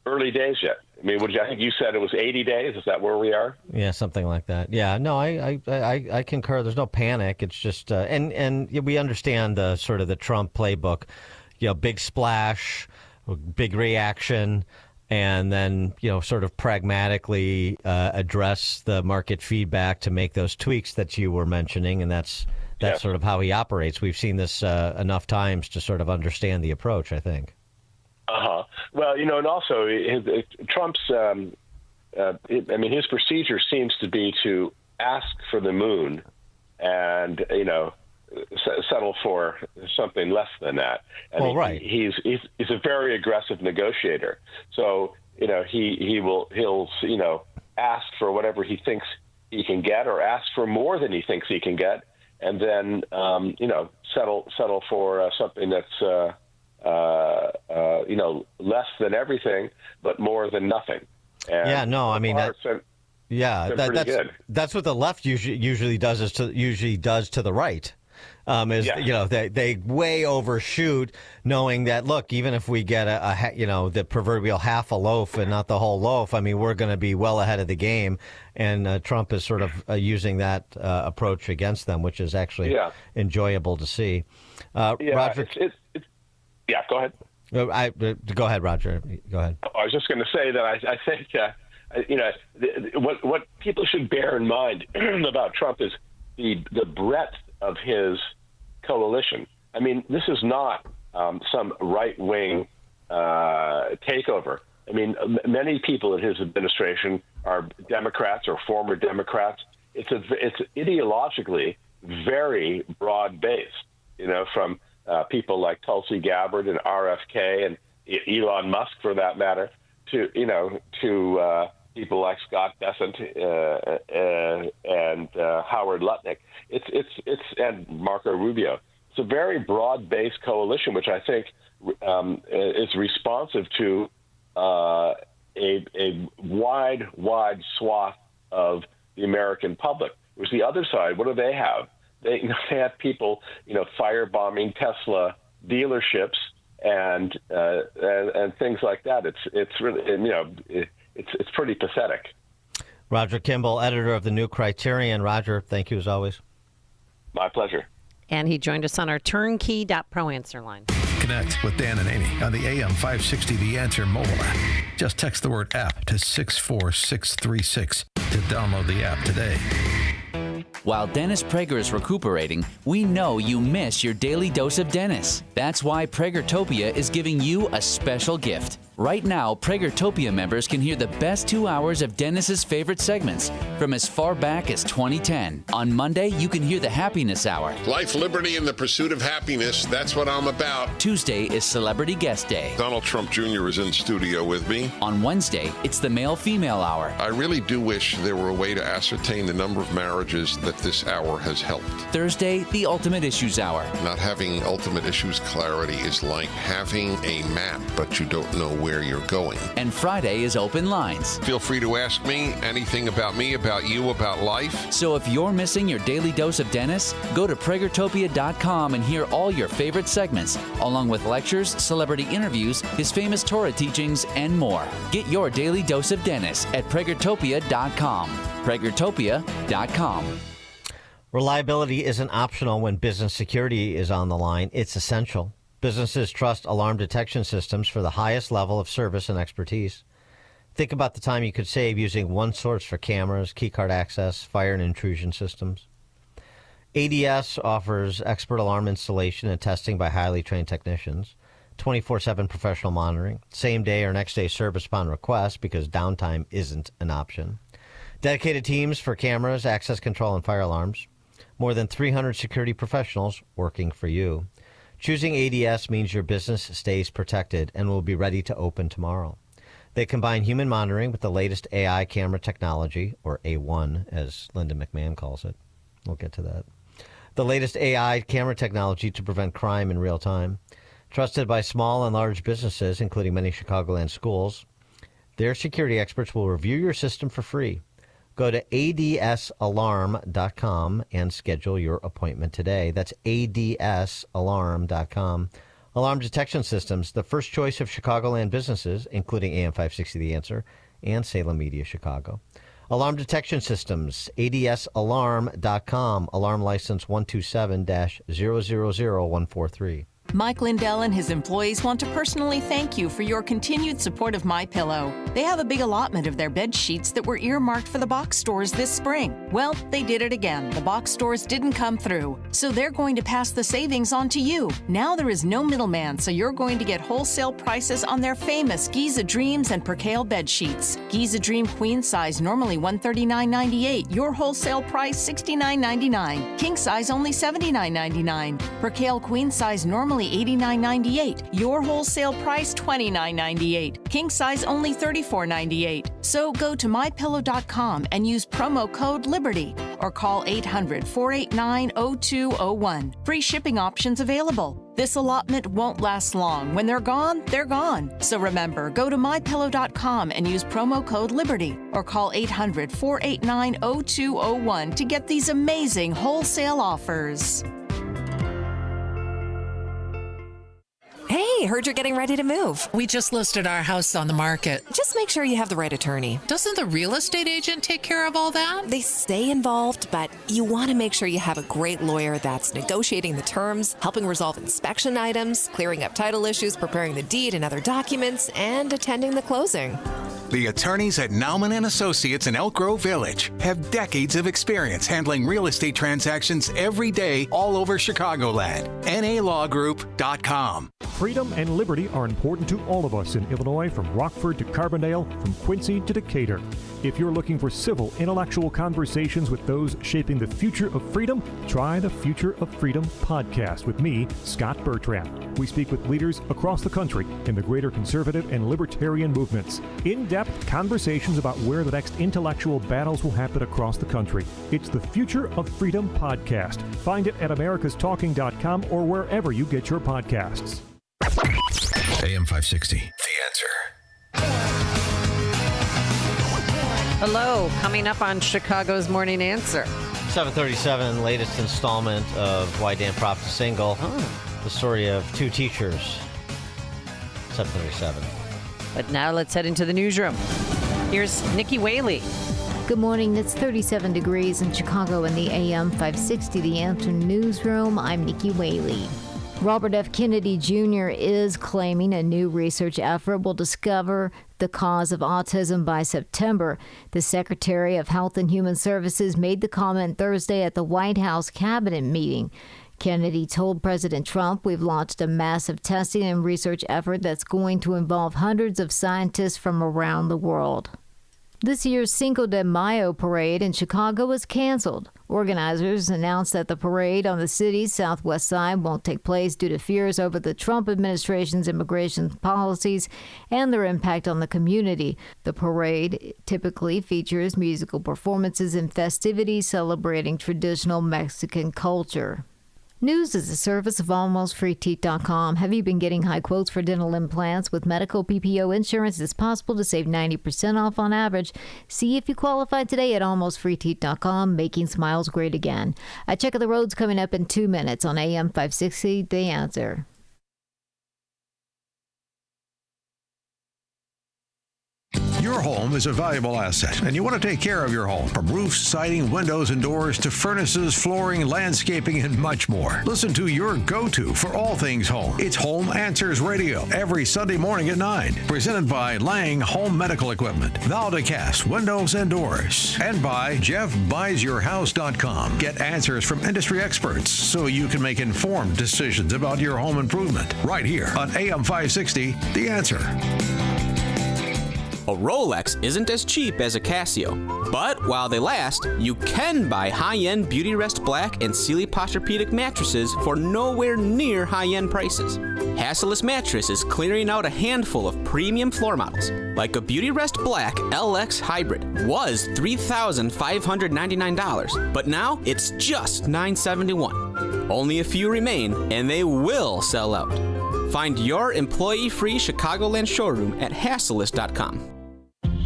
early days yet. I mean, I think you said it was 80 days. Is that where we are? Yeah, something like that. Yeah, no, I concur. There's no panic. It's just, and we understand the sort of the Trump playbook. big splash, big reaction, and then, sort of pragmatically address the market feedback to make those tweaks that you were mentioning. And that's sort of how he operates. We've seen this enough times to sort of understand the approach, I think. Well, and also Trump's, his procedure seems to be to ask for the moon and, settle for something less than that. Right. He's a very aggressive negotiator. So, he'll ask for whatever he thinks he can get, or ask for more than he thinks he can get, and then, settle for something that's, less than everything, but more than nothing. And that's what the left usually does to the right. They way overshoot, knowing that, look, even if we get the proverbial half a loaf and not the whole loaf, we're going to be well ahead of the game. And Trump is sort of using that approach against them, which is actually enjoyable to see. Roger, go ahead. Go ahead, Roger. Go ahead. I was just going to say that I think what people should bear in mind about Trump is the breadth of his coalition. This is not some right-wing takeover. Many people in his administration are Democrats or former Democrats. It's ideologically very broad-based, from people like Tulsi Gabbard and RFK and Elon Musk, for that matter, to people like Scott Bessent and Howard Lutnick. It's and Marco Rubio. It's a very broad-based coalition, which I think is responsive to a wide swath of the American public. Whereas the other side, what do they have? They have people, firebombing Tesla dealerships and things like that. It's really, it's pretty pathetic. Roger Kimball, editor of the New Criterion. Roger, thank you as always. My pleasure. And he joined us on our turnkey.pro answer line. Connect with Dan and Amy on the AM 560 The Answer mobile app. Just text the word app to 64636 to download the app today. While Dennis Prager is recuperating, we know you miss your daily dose of Dennis. That's why Pragertopia is giving you a special gift. Right now, Pragertopia members can hear the best 2 hours of Dennis's favorite segments from as far back as 2010. On Monday, you can hear the Happiness Hour. Life, liberty, and the pursuit of happiness. That's what I'm about. Tuesday is Celebrity Guest Day. Donald Trump Jr. is in studio with me. On Wednesday, it's the Male-Female Hour. I really do wish there were a way to ascertain the number of marriages that this hour has helped. Thursday, the Ultimate Issues Hour. Not having ultimate issues clarity is like having a map, but you don't know where you're going. And Friday is Open Lines. Feel free to ask me anything about me, about you, about life. So if you're missing your daily dose of Dennis, go to Pragertopia.com and hear all your favorite segments, along with lectures, celebrity interviews, his famous Torah teachings, and more. Get your daily dose of Dennis at Pragertopia.com. Pragertopia.com. Reliability isn't optional when business security is on the line. It's essential. Businesses trust alarm detection systems for the highest level of service and expertise. Think about the time you could save using one source for cameras, keycard access, fire and intrusion systems. ADS offers expert alarm installation and testing by highly trained technicians, 24/7 professional monitoring, same day or next day service upon request because downtime isn't an option. Dedicated teams for cameras, access control, and fire alarms. More than 300 security professionals working for you. Choosing ADS means your business stays protected and will be ready to open tomorrow. They combine human monitoring with the latest AI camera technology, or A1, as Linda McMahon calls it. We'll get to that. The latest AI camera technology to prevent crime in real time. Trusted by small and large businesses, including many Chicagoland schools. Their security experts will review your system for free. Go to adsalarm.com and schedule your appointment today. That's adsalarm.com. Alarm detection systems, the first choice of Chicagoland businesses, including AM 560 The Answer and Salem Media Chicago. Alarm detection systems, adsalarm.com. Alarm license 127-000143. Mike Lindell and his employees want to personally thank you for your continued support of MyPillow. They have a big allotment of their bed sheets that were earmarked for the box stores this spring. Well, they did it again. The box stores didn't come through, so they're going to pass the savings on to you. Now there is no middleman, so you're going to get wholesale prices on their famous Giza Dreams and Percale bed sheets. Giza Dream queen size normally $139.98. Your wholesale price $69.99. King size only $79.99. Percale queen size normally $89.98. Your wholesale price $29.98. King size only $34.98. So go to mypillow.com and use promo code LIBERTY or call 800-489-0201. Free shipping options available. This allotment won't last long. When they're gone, they're gone. So remember, go to mypillow.com and use promo code LIBERTY or call 800-489-0201 to get these amazing wholesale offers. Hey, heard you're getting ready to move. We just listed our house on the market. Just make sure you have the right attorney. Doesn't the real estate agent take care of all that? They stay involved, but you want to make sure you have a great lawyer that's negotiating the terms, helping resolve inspection items, clearing up title issues, preparing the deed and other documents, and attending the closing. The attorneys at Nauman & Associates in Elk Grove Village have decades of experience handling real estate transactions every day all over Chicagoland. NALawGroup.com. Freedom and liberty are important to all of us in Illinois, from Rockford to Carbondale, from Quincy to Decatur. If you're looking for civil, intellectual conversations with those shaping the future of freedom, try the Future of Freedom podcast with me, Scott Bertrand. We speak with leaders across the country in the greater conservative and libertarian movements. In-depth conversations about where the next intellectual battles will happen across the country. It's the Future of Freedom podcast. Find it at americastalking.com or wherever you get your podcasts. AM 560, The Answer. Hello, coming up on Chicago's Morning Answer. 737, latest installment of Why Dan Props a Single. The story of two teachers. 737. But now let's head into the newsroom. Here's Nikki Whaley. Good morning. It's 37 degrees in Chicago in the AM 560 The Answer newsroom. I'm Nikki Whaley. Robert F. Kennedy Jr. is claiming a new research effort will discover the cause of autism by September. The Secretary of Health and Human Services made the comment Thursday at the White House cabinet meeting. Kennedy told President Trump, "We've launched a massive testing and research effort that's going to involve hundreds of scientists from around the world." This year's Cinco de Mayo parade in Chicago is canceled. Organizers announced that the parade on the city's southwest side won't take place due to fears over the Trump administration's immigration policies and their impact on the community. The parade typically features musical performances and festivities celebrating traditional Mexican culture. News is a service of AlmostFreeTeeth.com. Have you been getting high quotes for dental implants? With medical PPO insurance, it's possible to save 90% off on average. See if you qualify today at AlmostFreeTeeth.com, making smiles great again. A check of the roads coming up in 2 minutes on AM 560, The Answer. Your home is a valuable asset, and you want to take care of your home. From roofs, siding, windows, and doors to furnaces, flooring, landscaping, and much more. Listen to your go-to for all things home. It's Home Answers Radio, every Sunday morning at 9. Presented by Lang Home Medical Equipment, Valdecast Windows and Doors, and by JeffBuysYourHouse.com. Get answers from industry experts so you can make informed decisions about your home improvement. Right here on AM 560, The Answer. A Rolex isn't as cheap as a Casio, but while they last, you can buy high-end Beautyrest Black and Sealy Posturepedic mattresses for nowhere near high-end prices. Hasseless Mattress is clearing out a handful of premium floor models, like a Beautyrest Black LX Hybrid was $3,599, but now it's just $971. Only a few remain, and they will sell out. Find your employee-free Chicagoland showroom at Hasseless.com.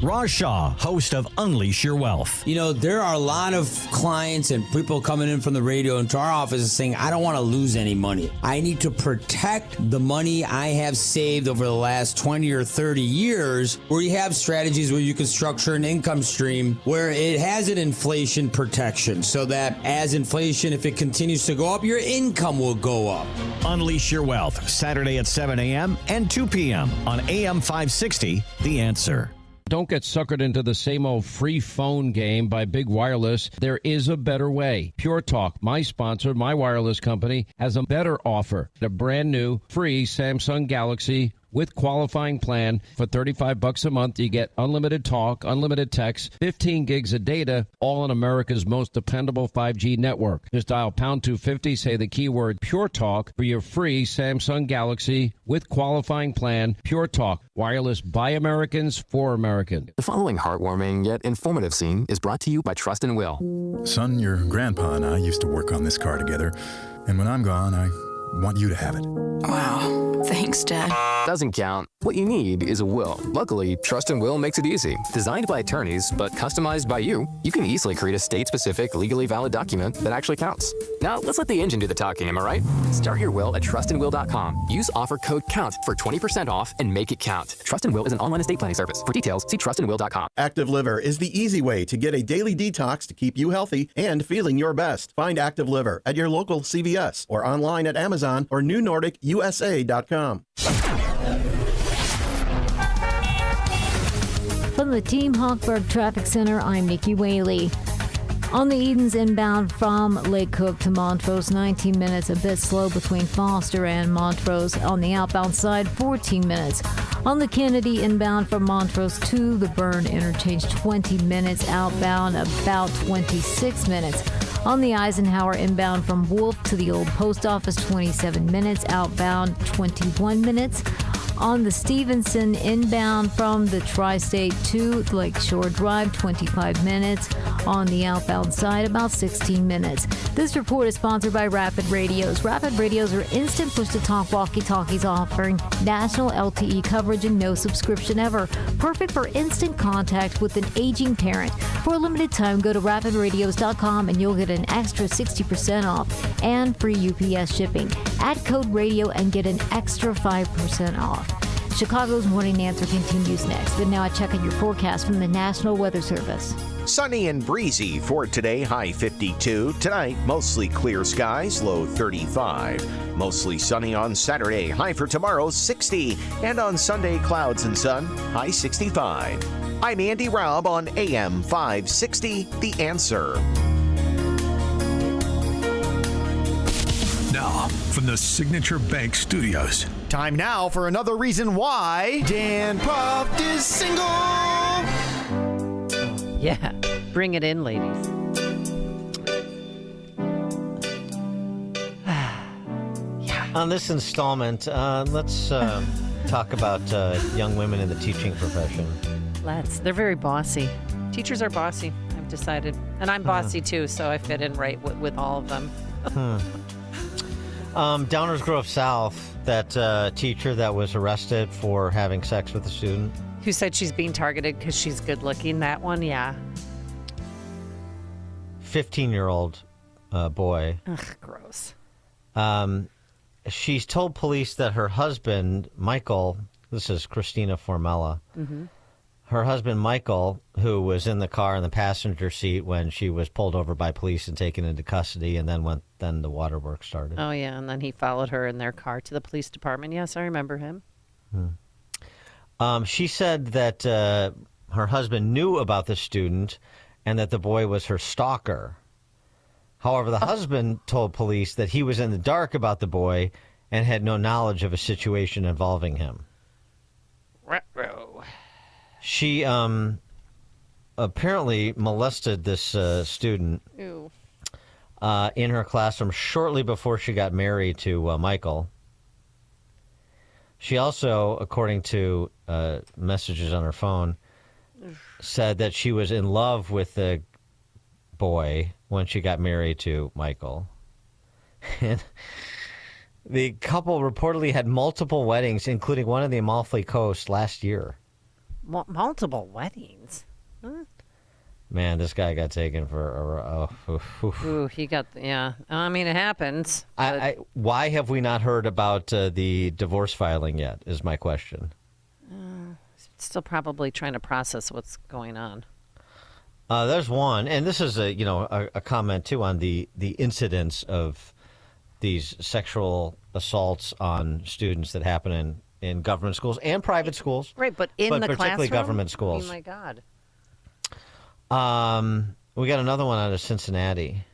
Raj Shah, host of Unleash Your Wealth. You know, there are a lot of clients and people coming in from the radio into our office saying, I don't want to lose any money. I need to protect the money I have saved over the last 20 or 30 years, where you have strategies where you can structure an income stream where it has an inflation protection so that as inflation, if it continues to go up, your income will go up. Unleash Your Wealth, Saturday at 7 a.m. and 2 p.m. on AM 560, The Answer. Don't get suckered into the same old free phone game by Big Wireless. There is a better way. Pure Talk, my sponsor, my wireless company, has a better offer. A brand new free Samsung Galaxy with qualifying plan for $35 a month. You get unlimited talk, unlimited text, 15 gigs of data, all on America's most dependable 5G network. Just dial pound 250, say the keyword Pure Talk for your free Samsung Galaxy with qualifying plan. Pure Talk, wireless by Americans for Americans. The following heartwarming yet informative scene is brought to you by Trust and Will. Son, your grandpa and I used to work on this car together, and when I'm gone, I want you to have it. Wow. Thanks, Dad. Doesn't count. What you need is a will. Luckily, Trust and Will makes it easy. Designed by attorneys, but customized by you, you can easily create a state-specific, legally valid document that actually counts. Now, let's let the engine do the talking, am I right? Start your will at trustandwill.com. Use offer code COUNT for 20% off and make it count. Trust and Will is an online estate planning service. For details, see trustandwill.com. Active Liver is the easy way to get a daily detox to keep you healthy and feeling your best. Find Active Liver at your local CVS or online at Amazon or newnordicusa.com. From the Team Hawkburg Traffic Center, I'm Nikki Whaley. On the Edens inbound from Lake Cook to Montrose, 19 minutes, a bit slow between Foster and Montrose. On the outbound side, 14 minutes. On the Kennedy inbound from Montrose to the Burn interchange, 20 minutes. Outbound, about 26 minutes. On the Eisenhower inbound from Wolf to the Old Post Office, 27 minutes. Outbound, 21 minutes. On the Stevenson inbound from the Tri-State to Lakeshore Drive, 25 minutes. On the outbound side, about 16 minutes. This report is sponsored by Rapid Radios. Rapid Radios are instant push-to-talk walkie-talkies offering national LTE coverage and no subscription ever. Perfect for instant contact with an aging parent. For a limited time, go to rapidradios.com and you'll get an extra 60% off and free UPS shipping. Add code radio and get an extra 5% off. Chicago's Morning Answer continues next. But now I check on your forecast from the National Weather Service. Sunny and breezy for today, high 52. Tonight, mostly clear skies, low 35. Mostly sunny on Saturday, high for tomorrow, 60. And on Sunday, clouds and sun, high 65. I'm Andy Raub on AM 560, The Answer. Now, from the Signature Bank Studios. Time now for another reason why Dan Proft is single. Yeah, bring it in, ladies. On this installment, let's talk about young women in the teaching profession. They're very bossy. Teachers are bossy, I've decided. And I'm bossy too, so I fit in right with all of them. Downers Grove South, that teacher that was arrested for having sex with a student. Who said she's being targeted because she's good looking? That one, yeah. 15-year-old boy. Ugh, gross. She's told police that her husband, Michael, this is Christina Formella, her husband, Michael, who was in the car in the passenger seat when she was pulled over by police and taken into custody, and then the waterworks started. Oh, yeah, and then he followed her in their car to the police department. Yes, I remember him. She said that her husband knew about the student and that the boy was her stalker. However, the husband told police that he was in the dark about the boy and had no knowledge of a situation involving him. Ruh-roh. She apparently molested this student Ew. In her classroom shortly before she got married to Michael. She also, according to messages on her phone, said that she was in love with the boy when she got married to Michael. And the couple reportedly had multiple weddings, including one on the Amalfi Coast last year. Multiple weddings. Huh? Man, this guy got taken for Ooh, he got, yeah. I mean, it happens. Why have we not heard about the divorce filing yet, is my question. Still probably trying to process what's going on. There's one, and this is a comment, too, on the incidence of these sexual assaults on students that happen in government schools and private schools. Right, but in the particularly classroom? government schools. Oh, my God. We got another one out of Cincinnati.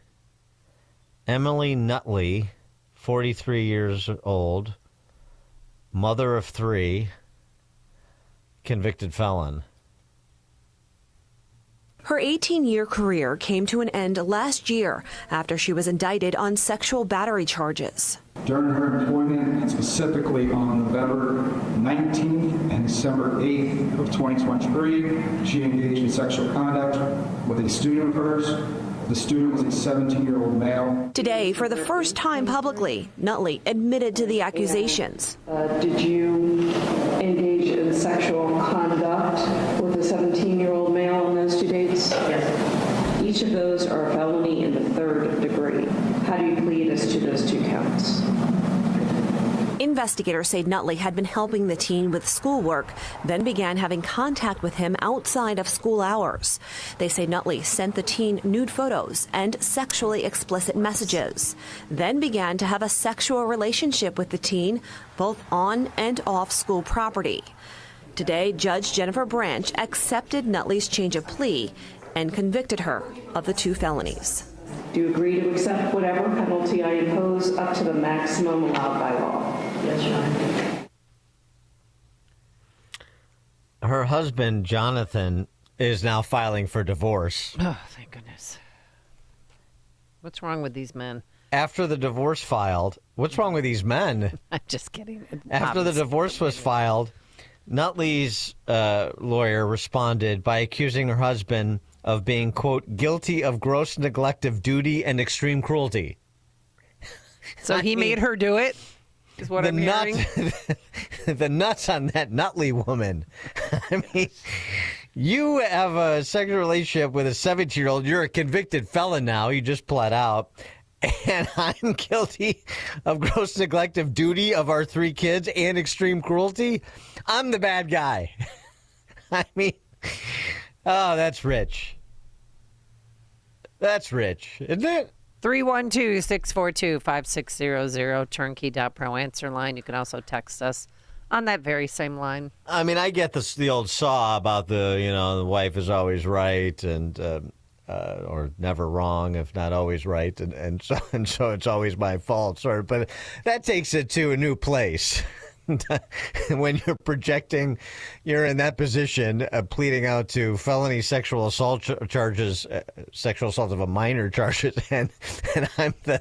Emily Nutley, 43 years old, mother of 3, convicted felon. Her 18-year career came to an end last year after she was indicted on sexual battery charges. During her employment, and specifically on November 19th and December 8th of 2023, she engaged in sexual conduct with a student of hers. The student was a 17-year-old male. Today, for the first time publicly, Nutley admitted to the accusations. Did you engage in sexual conduct with a 17-year-old male on those 2 dates? Yes. Each of those are a felony in the 3rd degree. How do you plead as to those 2 counts? Investigators say Nutley had been helping the teen with schoolwork, then began having contact with him outside of school hours. They say Nutley sent the teen nude photos and sexually explicit messages, then began to have a sexual relationship with the teen, both on and off school property. Today, Judge Jennifer Branch accepted Nutley's change of plea and convicted her of the 2 felonies. Do you agree to accept whatever penalty I impose up to the maximum allowed by law? Yes, Your Honor. Her husband, Jonathan, is now filing for divorce. Oh, thank goodness. What's wrong with these men? After the divorce filed, what's wrong with these men? I'm just kidding. After the divorce was filed, Nutley's lawyer responded by accusing her husband of being, quote, guilty of gross neglect of duty and extreme cruelty. So he made her do it, is what I'm hearing? The nuts on that Nutley woman. I mean, you have a sexual relationship with a 17-year-old. You're a convicted felon now. You just pled out. And I'm guilty of gross neglect of duty of our 3 kids and extreme cruelty. I'm the bad guy. I mean, oh, that's rich. That's rich, isn't it? 312-642-5600, turnkey.pro answer line. You can also text us on that very same line. I mean, I get the old saw about the wife is always right and or never wrong, if not always right, and so it's always my fault, sort of. But that takes it to a new place. When you're projecting, you're in that position, pleading out to felony sexual assault charges, sexual assault of a minor charges, and I'm the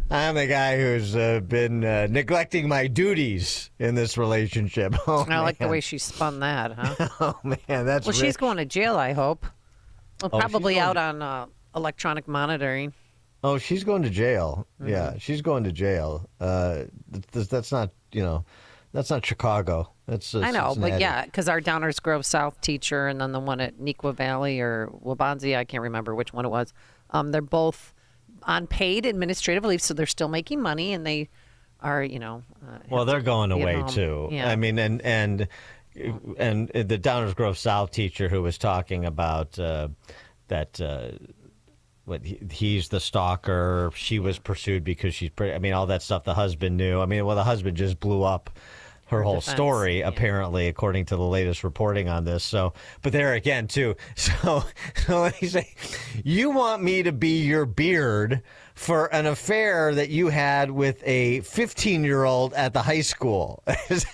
guy who's been neglecting my duties in this relationship. Oh, I like the way she spun that, huh? Oh man, that's well. rich. She's going to jail, I hope. Well, probably out on electronic monitoring. Oh, she's going to jail. Mm-hmm. Yeah, she's going to jail. That's not That's not Chicago. That's I know, Cincinnati. but yeah, because our Downers Grove South teacher and then the one at Neuqua Valley or Wabansie, I can't remember which one it was. They're both on paid administrative leave, so they're still making money, and they are, well, they're going away too. Yeah. I mean, and the Downers Grove South teacher who was talking about that. He's the stalker. She was pursued because she's pretty. I mean, all that stuff the husband knew. I mean, well, the husband just blew up her whole story, apparently, according to the latest reporting on this. So, but there again, too. So let me say, you want me to be your beard for an affair that you had with a 15-year-old at the high school? Is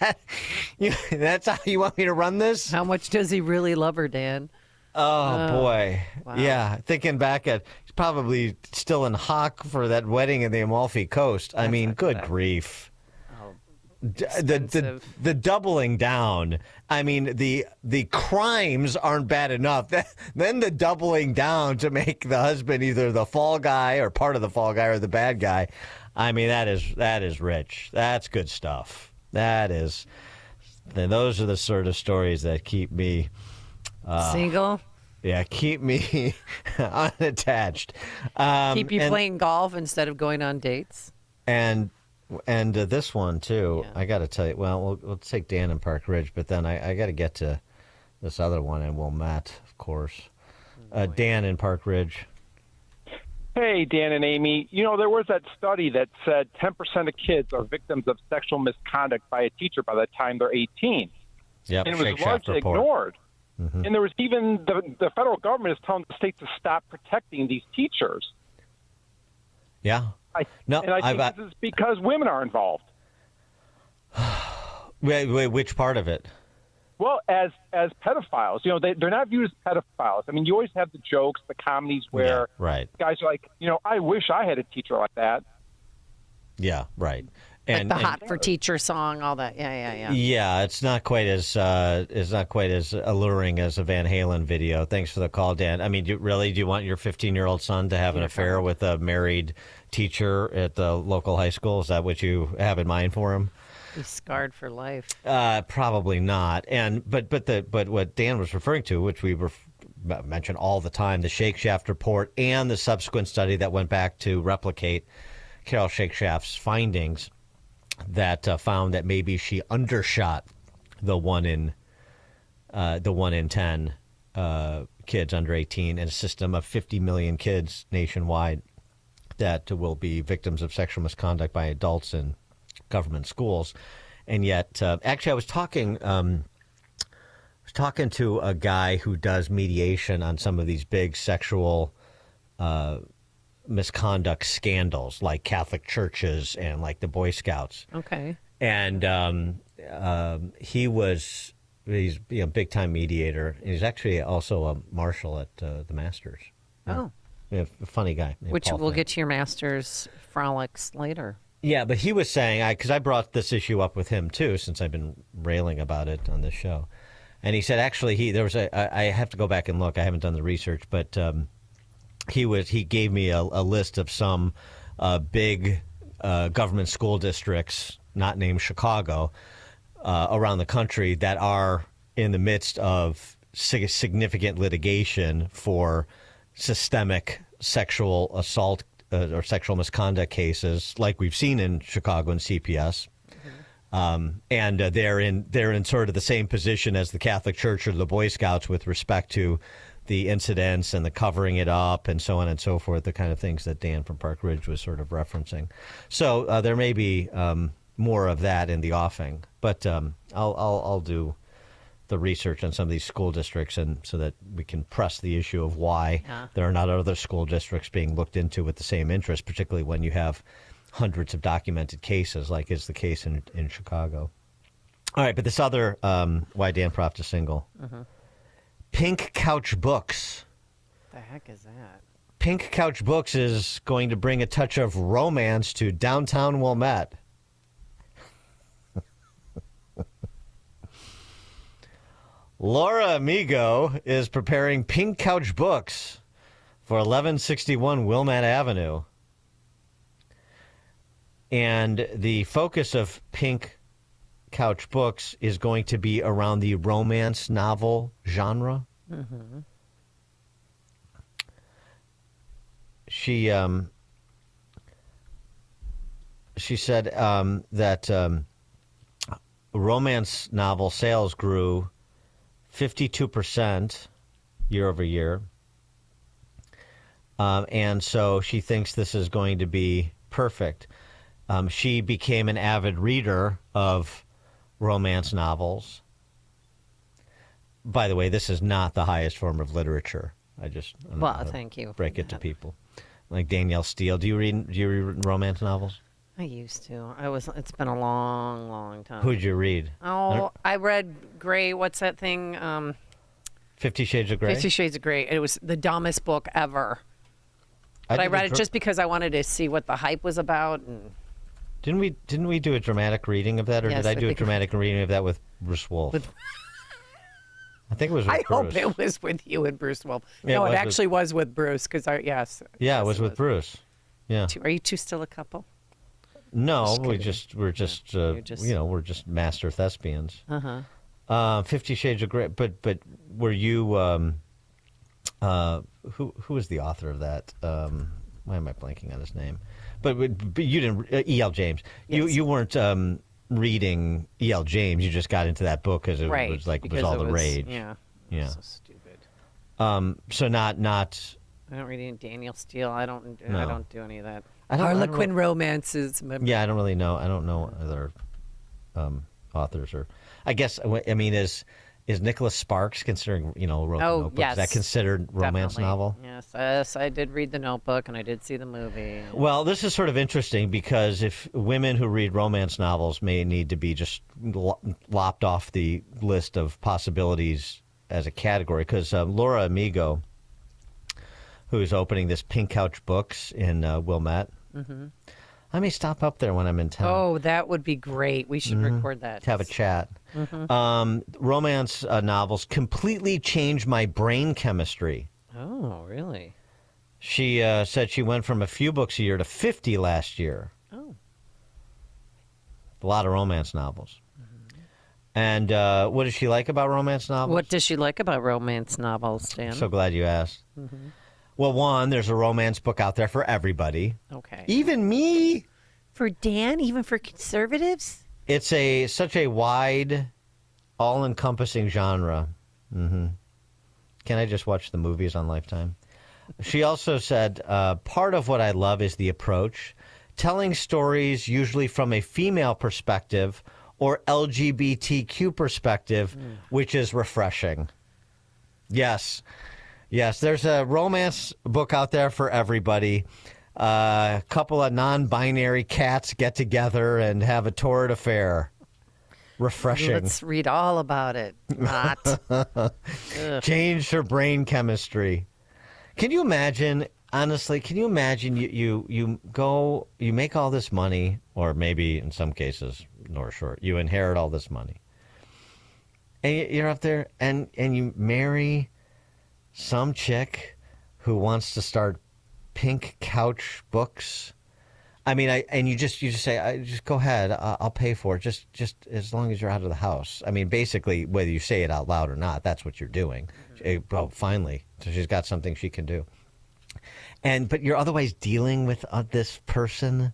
that's how you want me to run this? How much does he really love her, Dan? Oh, boy. Wow. Yeah. Thinking back he's probably still in hock for that wedding in the Amalfi Coast. I mean, good grief. Oh, the doubling down. I mean, the crimes aren't bad enough. Then the doubling down to make the husband either the fall guy or part of the fall guy or the bad guy. I mean, that is rich. That's good stuff. That is then those are the sort of stories that keep me single. Yeah, keep me unattached. Keep you playing golf instead of going on dates. And this one too. Yeah. I got to tell you. Well, we'll take Dan in Park Ridge, but then I got to get to this other one in Wilmette, of course. Dan in Park Ridge. Hey, Dan and Amy. You know, there was that study that said 10% of kids are victims of sexual misconduct by a teacher by the time they're 18. Yep, and it was largely ignored. Mm-hmm. And there was even the federal government is telling the states to stop protecting these teachers. Yeah. I think this is because women are involved. Wait, which part of it? Well, as pedophiles, you know, they're not viewed as pedophiles. I mean, you always have the jokes, the comedies where guys are like, you know, I wish I had a teacher like that. Yeah, right. And like the Hot for Teacher song, all that. Yeah. Yeah, it's not quite as alluring as a Van Halen video. Thanks for the call, Dan. I mean, do you want your 15-year-old son to have an affair with a married teacher at the local high school? Is that what you have in mind for him? He's scarred for life. Probably not. But what Dan was referring to, which we mention all the time, the Shake Shaft report and the subsequent study that went back to replicate Carol Shake Shaft's findings, that found that maybe she undershot the 1 in 10 kids under 18 in a system of 50 million kids nationwide that will be victims of sexual misconduct by adults in government schools. And yet, actually, I was talking to a guy who does mediation on some of these big sexual misconduct scandals, like Catholic churches and like the Boy Scouts. Okay. And he's a big time mediator. He's actually also a marshal at the Masters. Oh. Yeah, a funny guy. Which we'll get to your Masters frolics later. Yeah, but he was saying, because I brought this issue up with him too, since I've been railing about it on this show, and he said actually I have to go back and look. I haven't done the research, but he gave me a list of some big government school districts, not named Chicago, around the country that are in the midst of significant litigation for systemic sexual assault or sexual misconduct cases, like we've seen in Chicago and CPS. And they're in sort of the same position as the Catholic Church or the Boy Scouts with respect to the incidents and the covering it up and so on and so forth, the kind of things that Dan from Park Ridge was sort of referencing. So there may be more of that in the offing, but I'll do the research on some of these school districts, and so that we can press the issue of why there are not other school districts being looked into with the same interest, particularly when you have hundreds of documented cases, like is the case in Chicago. All right, but this other why Dan Proft is single. Pink Couch Books. The heck is that? Pink Couch Books is going to bring a touch of romance to downtown Wilmette. Laura Amigo is preparing Pink Couch Books for 1161 Wilmette Avenue. And the focus of Pink Couch Books is going to be around the romance novel genre. Mm-hmm. She said that romance novel sales grew 52% year over year. And so she thinks this is going to be perfect. She became an avid reader of romance novels. By the way, this is not the highest form of literature. Thank you. Break it to people. Like Danielle Steele. Do you read romance novels? I used to. It's been a long, long time. Who'd you read? Oh, I read Grey. What's that thing? 50 Shades of Grey? 50 Shades of Grey. It was the dumbest book ever. But I read it just because I wanted to see what the hype was about. And Didn't we do a dramatic reading of that, or yes, did I do a dramatic reading of that with Bruce Wolfe? I think it was with I Bruce. hope it was with you and Bruce Wolfe. Yeah, no, it actually was with Bruce, because yes. Yeah, it was with Bruce. Yeah. Are you two still a couple? No, we're just we're just master thespians. 50 Shades of Grey. But were you who was the author of that? Why am I blanking on his name? But you didn't E.L. James. Yes. You weren't reading E.L. James. You just got into that book because it was all the rage. Yeah. So stupid. So not. I don't read any Daniel Steele. I don't do any of that. Harlequin romances. Yeah, I don't really know. I don't know other authors or. I guess is Nicholas Sparks considering wrote the Notebook? Yes, is that considered romance definitely. novel? Yes, I did read The Notebook and I did see the movie. Well, this is sort of interesting because if women who read romance novels may need to be just lopped off the list of possibilities as a category, because Laura Amigo, who is opening this Pink Couch Books in Wilmette. Mm-hmm. I may stop up there when I'm in town. Oh, that would be great. We should record that. To have a chat. Mm-hmm. Romance novels completely changed my brain chemistry. Oh, really? She said she went from a few books a year to 50 last year. Oh. A lot of romance novels. Mm-hmm. And what does she like about romance novels? What does she like about romance novels, Dan? I'm so glad you asked. Mm-hmm. Well, one, there's a romance book out there for everybody. Okay. Even me. For Dan? Even for conservatives? It's such a wide, all-encompassing genre. Mm-hmm. Can I just watch the movies on Lifetime? She also said, part of what I love is the approach, telling stories usually from a female perspective or LGBTQ perspective, which is refreshing. Yes, there's a romance book out there for everybody. A couple of non-binary cats get together and have a torrid affair. Refreshing. Let's read all about it. Not. Changed her brain chemistry. Can you imagine, honestly, you make all this money, or maybe in some cases, North Shore, you inherit all this money. And you're up there and you marry some chick who wants to start Pink Couch Books. I mean, you just say, just go ahead, I'll pay for it, just as long as you're out of the house. I mean, basically, whether you say it out loud or not, that's what you're doing. Oh, finally, so she's got something she can do. But you're otherwise dealing with this person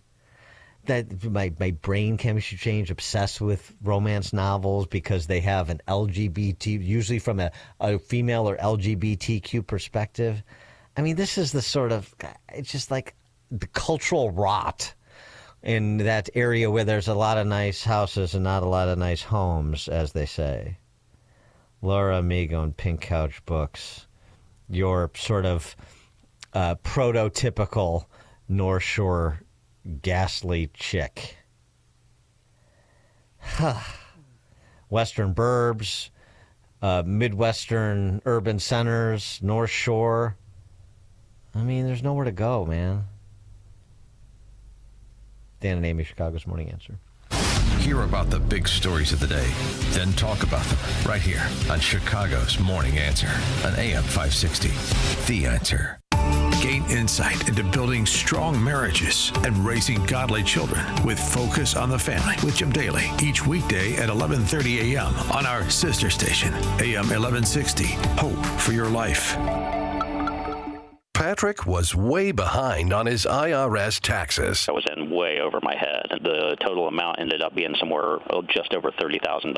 that my brain chemistry changed, obsessed with romance novels because they have an LGBT, usually from a female or LGBTQ perspective. I mean, this is the sort of, it's just like the cultural rot in that area where there's a lot of nice houses and not a lot of nice homes, as they say. Laura Amigo and Pink Couch Books, your sort of prototypical North Shore ghastly chick. Western burbs, Midwestern urban centers, North Shore. I mean, there's nowhere to go, man. Dan and Amy, Chicago's Morning Answer. Hear about the big stories of the day, then talk about them right here on Chicago's Morning Answer on AM 560. The Answer. Gain insight into building strong marriages and raising godly children with Focus on the Family with Jim Daly each weekday at 11:30 a.m. on our sister station, AM 1160. Hope for your life. Patrick was way behind on his IRS taxes. I was in way over my head. The total amount ended up being somewhere just over $30,000.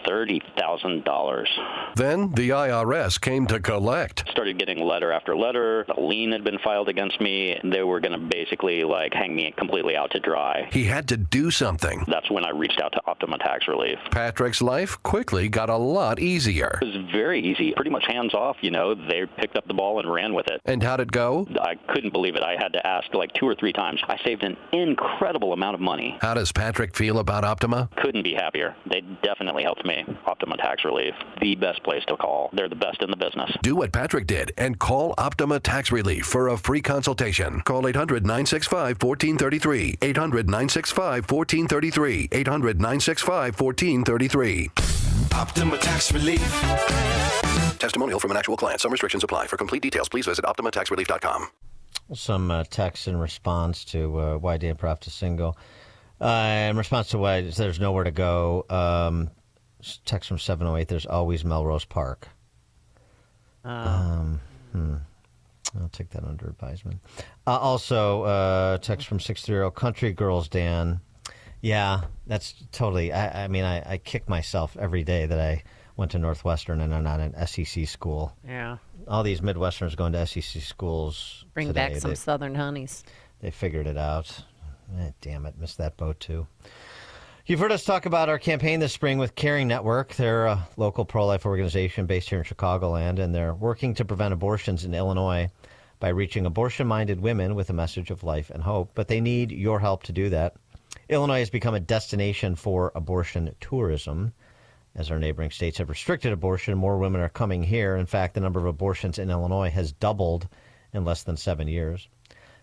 $30,000. Then the IRS came to collect. Started getting letter after letter. A lien had been filed against me. They were going to basically hang me completely out to dry. He had to do something. That's when I reached out to Optima Tax Relief. Patrick's life quickly got a lot easier. It was very easy. Pretty much hands off, They picked up the ball and ran with it. And how'd it go? I couldn't believe it. I had to ask 2 or 3 times. I saved an incredible amount of money. How does Patrick feel about Optima? Couldn't be happier. They definitely helped me. Optima Tax Relief, the best place to call. They're the best in the business. Do what Patrick did and call Optima Tax Relief for a free consultation. Call 800-965-1433. 800-965-1433. 800-965-1433. Optima Tax Relief. Testimonial from an actual client. Some restrictions apply. For complete details, please visit OptimaTaxRelief.com. Some text in response to why Dan Proft is single. In response to what there's nowhere to go, text from 708, there's always Melrose Park. I'll take that under advisement. Also, text from 630, Country Girls, Dan. Yeah, that's totally, I kick myself every day that I went to Northwestern and I'm not an SEC school. Yeah. All these Midwesterners going to SEC schools Bring today, back some Southern honeys. They figured it out. Damn it, missed that boat too. You've heard us talk about our campaign this spring with Caring Network. They're a local pro-life organization based here in Chicagoland, and they're working to prevent abortions in Illinois by reaching abortion-minded women with a message of life and hope. But they need your help to do that. Illinois has become a destination for abortion tourism. As our neighboring states have restricted abortion, more women are coming here. In fact, the number of abortions in Illinois has doubled in less than 7 years.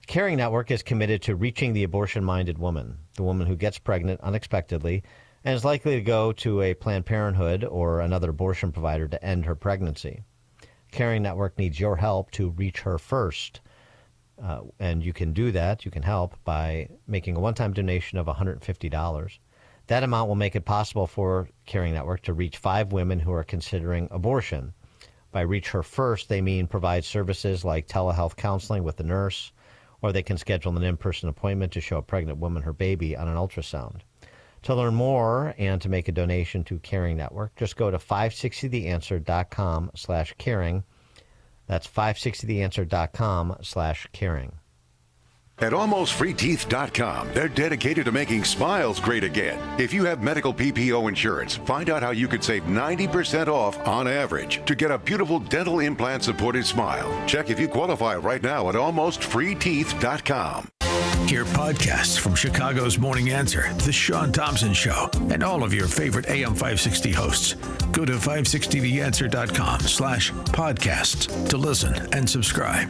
Caring Network is committed to reaching the abortion-minded woman, the woman who gets pregnant unexpectedly and is likely to go to a Planned Parenthood or another abortion provider to end her pregnancy. Caring Network needs your help to reach her first. And you can do that. You can help by making a one-time donation of $150. That amount will make it possible for Caring Network to reach 5 women who are considering abortion. By reach her first, they mean provide services like telehealth counseling with the nurse, or they can schedule an in-person appointment to show a pregnant woman her baby on an ultrasound. To learn more and to make a donation to Caring Network, just go to 560theanswer.com/caring. That's 560theanswer.com/caring. At AlmostFreeTeeth.com, they're dedicated to making smiles great again. If you have medical PPO insurance, find out how you could save 90% off on average to get a beautiful dental implant-supported smile. Check if you qualify right now at AlmostFreeTeeth.com. Hear podcasts from Chicago's Morning Answer, The Sean Thompson Show, and all of your favorite AM 560 hosts. Go to 560theanswer.com/podcasts to listen and subscribe.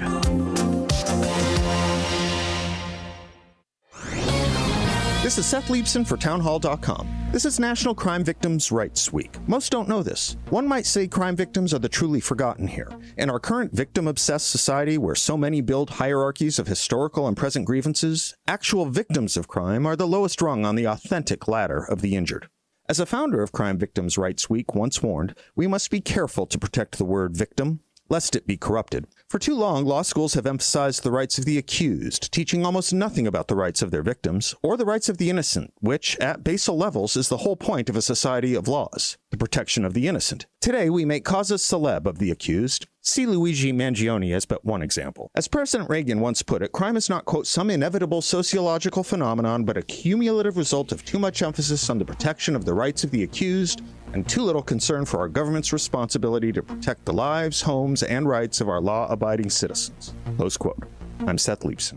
This is Seth Leibson for Townhall.com. This is National Crime Victims' Rights Week. Most don't know this. One might say crime victims are the truly forgotten here. In our current victim-obsessed society where so many build hierarchies of historical and present grievances, actual victims of crime are the lowest rung on the authentic ladder of the injured. As a founder of Crime Victims' Rights Week once warned, we must be careful to protect the word victim, lest it be corrupted. For too long, law schools have emphasized the rights of the accused, teaching almost nothing about the rights of their victims, or the rights of the innocent, which, at basal levels, is the whole point of a society of laws, the protection of the innocent. Today, we make causes celeb of the accused. See Luigi Mangione as but one example. As President Reagan once put it, crime is not, quote, some inevitable sociological phenomenon, but a cumulative result of too much emphasis on the protection of the rights of the accused and too little concern for our government's responsibility to protect the lives, homes, and rights of our law-abiding citizens. Close quote. I'm Seth Leibson.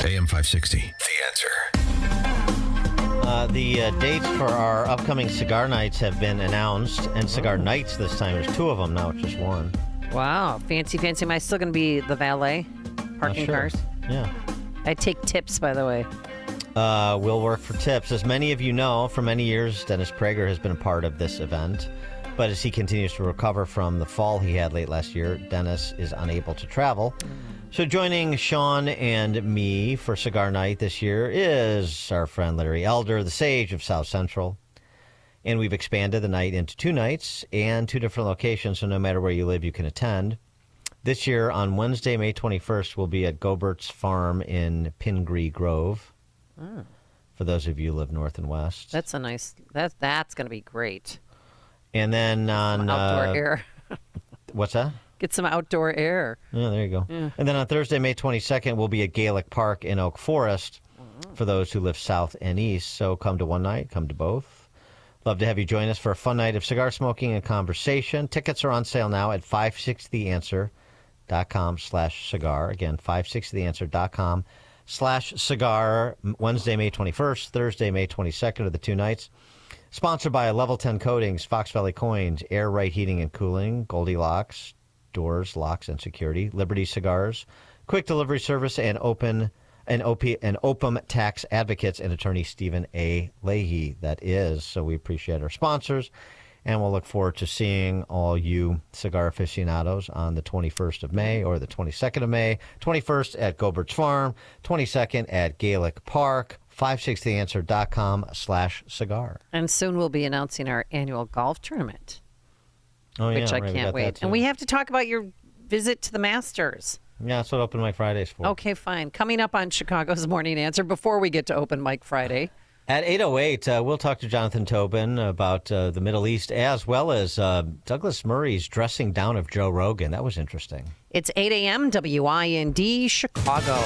AM 560, The Answer. The dates for our upcoming cigar nights have been announced, and cigar nights this time. There's 2 of them now, it's just 1. Wow, fancy. Am I still going to be the valet? Parking sure. cars? Yeah. I take tips, by the way. We'll work for tips. As many of you know, for many years, Dennis Prager has been a part of this event. But as he continues to recover from the fall he had late last year, Dennis is unable to travel. So joining Sean and me for Cigar Night this year is our friend Larry Elder, the sage of South Central. And we've expanded the night into 2 nights and 2 different locations, so no matter where you live, you can attend. This year, on Wednesday, May 21st, we'll be at Gobert's Farm in Pingree Grove. Oh. For those of you who live north and west. That's a nice, that's going to be great. And then on... outdoor air. What's that? Get some outdoor air. Yeah, there you go. Yeah. And then on Thursday, May 22nd, we'll be at Gaelic Park in Oak Forest for those who live south and east. So come to one night, come to both. Love to have you join us for a fun night of cigar smoking and conversation. Tickets are on sale now at 560theanswer.com/cigar. Again, 560theanswer.com/cigar. Wednesday, May 21st, Thursday, May 22nd are the 2 nights. Sponsored by Level 10 Coatings, Fox Valley Coins, Air Right Heating and Cooling, Goldilocks, Doors, Locks, and Security, Liberty Cigars, Quick Delivery Service, and Open and Opum Tax Advocates, and attorney Stephen A. Leahy. That is. So we appreciate our sponsors. And we'll look forward to seeing all you cigar aficionados on the 21st of May or the 22nd of May. 21st at Gobert's Farm, 22nd at Gaelic Park, 560theanswer.com/cigar. And soon we'll be announcing our annual golf tournament, which I right, can't wait. And we have to talk about your visit to the Masters. Yeah, that's what Open Mic Friday's for. Okay, fine. Coming up on Chicago's Morning Answer before we get to Open Mic Friday. At 8:08, we'll talk to Jonathan Tobin about the Middle East, as well as Douglas Murray's dressing down of Joe Rogan. That was interesting. It's 8 a.m. WIND Chicago.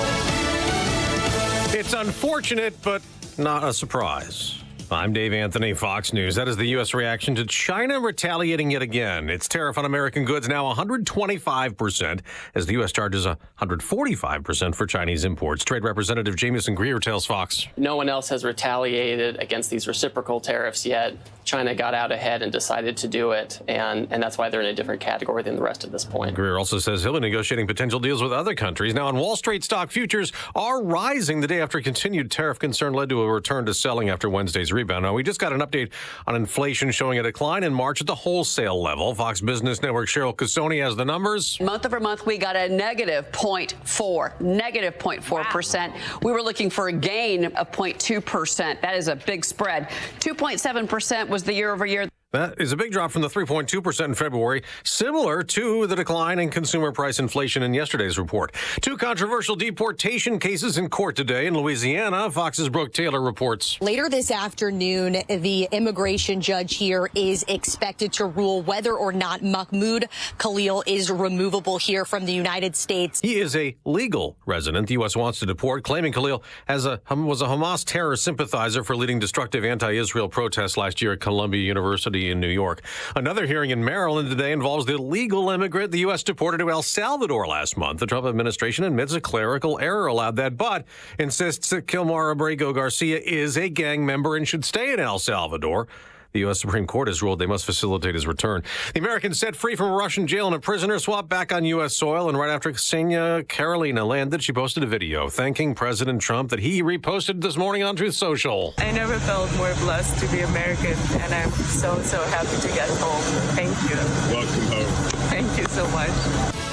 It's unfortunate, but not a surprise. I'm Dave Anthony, Fox News. That is the U.S. reaction to China retaliating yet again. Its tariff on American goods now 125%, as the U.S. charges 145% for Chinese imports. Trade Representative Jamieson Greer tells Fox. No one else has retaliated against these reciprocal tariffs yet. China got out ahead and decided to do it, and that's why they're in a different category than the rest at this point. Greer also says he'll be negotiating potential deals with other countries. Now, on Wall Street, stock futures are rising the day after continued tariff concern led to a return to selling after Wednesday's rebound. Now, we just got an update on inflation showing a decline in March at the wholesale level. Fox Business Network Cheryl Casoni has the numbers. Month over month, we got a negative 0.4%. We were looking for a gain of 0.2%. That is a big spread. 2.7% was the year over year. That is a big drop from the 3.2% in February, similar to the decline in consumer price inflation in yesterday's report. Two controversial deportation cases in court today in Louisiana. Fox's Brooke Taylor reports. Later this afternoon, the immigration judge here is expected to rule whether or not Mahmoud Khalil is removable here from the United States. He is a legal resident the U.S. wants to deport, claiming Khalil was a Hamas terror sympathizer for leading destructive anti-Israel protests last year at Columbia University in New York. Another hearing in Maryland today involves the legal immigrant the U.S. deported to El Salvador last month. The Trump administration admits a clerical error allowed that, but insists that Kilmar Abrego Garcia is a gang member and should stay in El Salvador. The U.S. Supreme Court has ruled they must facilitate his return. The Americans set free from a Russian jail and a prisoner swapped back on U.S. soil. And right after Ksenia Karolina landed, she posted a video thanking President Trump that he reposted this morning on Truth Social. I never felt more blessed to be American, and I'm so happy to get home. Thank you. Welcome home. Thank you so much.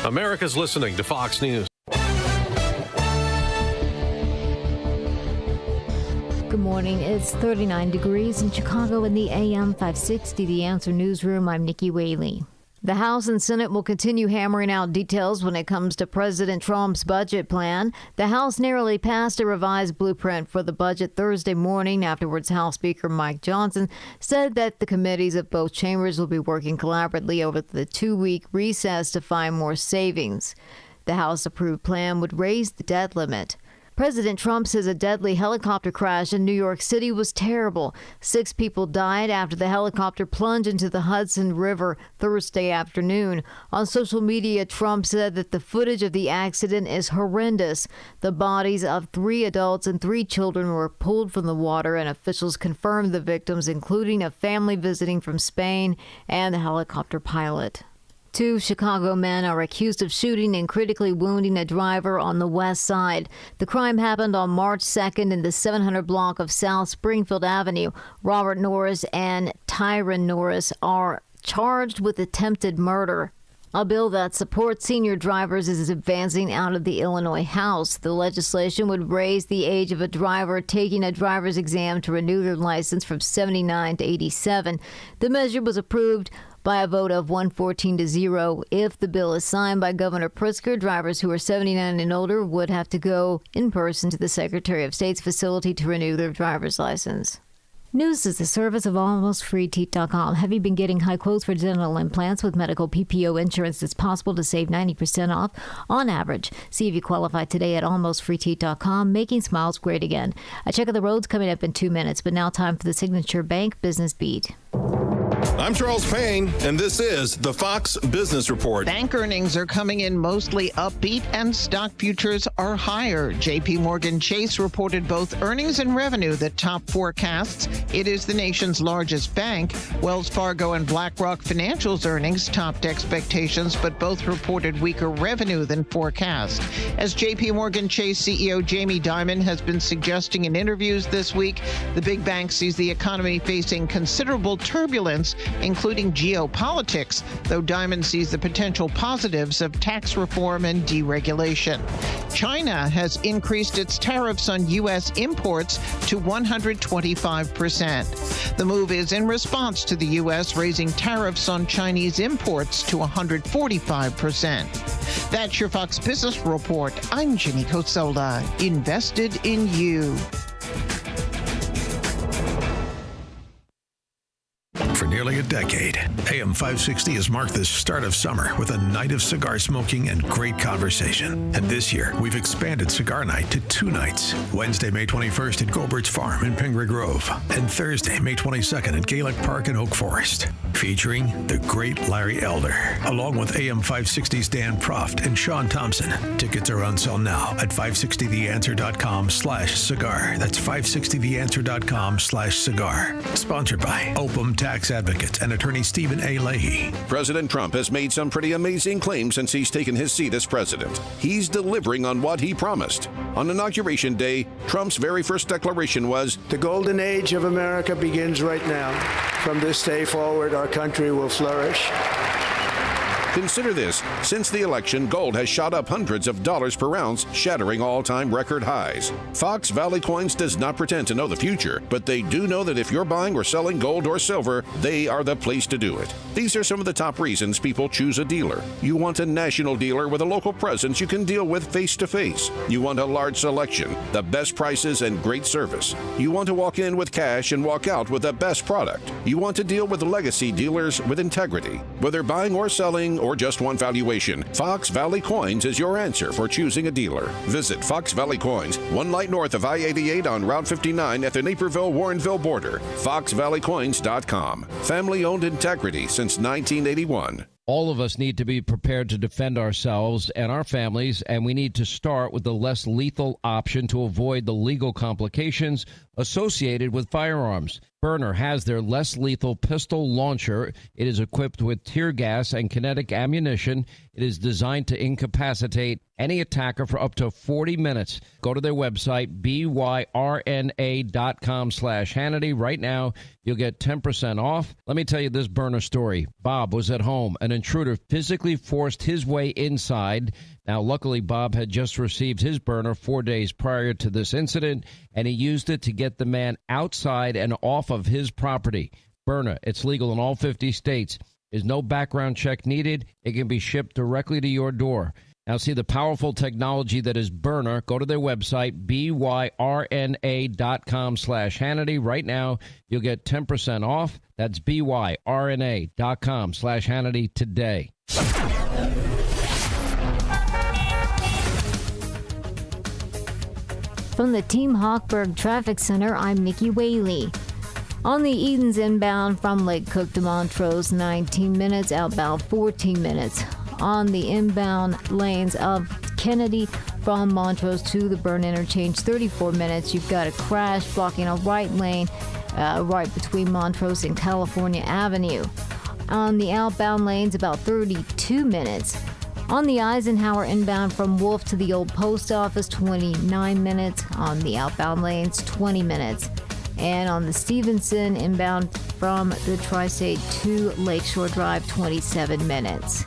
America's listening to Fox News. Good morning. It's 39 degrees in Chicago in the AM 560 The Answer Newsroom. I'm Nikki Whaley. The House and Senate will continue hammering out details when it comes to President Trump's budget plan. The House narrowly passed a revised blueprint for the budget Thursday morning. Afterwards, House Speaker Mike Johnson said that the committees of both chambers will be working collaboratively over the 2-week recess to find more savings. The House-approved plan would raise the debt limit. President Trump says a deadly helicopter crash in New York City was terrible. 6 people died after the helicopter plunged into the Hudson River Thursday afternoon. On social media, Trump said that the footage of the accident is horrendous. The bodies of 3 adults and 3 children were pulled from the water, and officials confirmed the victims, including a family visiting from Spain and the helicopter pilot. 2 Chicago men are accused of shooting and critically wounding a driver on the west side. The crime happened on March 2nd in the 700 block of South Springfield Avenue. Robert Norris and Tyron Norris are charged with attempted murder. A bill that supports senior drivers is advancing out of the Illinois House. The legislation would raise the age of a driver taking a driver's exam to renew their license from 79 to 87. The measure was approved by a vote of 114-0. If the bill is signed by Governor Pritzker, drivers who are 79 and older would have to go in person to the Secretary of State's facility to renew their driver's license. News is the service of almostfreeteeth.com. Have you been getting high quotes for dental implants with medical PPO insurance? It's possible to save 90% off on average. See if you qualify today at almostfreeteeth.com, making smiles great again. A check of the roads coming up in 2 minutes, but now time for the Signature Bank Business Beat. I'm Charles Payne, and this is the Fox Business Report. Bank earnings are coming in mostly upbeat, and stock futures are higher. J.P. Morgan Chase reported both earnings and revenue that top forecasts. It is the nation's largest bank. Wells Fargo and BlackRock Financial's earnings topped expectations, but both reported weaker revenue than forecast. As J.P. Morgan Chase CEO Jamie Dimon has been suggesting in interviews this week, the big bank sees the economy facing considerable turbulence including geopolitics, though Diamond sees the potential positives of tax reform and deregulation. China has increased its tariffs on U.S. imports to 125%. The move is in response to the U.S. raising tariffs on Chinese imports to 145%. That's your Fox Business Report. I'm Ginny Cosola, invested in you. For nearly a decade, AM 560 has marked the start of summer with a night of cigar smoking and great conversation. And this year, we've expanded Cigar Night to 2 nights. Wednesday, May 21st at Gobert's Farm in Pingree Grove, and Thursday, May 22nd at Gaelic Park in Oak Forest. Featuring the great Larry Elder, along with AM 560's Dan Proft and Sean Thompson. Tickets are on sale now at 560theanswer.com/cigar. That's 560theanswer.com/cigar. Sponsored by Opum Tax Advocates and attorney Stephen A. Leahy. President Trump has made some pretty amazing claims since he's taken his seat as president. He's delivering on what he promised. On Inauguration Day, Trump's very first declaration was, "The golden age of America begins right now. From this day forward, our country will flourish." Consider this. Since the election, gold has shot up hundreds of dollars per ounce, shattering all-time record highs. Fox Valley Coins does not pretend to know the future, but they do know that if you're buying or selling gold or silver, they are the place to do it. These are some of the top reasons people choose a dealer. You want a national dealer with a local presence you can deal with face-to-face. You want a large selection, the best prices, and great service. You want to walk in with cash and walk out with the best product. You want to deal with legacy dealers with integrity. Whether buying or selling, or just one valuation, Fox Valley Coins is your answer for choosing a dealer. Visit Fox Valley Coins, 1 light north of I-88 on Route 59 at the Naperville-Warrenville border. FoxValleyCoins.com. Family-owned integrity since 1981. All of us need to be prepared to defend ourselves and our families, and we need to start with the less lethal option to avoid the legal complications associated with firearms. Byrna has their less lethal pistol launcher. It is equipped with tear gas and kinetic ammunition. It is designed to incapacitate any attacker for up to 40 minutes. Go to their website, byrna.com/Hannity. Right now, you'll get 10% off. Let me tell you this Byrna story. Bob was at home. An intruder physically forced his way inside. Now, luckily, Bob had just received his Byrna 4 days prior to this incident, and he used it to get the man outside and off of his property. Byrna, it's legal in all 50 states. There's no background check needed. It can be shipped directly to your door. Now, see the powerful technology that is Byrna. Go to their website, byrna.com/Hannity. Right now, you'll get 10% off. That's byrna.com/Hannity today. From the Team Hochberg Traffic Center, I'm Nikki Whaley. On the Edens inbound from Lake Cook to Montrose, 19 minutes, outbound 14 minutes. On the inbound lanes of Kennedy from Montrose to the Byrne Interchange, 34 minutes. You've got a crash blocking a right lane right between Montrose and California Avenue. On the outbound lanes, about 32 minutes. On the Eisenhower inbound from Wolf to the old post office, 29 minutes. On the outbound lanes, 20 minutes. And on the Stevenson inbound from the Tri-State to Lakeshore Drive, 27 minutes.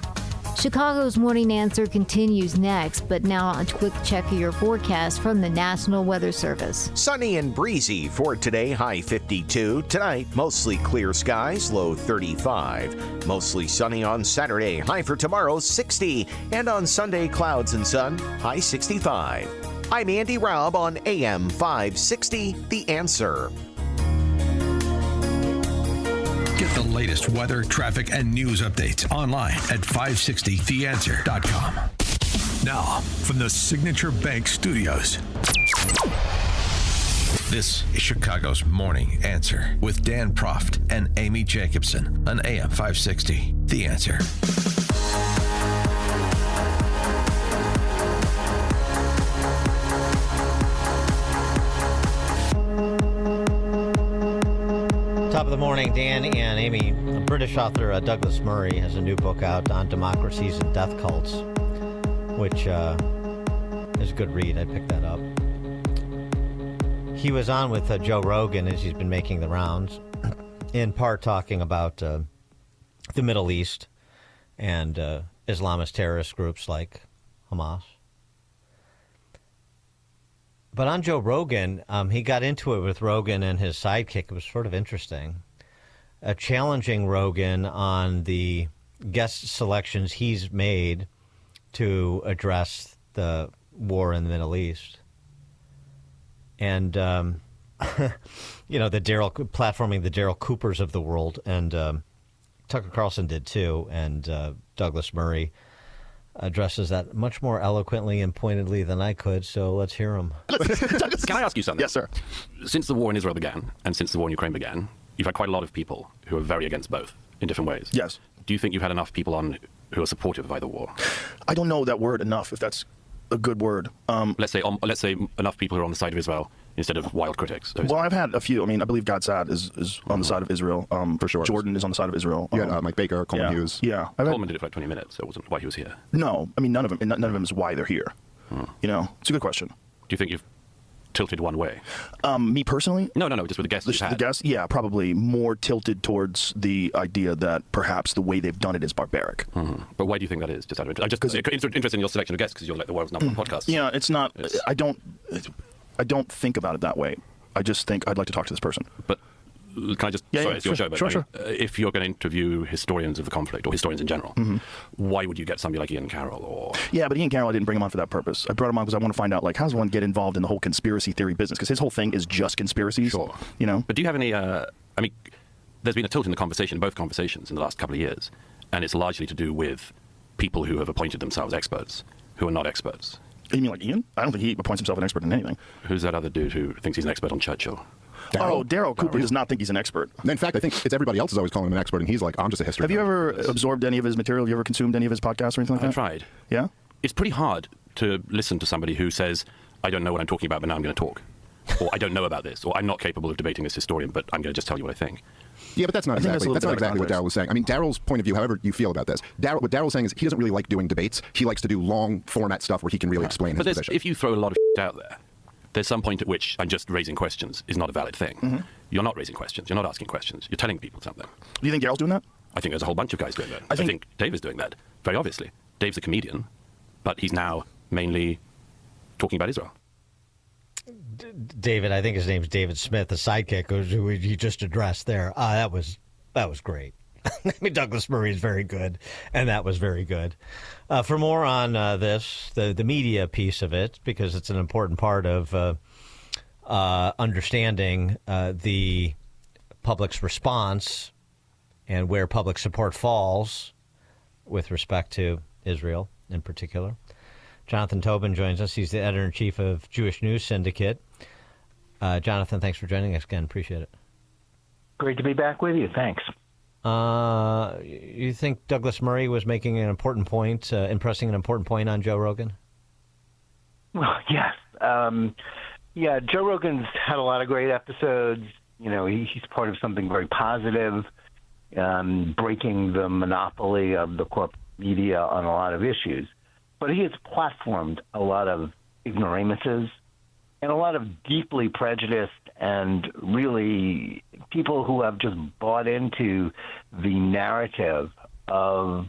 Chicago's Morning Answer continues next, but now a quick check of your forecast from the National Weather Service. Sunny and breezy for today, high 52. Tonight, mostly clear skies, low 35. Mostly sunny on Saturday, high for tomorrow, 60. And on Sunday, clouds and sun, high 65. I'm Andy Raub on AM 560, The Answer. Get the latest weather, traffic, and news updates online at 560theanswer.com. Now, from the Signature Bank Studios, this is Chicago's Morning Answer with Dan Proft and Amy Jacobson on AM 560, The Answer. Top of the morning, Dan and Amy. British author Douglas Murray has a new book out on democracies and death cults, which is a good read. I picked that up. He was on with Joe Rogan as he's been making the rounds, in part talking about the Middle East and Islamist terrorist groups like Hamas. But on Joe Rogan, he got into it with Rogan and his sidekick. It was sort of interesting, challenging Rogan on the guest selections he's made to address the war in the Middle East. And, you know, platforming the Daryl Coopers of the world. And Tucker Carlson did too. And Douglas Murray addresses that much more eloquently and pointedly than I could. So let's hear him. Can I ask you something? Yes, sir. Since the war in Israel began and since the war in Ukraine began, you've had quite a lot of people who are very against both in different ways. Yes. Do you think you've had enough people on who are supportive of either war? I don't know that word enough, if that's a good word. Let's say enough people who are on the side of Israel instead of wild critics. Well, I've had a few. I mean, I believe Gadsad is on the side of Israel. For sure. Jordan is on the side of Israel. Mike Baker, Coleman Hughes. Yeah. Coleman did it for like 20 minutes, so it wasn't why he was here. No, I mean, none of them is why they're here. You know, it's a good question. Do you think you've tilted one way? Me personally? No, just with the guests you've had. The guests, yeah, probably more tilted towards the idea that perhaps the way they've done it is barbaric. But why do you think that is? Just out of interest. I'm just interested in your selection of guests because you're like the world's number one podcast. Yeah, it's not. I don't think about it that way. I just think I'd like to talk to this person. But can I just? Sorry, it's your show. But Sure. If you're going to interview historians of the conflict or historians in general, why would you get somebody like Ian Carroll or? Yeah, but Ian Carroll, I didn't bring him on for that purpose. I brought him on because I want to find out, like, how does one get involved in the whole conspiracy theory business? Because his whole thing is just conspiracies. Sure. You know. But do you have any? I mean, there's been a tilt in the conversation, both conversations, in the last couple of years, and it's largely to do with people who have appointed themselves experts who are not experts. You mean like Ian? I don't think he appoints himself an expert in anything. Who's that other dude who thinks he's an expert on Churchill? Daryl Cooper does not think he's an expert. In fact, I think it's everybody else is always calling him an expert, and he's like, I'm just a history. Have you ever absorbed any of his material? Have you ever consumed any of his podcasts or anything like that? I tried. Yeah? It's pretty hard to listen to somebody who says, I don't know what I'm talking about, but now I'm going to talk. Or I don't know about this, or I'm not capable of debating this historian, but I'm going to just tell you what I think. Yeah, but that's not exactly what Daryl was saying. I mean, Daryl's point of view, however you feel about this, what Daryl's saying is he doesn't really like doing debates. He likes to do long format stuff where he can really explain his position. If you throw a lot of out there, there's some point at which I'm just raising questions is not a valid thing. You're not raising questions. You're not asking questions. You're telling people something. Do you think Daryl's doing that? I think there's a whole bunch of guys doing that. I think Dave is doing that, very obviously. Dave's a comedian, but he's now mainly talking about Israel. David, I think his name's David Smith, the sidekick who you just addressed there. That was great. I mean, Douglas Murray is very good, and that was very good. For more on this, the media piece of it, because it's an important part of understanding the public's response and where public support falls with respect to Israel in particular. Jonathan Tobin joins us. He's the editor-in-chief of Jewish News Syndicate. Jonathan, thanks for joining us again. Appreciate it. Great to be back with you. Thanks. You think Douglas Murray was making an important point, impressing an important point on Joe Rogan? Well, yes. Joe Rogan's had a lot of great episodes. You know, he's part of something very positive, breaking the monopoly of the corporate media on a lot of issues. But he has platformed a lot of ignoramuses and a lot of deeply prejudiced and really people who have just bought into the narrative of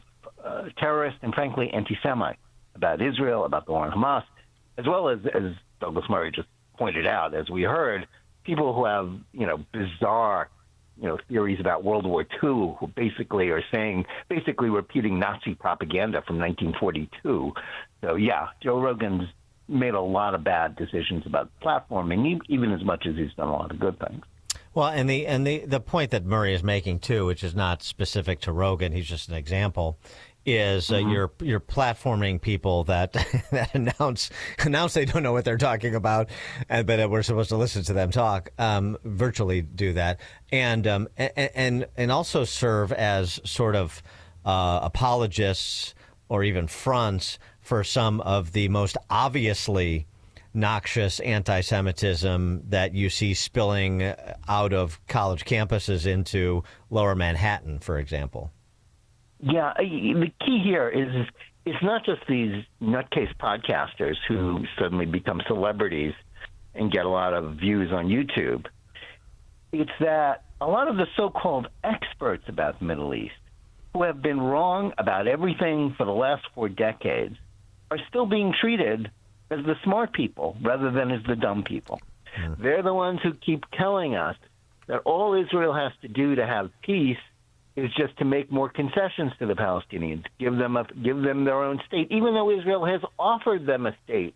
terrorist and, frankly, anti-Semite about Israel, about the war on Hamas, as well as Douglas Murray just pointed out, as we heard, people who have, bizarre, theories about World War II, who basically are basically repeating Nazi propaganda from 1942. So, yeah, Joe Rogan's made a lot of bad decisions about platforming, even as much as he's done a lot of good things. Well, and the point that Murray is making, too, which is not specific to Rogan, he's just an example, is you're platforming people that announce they don't know what they're talking about, but we're supposed to listen to them talk, virtually do that, and also serve as sort of apologists or even fronts for some of the most obviously noxious anti-Semitism that you see spilling out of college campuses into lower Manhattan, for example. Yeah, the key here is it's not just these nutcase podcasters who suddenly become celebrities and get a lot of views on YouTube. It's that a lot of the so-called experts about the Middle East, who have been wrong about everything for the last 4 decades are still being treated as the smart people rather than as the dumb people. They're the ones who keep telling us that all Israel has to do to have peace is just to make more concessions to the Palestinians, give them their own state, even though Israel has offered them a state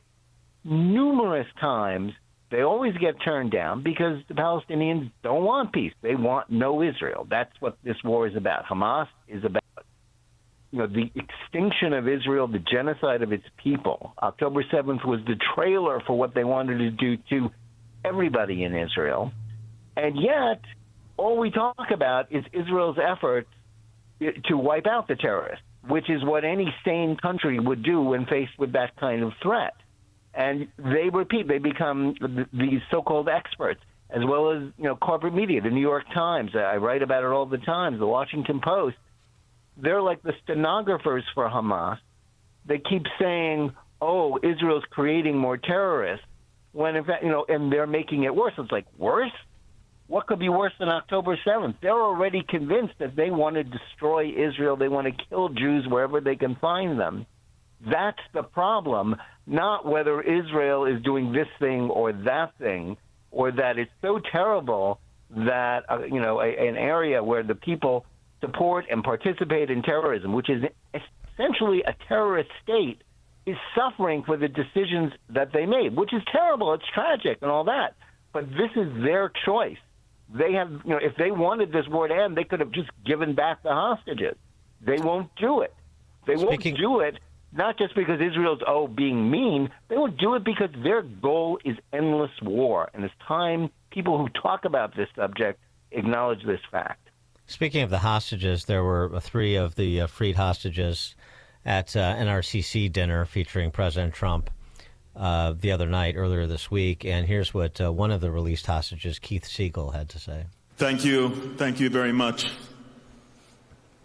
numerous times. They always get turned down because the Palestinians don't want peace. They want no Israel. That's what this war is about. Hamas is about, the extinction of Israel, the genocide of its people. October 7th was the trailer for what they wanted to do to everybody in Israel. And yet, all we talk about is Israel's efforts to wipe out the terrorists, which is what any sane country would do when faced with that kind of threat. And they become these so-called experts, as well as, corporate media, the New York Times. I write about it all the time, the Washington Post. They're like the stenographers for Hamas. They keep saying, oh, Israel's creating more terrorists, when in fact, and they're making it worse. It's like, worse? What could be worse than October 7th? They're already convinced that they want to destroy Israel. They want to kill Jews wherever they can find them. That's the problem, not whether Israel is doing this thing or that thing, or that it's so terrible that, an area where the people support and participate in terrorism, which is essentially a terrorist state, is suffering for the decisions that they made, which is terrible. It's tragic and all that. But this is their choice. They have, if they wanted this war to end, they could have just given back the hostages. They won't do it. They won't do it, not just because Israel's, being mean. They won't do it because their goal is endless war. And it's time people who talk about this subject acknowledge this fact. Speaking of the hostages, there were 3 of the freed hostages at NRCC dinner featuring President Trump the other night, earlier this week. And here's what one of the released hostages, Keith Siegel, had to say. Thank you. Thank you very much,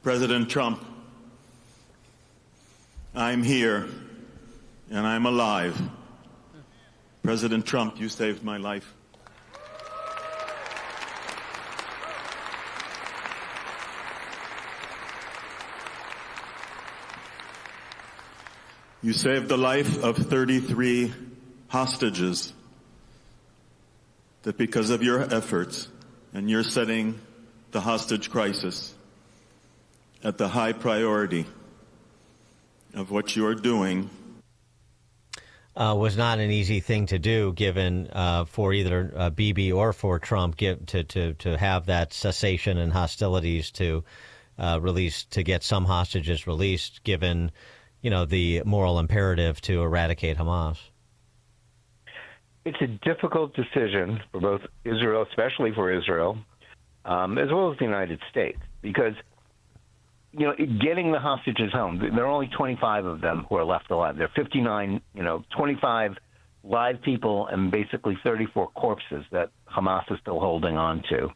President Trump. I'm here, and I'm alive. President Trump, you saved my life. You saved the life of 33 hostages that because of your efforts and you're setting the hostage crisis at the high priority of what you're doing. Was not an easy thing to do, given for either Bibi or for Trump to have that cessation in hostilities to get some hostages released, given the moral imperative to eradicate Hamas. It's a difficult decision for both Israel, especially for Israel, as well as the United States, because getting the hostages home, there are only 25 of them who are left alive. There are 59, 25 live people and basically 34 corpses that Hamas is still holding on to.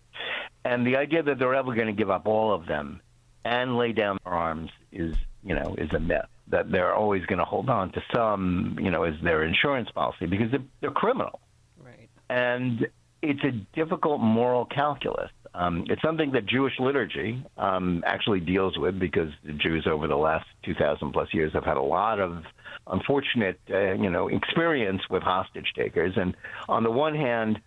And the idea that they're ever going to give up all of them and lay down their arms is a myth. That they're always going to hold on to some, as their insurance policy, because they're criminal. Right. And it's a difficult moral calculus. It's something that Jewish liturgy actually deals with, because the Jews over the last 2,000 plus years have had a lot of unfortunate, experience with hostage takers. And on the one hand,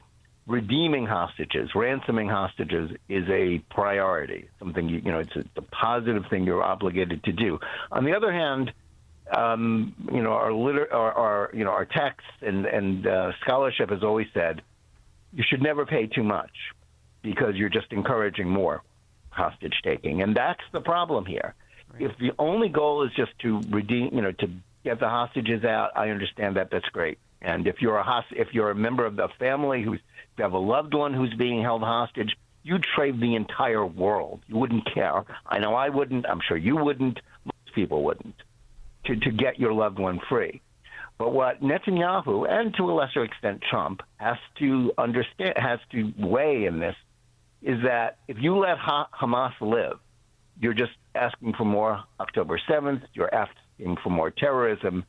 redeeming hostages, ransoming hostages is a priority, something, it's a positive thing you're obligated to do. On the other hand, our texts and scholarship has always said you should never pay too much, because you're just encouraging more hostage taking. And that's the problem here. Right. If the only goal is just to redeem, to get the hostages out, I understand that. That's great. And if you're a member of the family you have a loved one who's being held hostage, you'd trade the entire world. You wouldn't care. I know I wouldn't. I'm sure you wouldn't. Most people wouldn't, to get your loved one free. But what Netanyahu, and to a lesser extent Trump, has to weigh in this is that if you let Hamas live, you're just asking for more October 7th. You're asking for more terrorism.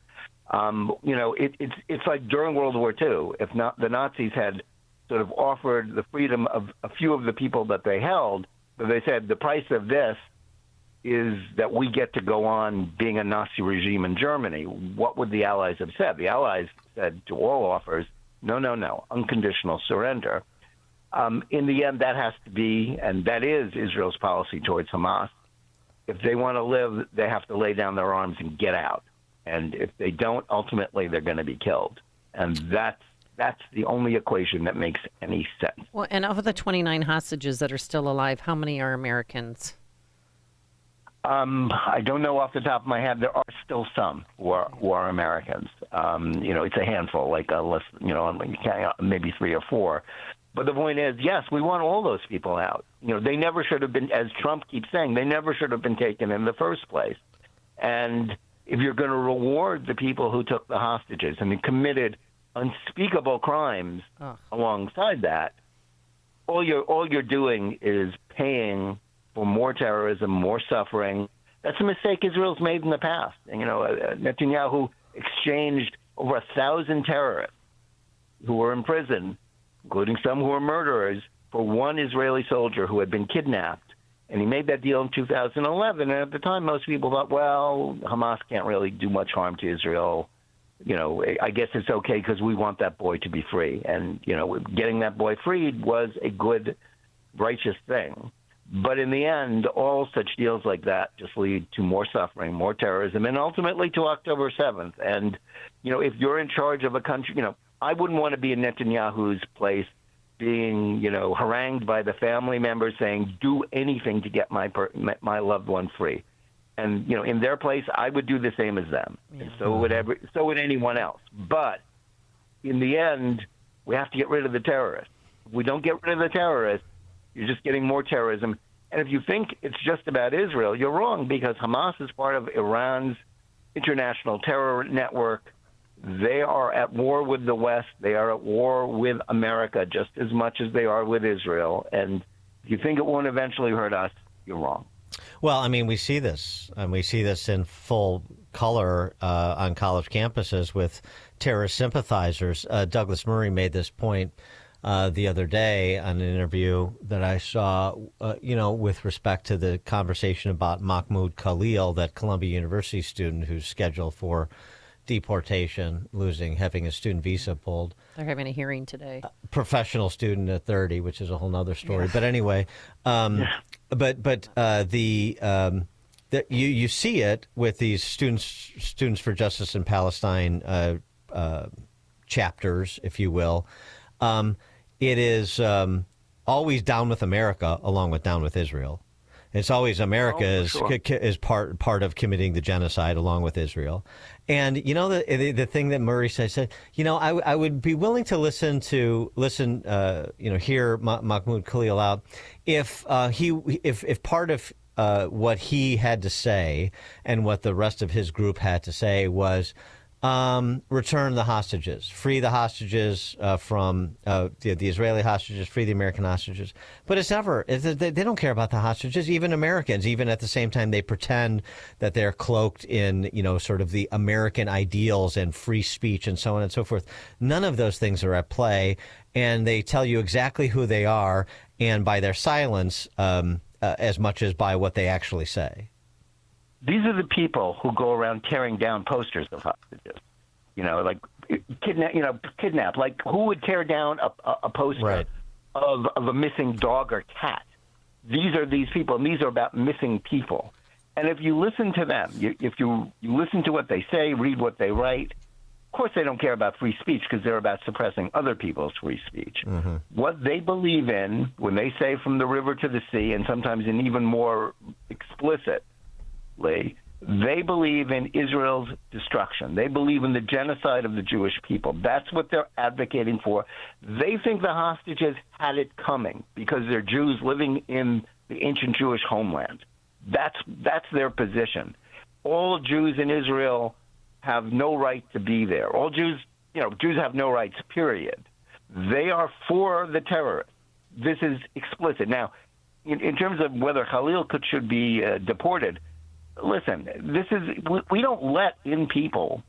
It's like during World War II. If not, the Nazis had sort of offered the freedom of a few of the people that they held, but they said the price of this is that we get to go on being a Nazi regime in Germany. What would the Allies have said? The Allies said to all offers, no, unconditional surrender. In the end, that has to be, and that is Israel's policy towards Hamas. If they want to live, they have to lay down their arms and get out. And if they don't, ultimately they're going to be killed. And that's the only equation that makes any sense. Well, and of the 29 hostages that are still alive, how many are Americans? I don't know off the top of my head. There are still some who are Americans. It's a handful, like less, maybe 3 or 4. But the point is, yes, we want all those people out. They never should have been, as Trump keeps saying, they never should have been taken in the first place. And if you're going to reward the people who took the hostages and committed unspeakable crimes alongside that, all you're doing is paying for more terrorism, more suffering. That's a mistake Israel's made in the past. Netanyahu exchanged over 1,000 terrorists who were in prison, including some who were murderers, for one Israeli soldier who had been kidnapped. And he made that deal in 2011. And at the time, most people thought, well, Hamas can't really do much harm to Israel. I guess it's okay because we want that boy to be free. And, getting that boy freed was a good, righteous thing. But in the end, all such deals like that just lead to more suffering, more terrorism, and ultimately to October 7th. And, if you're in charge of a country, I wouldn't want to be in Netanyahu's place being, harangued by the family members saying, do anything to get my loved one free. And, in their place, I would do the same as them. Yeah. And so would anyone else. But in the end, we have to get rid of the terrorists. If we don't get rid of the terrorists, you're just getting more terrorism. And if you think it's just about Israel, you're wrong, because Hamas is part of Iran's international terror network. They are at war with the West. They are at war with America just as much as they are with Israel. And if you think it won't eventually hurt us, you're wrong. Well, I mean, we see this, and we see this in full color on college campuses with terrorist sympathizers. Douglas Murray made this point the other day on an interview that I saw, with respect to the conversation about Mahmoud Khalil, that Columbia University student who's scheduled for deportation, having a student visa pulled. They're having a hearing today. Professional student at 30, which is a whole other story. Yeah. But anyway, you see it with these students for justice in Palestine chapters, if you will. It is always down with America, along with down with Israel. It's always America is part of committing the genocide along with Israel. And, the thing that Murray said, I would be willing to hear Mahmoud Khalil out if part of what he had to say and what the rest of his group had to say was return the hostages, free the hostages from the Israeli hostages, free the American hostages. But it's never, they don't care about the hostages, even Americans. Even at the same time, they pretend that they're cloaked in, sort of the American ideals and free speech and so on and so forth. None of those things are at play, and they tell you exactly who they are, and by their silence, as much as by what they actually say. These are the people who go around tearing down posters of hostages, like kidnap. Like, who would tear down a poster of a missing dog or cat? These are these people, and these are about missing people. And if you listen to them, if you listen to what they say, read what they write, of course they don't care about free speech because they're about suppressing other people's free speech. Mm-hmm. What they believe in, when they say from the river to the sea, and sometimes in even more explicit, they believe in Israel's destruction. They believe in the genocide of the Jewish people. That's what they're advocating for. They think the hostages had it coming because they're Jews living in the ancient Jewish homeland. That's their position. All Jews in Israel have no right to be there. All Jews have no rights, period. They are for the terrorists. This is explicit. Now, in terms of whether Khalil should be deported, listen, we don't let in people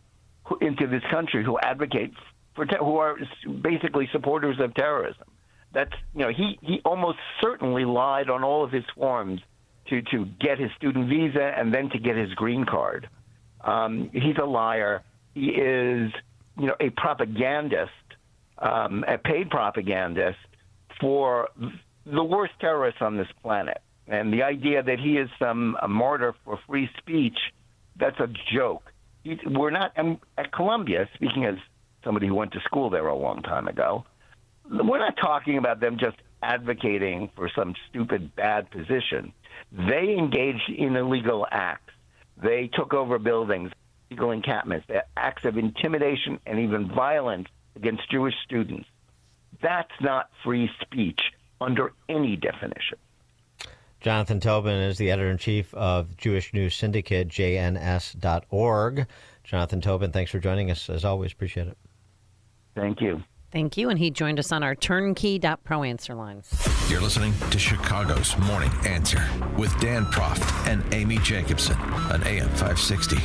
into this country who advocate who are basically supporters of terrorism. That's, he almost certainly lied on all of his forms to get his student visa and then to get his green card. He's a liar. He is, a propagandist, a paid propagandist for the worst terrorists on this planet. And the idea that he is a martyr for free speech, that's a joke. We're not at Columbia, speaking as somebody who went to school there a long time ago, we're not talking about them just advocating for some stupid bad position. They engaged in illegal acts. They took over buildings, illegal encampments, acts of intimidation and even violence against Jewish students. That's not free speech under any definition. Jonathan Tobin is the editor-in-chief of Jewish News Syndicate, jns.org. Jonathan Tobin, thanks for joining us. As always, appreciate it. Thank you. Thank you. And he joined us on our turnkey.pro answer line. You're listening to Chicago's Morning Answer with Dan Proft and Amy Jacobson on AM 560.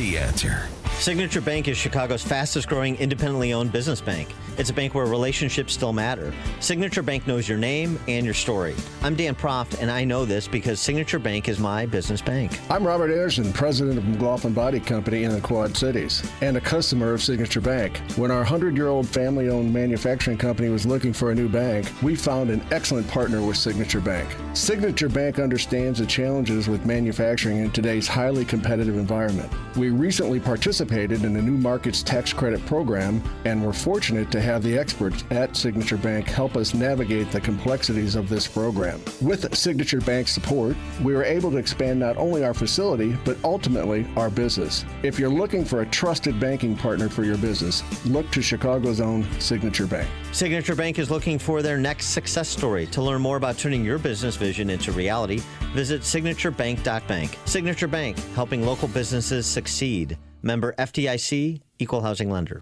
The Answer. Signature Bank is Chicago's fastest growing independently owned business bank. It's a bank where relationships still matter. Signature Bank knows your name and your story. I'm Dan Proft, and I know this because Signature Bank is my business bank. I'm Robert Anderson, president of McLaughlin Body Company in the Quad Cities, and a customer of Signature Bank. When our 100-year-old family-owned manufacturing company was looking for a new bank, we found an excellent partner with Signature Bank. Signature Bank understands the challenges with manufacturing in today's highly competitive environment. We recently participated in the New Markets Tax Credit Program, and we're fortunate to have the experts at Signature Bank help us navigate the complexities of this program. With Signature Bank's support, we were able to expand not only our facility, but ultimately our business. If you're looking for a trusted banking partner for your business, look to Chicago's own Signature Bank. Signature Bank is looking for their next success story. To learn more about turning your business vision into reality, visit signaturebank.bank. Signature Bank, helping local businesses succeed. Member FDIC, Equal Housing Lender.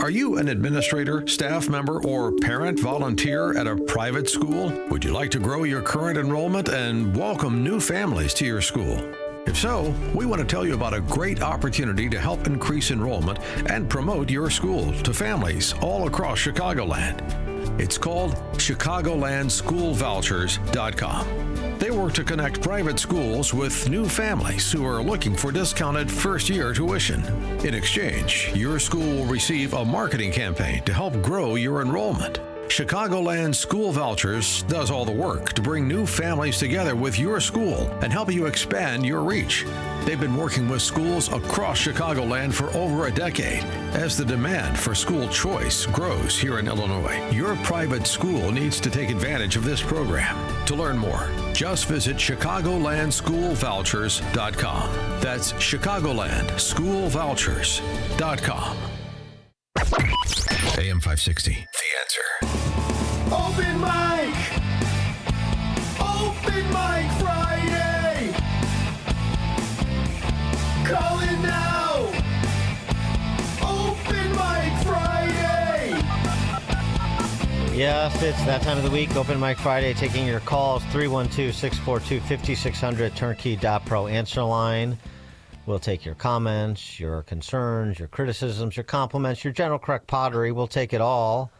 Are you an administrator, staff member, or parent volunteer at a private school? Would you like to grow your current enrollment and welcome new families to your school? If so, we want to tell you about a great opportunity to help increase enrollment and promote your school to families all across Chicagoland. It's called ChicagolandSchoolVouchers.com. They work to connect private schools with new families who are looking for discounted first-year tuition. In exchange, your school will receive a marketing campaign to help grow your enrollment. Chicagoland School Vouchers does all the work to bring new families together with your school and help you expand your reach. They've been working with schools across Chicagoland for over a decade. As the demand for school choice grows here in Illinois, your private school needs to take advantage of this program. To learn more, just visit ChicagolandSchoolVouchers.com. That's ChicagolandSchoolVouchers.com. AM 560, The Answer. Open mic! Open mic Friday! Call in now! Open mic Friday! Yes, it's that time of the week, Open Mic Friday, taking your calls, 312-642-5600, turnkey.pro answer line. We'll take your comments, your concerns, your criticisms, your compliments, your general correct pottery. We'll take it all.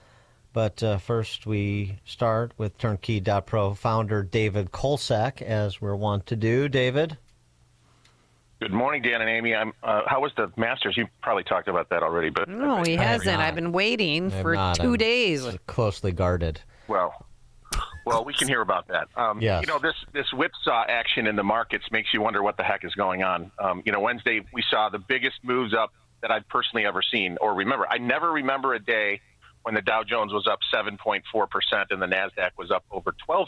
But first, we start with Turnkey.pro founder David Kolsak, as we're wont to do. David? Good morning, Dan and Amy. How was the Masters? You probably talked about that already. But No, he hasn't. I've been waiting for 2 days. Closely guarded. Well, we can hear about that. Yes. This whipsaw action in the markets makes you wonder what the heck is going on. Wednesday we saw the biggest moves up that I've personally ever seen or remember. I never remember a day when the Dow Jones was up 7.4% and the NASDAQ was up over 12%.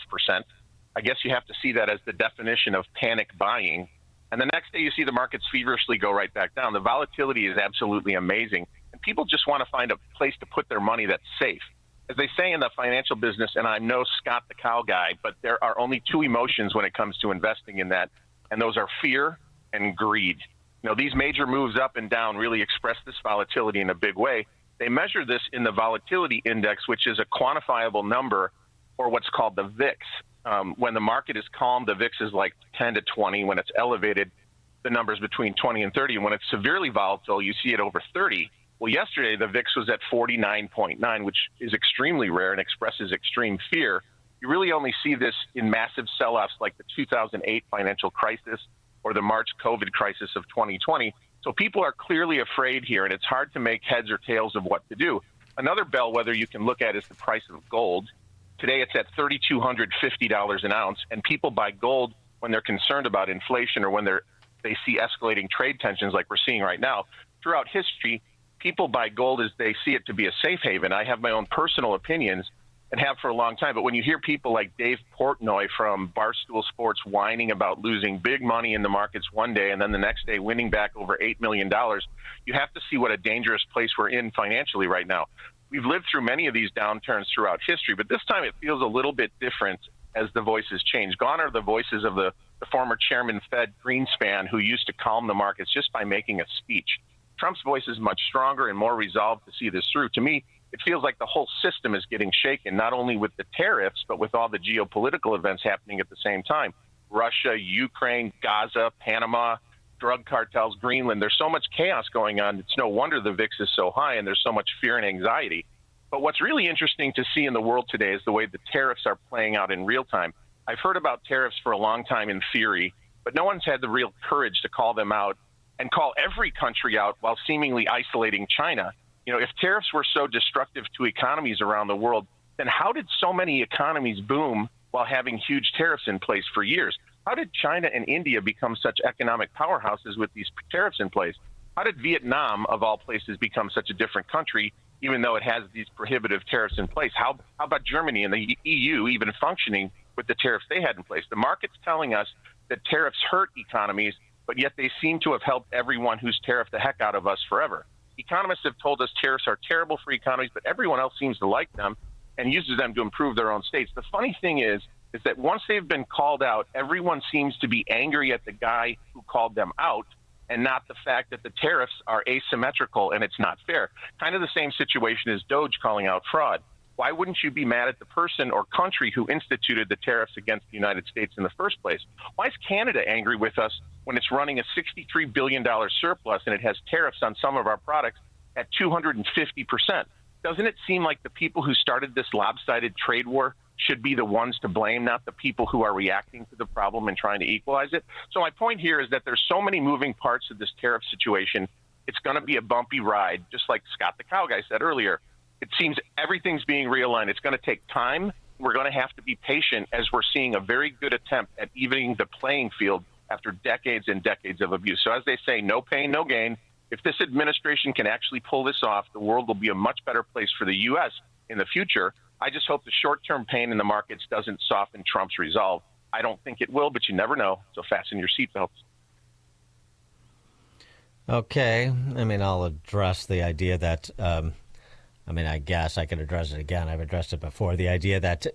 I guess you have to see that as the definition of panic buying. And the next day you see the markets feverishly go right back down. The volatility is absolutely amazing. And people just want to find a place to put their money that's safe. As they say in the financial business, and I'm no Scott the Cow guy, but there are only two emotions when it comes to investing in that, and those are fear and greed. These major moves up and down really express this volatility in a big way. They measure this in the volatility index, which is a quantifiable number, or what's called the VIX. When the market is calm, the VIX is like 10 to 20. When it's elevated, the number's between 20 and 30. And when it's severely volatile, you see it over 30. Well, yesterday, the VIX was at 49.9, which is extremely rare and expresses extreme fear. You really only see this in massive sell-offs like the 2008 financial crisis or the March COVID crisis of 2020. So people are clearly afraid here, and it's hard to make heads or tails of what to do. Another bellwether you can look at is the price of gold. Today it's at $3,250 an ounce, and people buy gold when they're concerned about inflation or when they see escalating trade tensions like we're seeing right now. Throughout history, people buy gold as they see it to be a safe haven. I have my own personal opinions and have for a long time. But when you hear people like Dave Portnoy from Barstool Sports whining about losing big money in the markets one day and then the next day winning back over $8 million, you have to see what a dangerous place we're in financially right now. We've lived through many of these downturns throughout history, but this time it feels a little bit different as the voices change. Gone are the voices of the former chairman Fed Greenspan, who used to calm the markets just by making a speech. Trump's voice is much stronger and more resolved to see this through. To me, it feels like the whole system is getting shaken, not only with the tariffs, but with all the geopolitical events happening at the same time. Russia, Ukraine, Gaza, Panama, drug cartels, Greenland. There's so much chaos going on. It's no wonder the VIX is so high and there's so much fear and anxiety. But what's really interesting to see in the world today is the way the tariffs are playing out in real time. I've heard about tariffs for a long time in theory, but no one's had the real courage to call them out and call every country out while seemingly isolating China. You know, if tariffs were so destructive to economies around the world, then how did so many economies boom while having huge tariffs in place for years? How did China and India become such economic powerhouses with these tariffs in place? How did Vietnam, of all places, become such a different country, even though it has these prohibitive tariffs in place? How about Germany and the EU even functioning with the tariffs they had in place? The market's telling us that tariffs hurt economies, but yet they seem to have helped everyone who's tariffed the heck out of us forever. Economists have told us tariffs are terrible for economies, but everyone else seems to like them and uses them to improve their own states. The funny thing is that once they've been called out, everyone seems to be angry at the guy who called them out and not the fact that the tariffs are asymmetrical and it's not fair. Kind of the same situation as Doge calling out fraud. Why wouldn't you be mad at the person or country who instituted the tariffs against the United States in the first place? Why is Canada angry with us when it's running a $63 billion surplus and it has tariffs on some of our products at 250%? Doesn't it seem like the people who started this lopsided trade war should be the ones to blame, not the people who are reacting to the problem and trying to equalize it? So my point here is that there's so many moving parts of this tariff situation. It's going to be a bumpy ride, just like Scott the Cow Guy said earlier. It seems everything's being realigned. It's going to take time. We're going to have to be patient as we're seeing a very good attempt at evening the playing field after decades and decades of abuse. So as they say, no pain, no gain. If this administration can actually pull this off, the world will be a much better place for the U.S. in the future. I just hope the short-term pain in the markets doesn't soften Trump's resolve. I don't think it will, but you never know. So fasten your seatbelts. Okay. I mean, I'll address the idea that I guess I could address it again. I've addressed it before. The idea that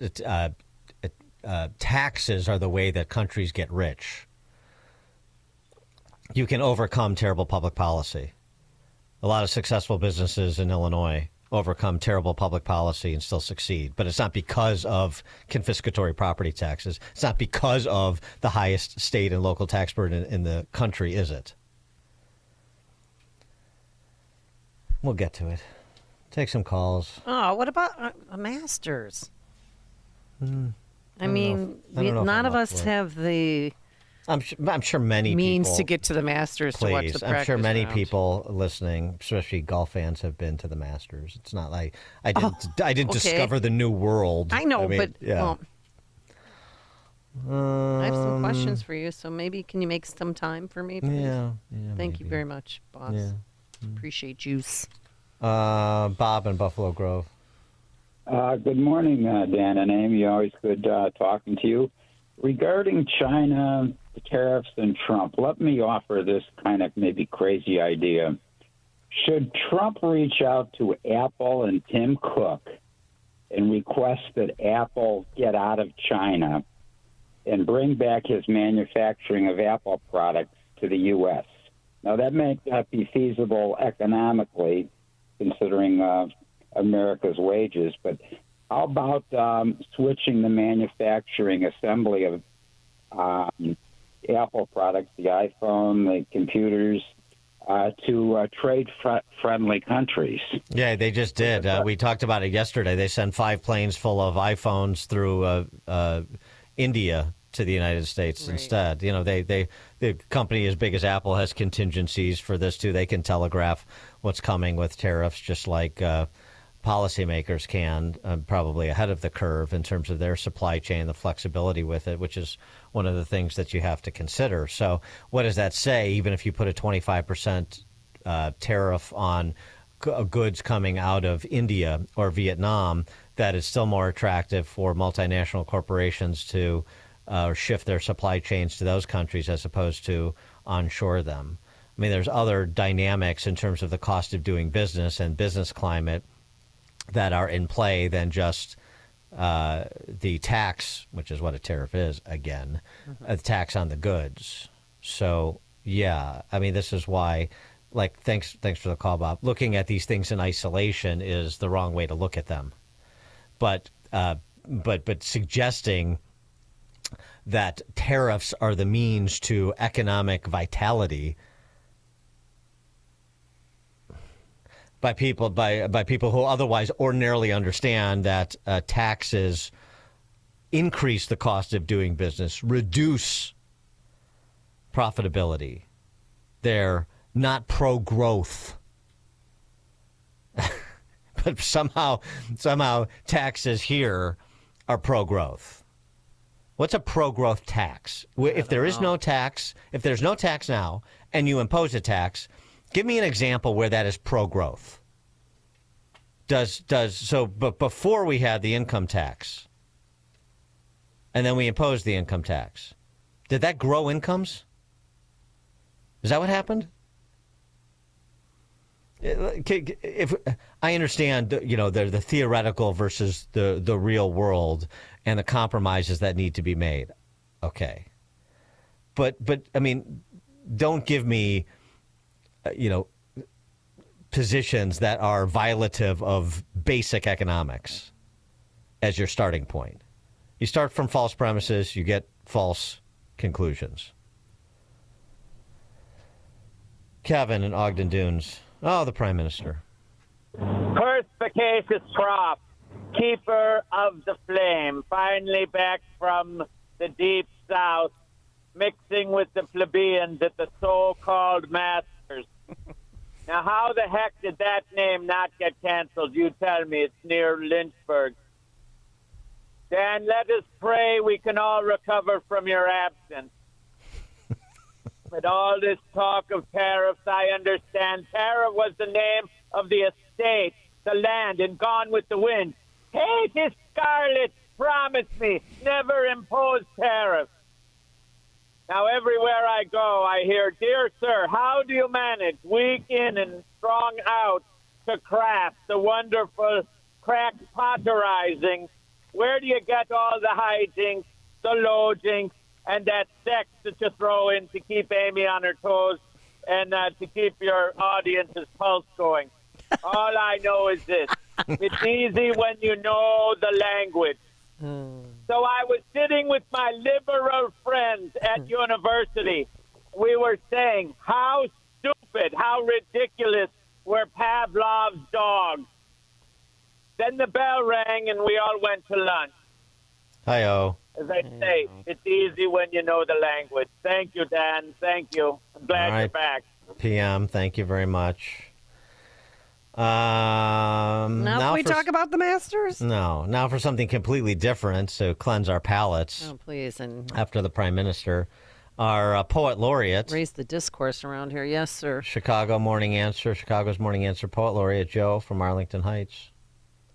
taxes are the way that countries get rich. You can overcome terrible public policy. A lot of successful businesses in Illinois overcome terrible public policy and still succeed. But it's not because of confiscatory property taxes. It's not because of the highest state and local tax burden in the country, is it? We'll get to it. Take some calls. Oh, what about a Masters? I mean, none of us have the I'm sure many means people, to get to the Masters to watch the practice I'm sure many round. people listening, especially golf fans, have been to the Masters. It's not like I didn't discover the new world. I know, mean, but yeah. I have some questions for you, so maybe can you make some time for me, please? Yeah, Thank you very much, boss. Yeah. Appreciate juice. Bob in Buffalo Grove. Good morning, Dan and Amy. Always good talking to you. Regarding China, the tariffs, and Trump, let me offer this kind of maybe crazy idea. Should Trump reach out to Apple and Tim Cook and request that Apple get out of China and bring back his manufacturing of Apple products to the U.S.? Now, that may not be feasible economically, considering America's wages, but how about switching the manufacturing assembly of Apple products, the iPhone, the computers, to trade-friendly countries. Yeah, they just did. We talked about it yesterday. They sent 5 planes full of iPhones through India to the United States instead. You know, the company as big as Apple has contingencies for this too. They can telegraph what's coming with tariffs, just like policymakers can, probably ahead of the curve in terms of their supply chain, the flexibility with it, which is one of the things that you have to consider. So what does that say? Even if you put a 25% tariff on goods coming out of India or Vietnam, that is still more attractive for multinational corporations to shift their supply chains to those countries as opposed to onshore them. I mean, there's other dynamics in terms of the cost of doing business and business climate that are in play than just the tax, which is what a tariff is, again, a tax on the goods. So, yeah, I mean, this is why, like, thanks for the call, Bob. Looking at these things in isolation is the wrong way to look at them. But suggesting that tariffs are the means to economic vitality by people who otherwise ordinarily understand that taxes increase the cost of doing business, reduce profitability. They're not pro-growth. But somehow taxes here are pro-growth. What's a pro-growth tax? If there's no tax now and you impose a tax, give me an example where that is pro-growth. But before we had the income tax and then we imposed the income tax, did that grow incomes? Is that what happened? If I understand, you know, the theoretical versus the real world and the compromises that need to be made. Okay. But I mean, don't give me, you know, positions that are violative of basic economics as your starting point. You start from false premises, you get false conclusions. Kevin in Ogden Dunes. Oh, the Prime Minister. Perspicacious crop, keeper of the flame, finally back from the deep south, mixing with the plebeians at the so-called masters. Now, how the heck did that name not get canceled? You tell me. It's near Lynchburg. Dan, let us pray we can all recover from your absence. With all this talk of tariffs, I understand tariff was the name of the estate, the land, and Gone with the Wind. Hey, this Scarlet promised me never impose tariffs. Now, everywhere I go, I hear, dear sir, how do you manage week in and strong out to craft the wonderful crack potterizing? Where do you get all the hijinks, the low jinks, and that sex that you throw in to keep Amy on her toes and to keep your audience's pulse going? All I know is this. It's easy when you know the language. So I was sitting with my liberal friends at university. We were saying how stupid, how ridiculous were Pavlov's dogs. Then the bell rang and we all went to lunch. Hi-oh. As I say, it's easy when you know the language. Thank you, Dan. Thank you. I'm glad you're back. PM, thank you very much. Now can we talk about the Masters? No. Now for something completely different, so cleanse our palates. Oh, please. And after the Prime Minister, our poet laureate. Raise the discourse around here. Yes, sir. Chicago's Morning Answer poet laureate Joe from Arlington Heights.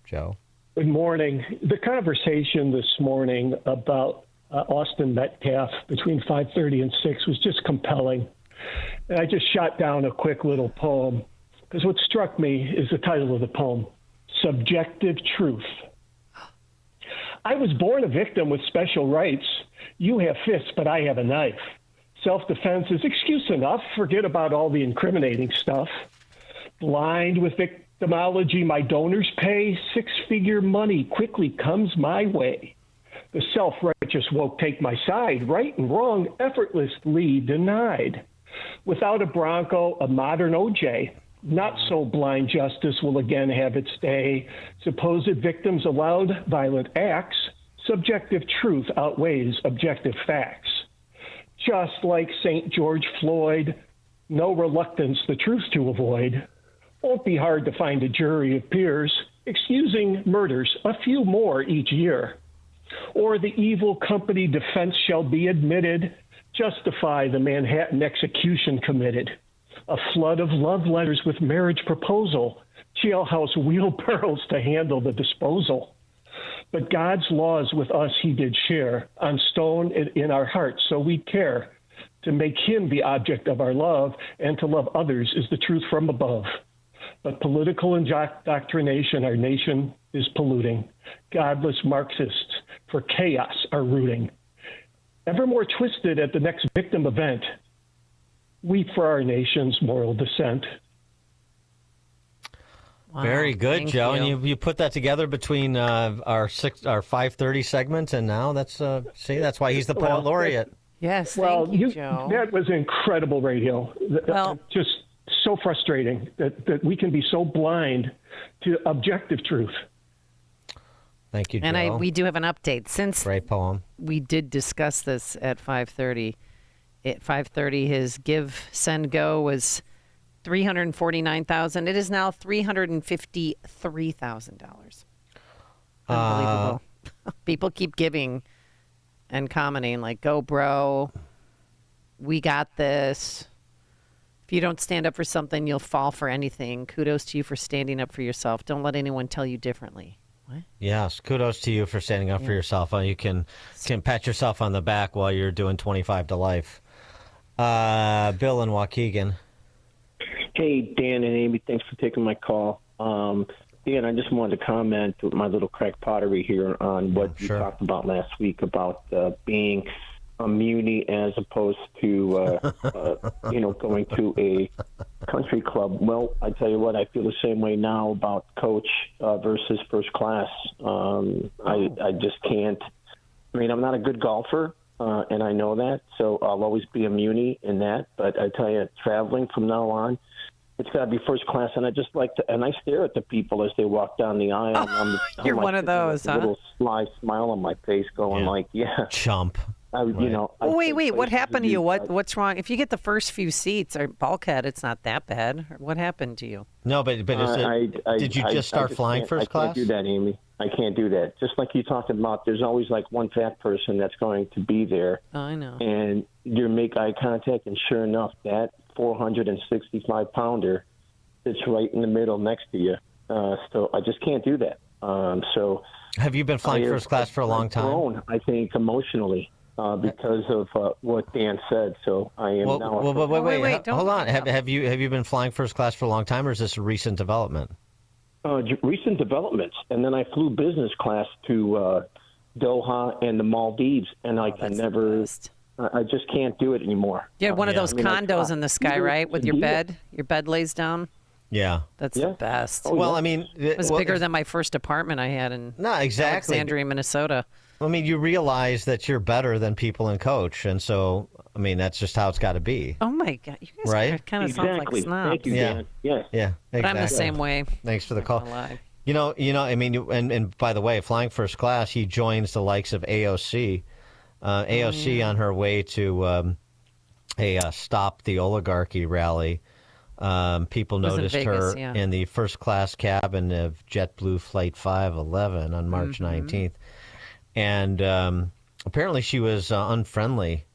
Joe. Good morning. The conversation this morning about Austin Metcalf between 5:30 and 6 was just compelling. And I just shot down a quick little poem because what struck me is the title of the poem, Subjective Truth. I was born a victim with special rights. You have fists, but I have a knife. Self-defense is excuse enough. Forget about all the incriminating stuff. Blind with victimology, my donors pay. Six-figure money quickly comes my way. The self-righteous woke take my side. Right and wrong effortlessly denied. Without a Bronco, a modern OJ, not so blind justice will again have its day. Supposed victims allowed violent acts. Subjective truth outweighs objective facts. Just like St. George Floyd, no reluctance the truth to avoid. Won't be hard to find a jury of peers excusing murders, a few more each year. Or the evil company defense shall be admitted, justify the Manhattan execution committed. A flood of love letters with marriage proposal, jailhouse wheelbarrows to handle the disposal. But God's laws with us he did share, on stone in our hearts, so we care. To make him the object of our love, and to love others is the truth from above. But political indoctrination our nation is polluting. Godless Marxists for chaos are rooting. Ever more twisted at the next victim event. Weep for our nation's moral descent. Wow, very good, Joe. You. And you put that together between our 5:30 segment, and now that's that's why he's the poet laureate. Yes, thank you, Joe. That was incredible radio. Well, just so frustrating that we can be so blind to objective truth. Thank you, Joe. And we do have an update. Since great poem. We did discuss this at 5:30. At 5:30, his give, send, go was $349,000. It is now $353,000. Unbelievable. People keep giving and commenting like, "Go, bro. We got this. If you don't stand up for something, you'll fall for anything. Kudos to you for standing up for yourself. Don't let anyone tell you differently." What? Yes, kudos to you for standing up for yourself. You can pat yourself on the back while you're doing 25 to life. Bill in Waukegan. Hey, Dan and Amy, thanks for taking my call. Dan, I just wanted to comment with my little crack pottery here on what you talked about last week about being a muni as opposed to, going to a country club. Well, I tell you what, I feel the same way now about coach versus first class. I just can't. I mean, I'm not a good golfer, and I know that, so I'll always be a muni in that. But I tell you, traveling from now on, it's got to be first class, and I just like to, and I stare at the people as they walk down the aisle. You're one of those, huh? A little sly smile on my face, going chump. Wait, what happened to you? What's wrong? If you get the first few seats or bulkhead, it's not that bad. What happened to you? No, but is it, did you just start flying first class? I can't do that, Amy. I can't do that. Just like you talked about, there's always like one fat person that's going to be there. Oh, I know. And you make eye contact, and sure enough, that 465-pounder sits right in the middle next to you. So I just can't do that. So have you been flying first class for a long time? Grown, I think, emotionally. Because of what Dan said, so I am now. Wait, hold on. Have you been flying first class for a long time, or is this a recent development? Recent developments, and then I flew business class to Doha and the Maldives, and I just can't do it anymore. You had one of those condos in the sky, right, with your bed? Your bed lays down. Yeah, that's the best. Oh, well, I mean, it was bigger than my first apartment I had in Alexandria, Minnesota. I mean, you realize that you're better than people in coach, and so, I mean, that's just how it's got to be. Oh, my God. You guys kind of sound like snobs. Thank you, Dan. Yeah, exactly. But I'm the same way. Thanks for the call. You know, I mean, and by the way, flying first class, he joins the likes of AOC. AOC on her way to a Stop the Oligarchy rally. People noticed her in the first class cabin of JetBlue Flight 511 on March 19th. And apparently she was unfriendly.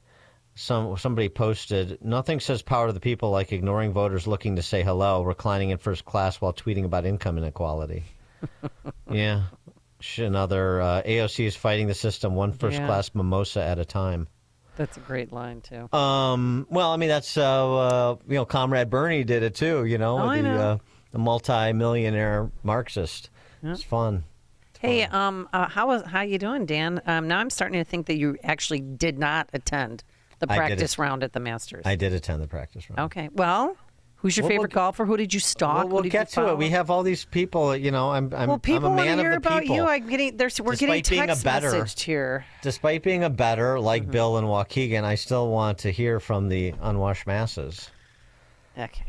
Somebody posted, "Nothing says power to the people like ignoring voters looking to say hello, reclining in first class while tweeting about income inequality." Yeah. Another AOC is fighting the system one first class mimosa at a time. That's a great line, too. Well, I mean, that's, Comrade Bernie did it, too, the multi-millionaire Marxist. Yeah. It's fun. Hey, how you doing, Dan? Now I'm starting to think that you actually did not attend the practice round at the Masters. I did attend the practice round. Okay. Well, who's your favorite golfer? Who did you stalk? We'll get to it. We have all these people. I'm people I'm a man want to hear of the about people. You. We're getting text messaged here. Despite being a better, like Bill and Waukegan, I still want to hear from the unwashed masses. Okay.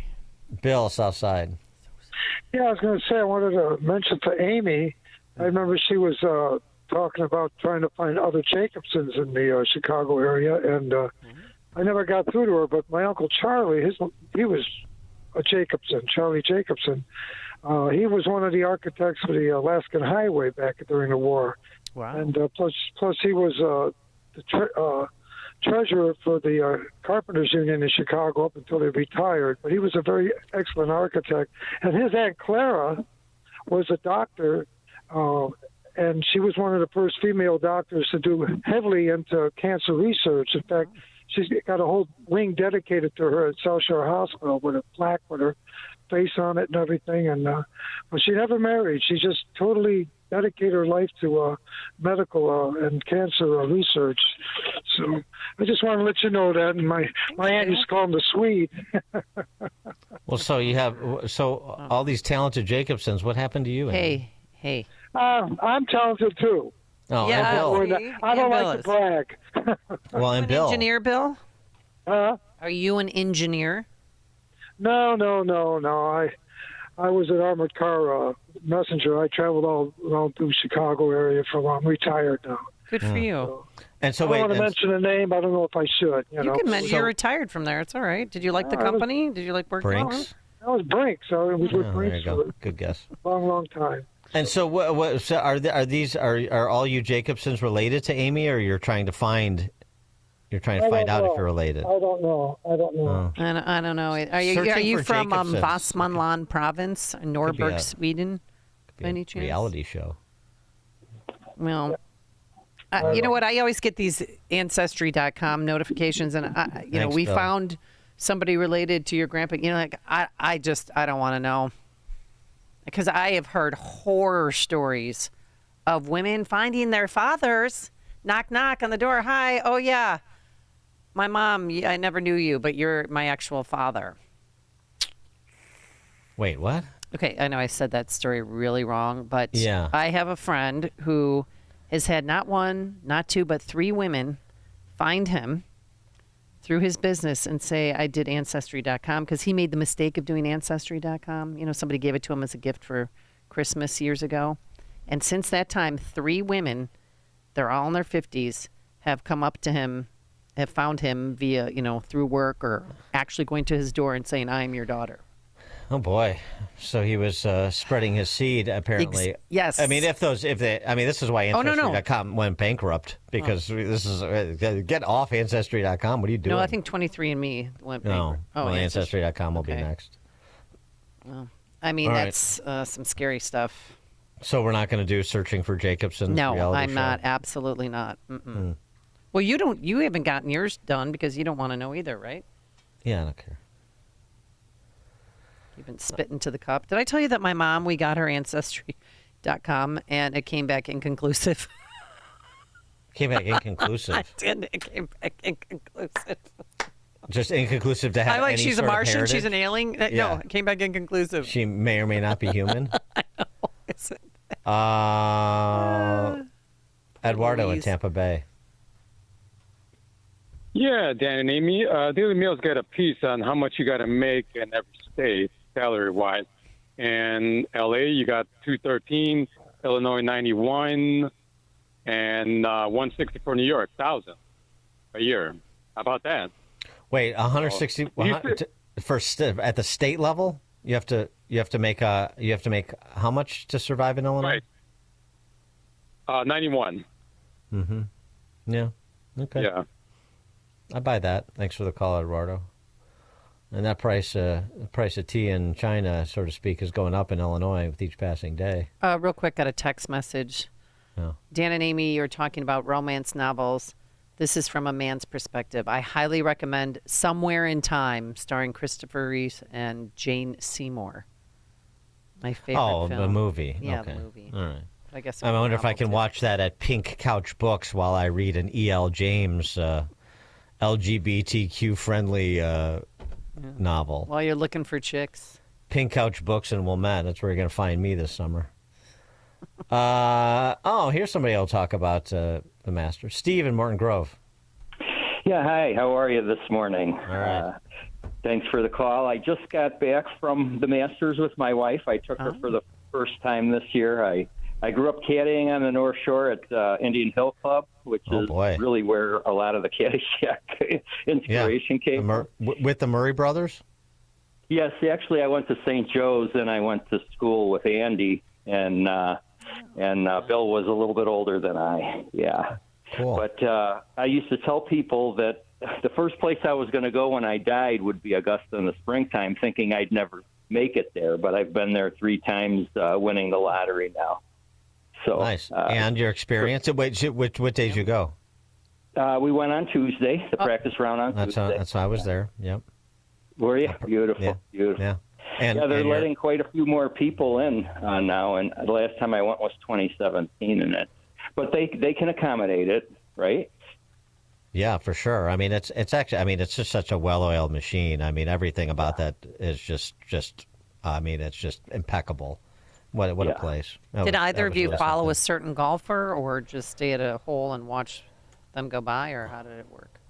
Bill, Southside. Yeah, I was going to say, I wanted to mention to Amy, I remember she was talking about trying to find other Jacobsons in the Chicago area, and I never got through to her, but my Uncle Charlie, he was a Jacobson, Charlie Jacobson. He was one of the architects for the Alaskan Highway back during the war. Wow. And plus he was the treasurer for the Carpenters Union in Chicago up until he retired. But he was a very excellent architect. And his Aunt Clara was a doctor, and she was one of the first female doctors to do heavily into cancer research. In fact, she's got a whole wing dedicated to her at South Shore Hospital with a plaque with her face on it and everything. And but she never married. She just totally dedicated her life to medical and cancer research. So I just want to let you know that. And my aunt used to call him the Swede. Well, so you have all these talented Jacobsons. What happened to you? Hey. I'm talented too. Oh, yeah, and Bill. I don't like to brag. Well, and an Bill. Engineer, Bill? Huh? Are you an engineer? No. I was an armored car messenger. I traveled all around through Chicago area for a while. I'm retired now. Good for you. And so I don't want to mention a name. I don't know if I should. You know? Can mention you're retired from there. It's all right. Did you like the company? Did you like working there? Brinks? I was Brinks. So it was with There Brinks you go. for Good guess. a long time. And so, so are all you Jacobsons related to Amy, or you're trying to find? You're trying to find out if you're related. I don't know. Oh. I don't know. Are you from Västmanland province, Norberg, Sweden? By any chance? Reality show. Well, you know what? I always get these Ancestry.com notifications, and Thanks, we Bill. found somebody related to your grandpa. You know, like I don't want to know, because I have heard horror stories of women finding their fathers. Knock, knock on the door. Hi. Oh yeah, my mom. I never knew you, but you're my actual father. Wait, what? Okay, I know I said that story really wrong, but yeah. I have a friend who has had not one, not two, but three women find him through his business and say, I did Ancestry.com, because he made the mistake of doing Ancestry.com. You know, somebody gave it to him as a gift for Christmas years ago. And since that time, three women, they're all in their 50s, have come up to him, have found him via, through work or actually going to his door and saying, I am your daughter. Oh boy! So he was spreading his seed, apparently. Yes. I mean, this is why Ancestry.com went bankrupt, because this is get off Ancestry.com. What are you doing? No, I think 23andMe went bankrupt. No, Ancestry.com will be next. Well, I mean, that's some scary stuff. So we're not going to do Searching for Jacobson's reality I'm show? not. Absolutely not. Well, you haven't gotten yours done because you don't want to know either, right? Yeah, I don't care. You've been spitting to the cup. Did I tell you that my mom, we got her Ancestry.com and it came back inconclusive? Came back inconclusive? I did. It came back inconclusive. Just inconclusive to have any she's sort a Martian, of heritage? she's an alien? Yeah. No, it came back inconclusive. She may or may not be human? I know. Isn't it? Eduardo in Tampa Bay. Yeah, Dan and Amy. Daily Mail's got a piece on how much you got to make in every state, salary-wise. In L.A., you got $213, Illinois 91, and 160 for New York, 1,000 a year. How about that? Wait, 160 at the state level? You have to make how much to survive in Illinois? Right. 91. Mm-hmm. Yeah. Okay. Yeah. I buy that. Thanks for the call, Eduardo. And that price of tea in China, so to speak, is going up in Illinois with each passing day. Real quick, got a text message. Oh. Dan and Amy, you're talking about romance novels. This is from a man's perspective. I highly recommend Somewhere in Time, starring Christopher Reeve and Jane Seymour. My favorite film. The movie. Yeah, okay. the movie. All right. I guess I wonder if I can watch that at Pink Couch Books while I read an E.L. James LGBTQ-friendly novel. While you're looking for chicks. Pink Couch Books in Wilmette. That's where you're going to find me this summer. Here's somebody I'll talk about the master. Steve in Morton Grove. Yeah, hi. How are you this morning? All right. Thanks for the call. I just got back from the Masters with my wife. I took her for the first time this year. I grew up caddying on the North Shore at Indian Hill Club, which is really where a lot of the Caddyshack inspiration came from. With the Murray brothers? Yes, actually, I went to St. Joe's, and I went to school with Andy, and Bill was a little bit older than I. Yeah. Cool. But I used to tell people that the first place I was going to go when I died would be Augusta in the springtime, thinking I'd never make it there. But I've been there 3 times, winning the lottery now. So nice. And your experience? What days you go? We went on Tuesday, the practice round on Tuesday. That's how I was there. Yep. Were you? Beautiful. Yeah. Beautiful. Yeah. And they're letting quite a few more people in now. And the last time I went was 2017 in it. But they can accommodate it, right? Yeah, for sure. I mean, it's actually, I mean, it's just such a well-oiled machine. I mean, everything about that is just I mean, it's just impeccable. What a place. Did either of you follow a certain golfer or just stay at a hole and watch them go by, or how did it work?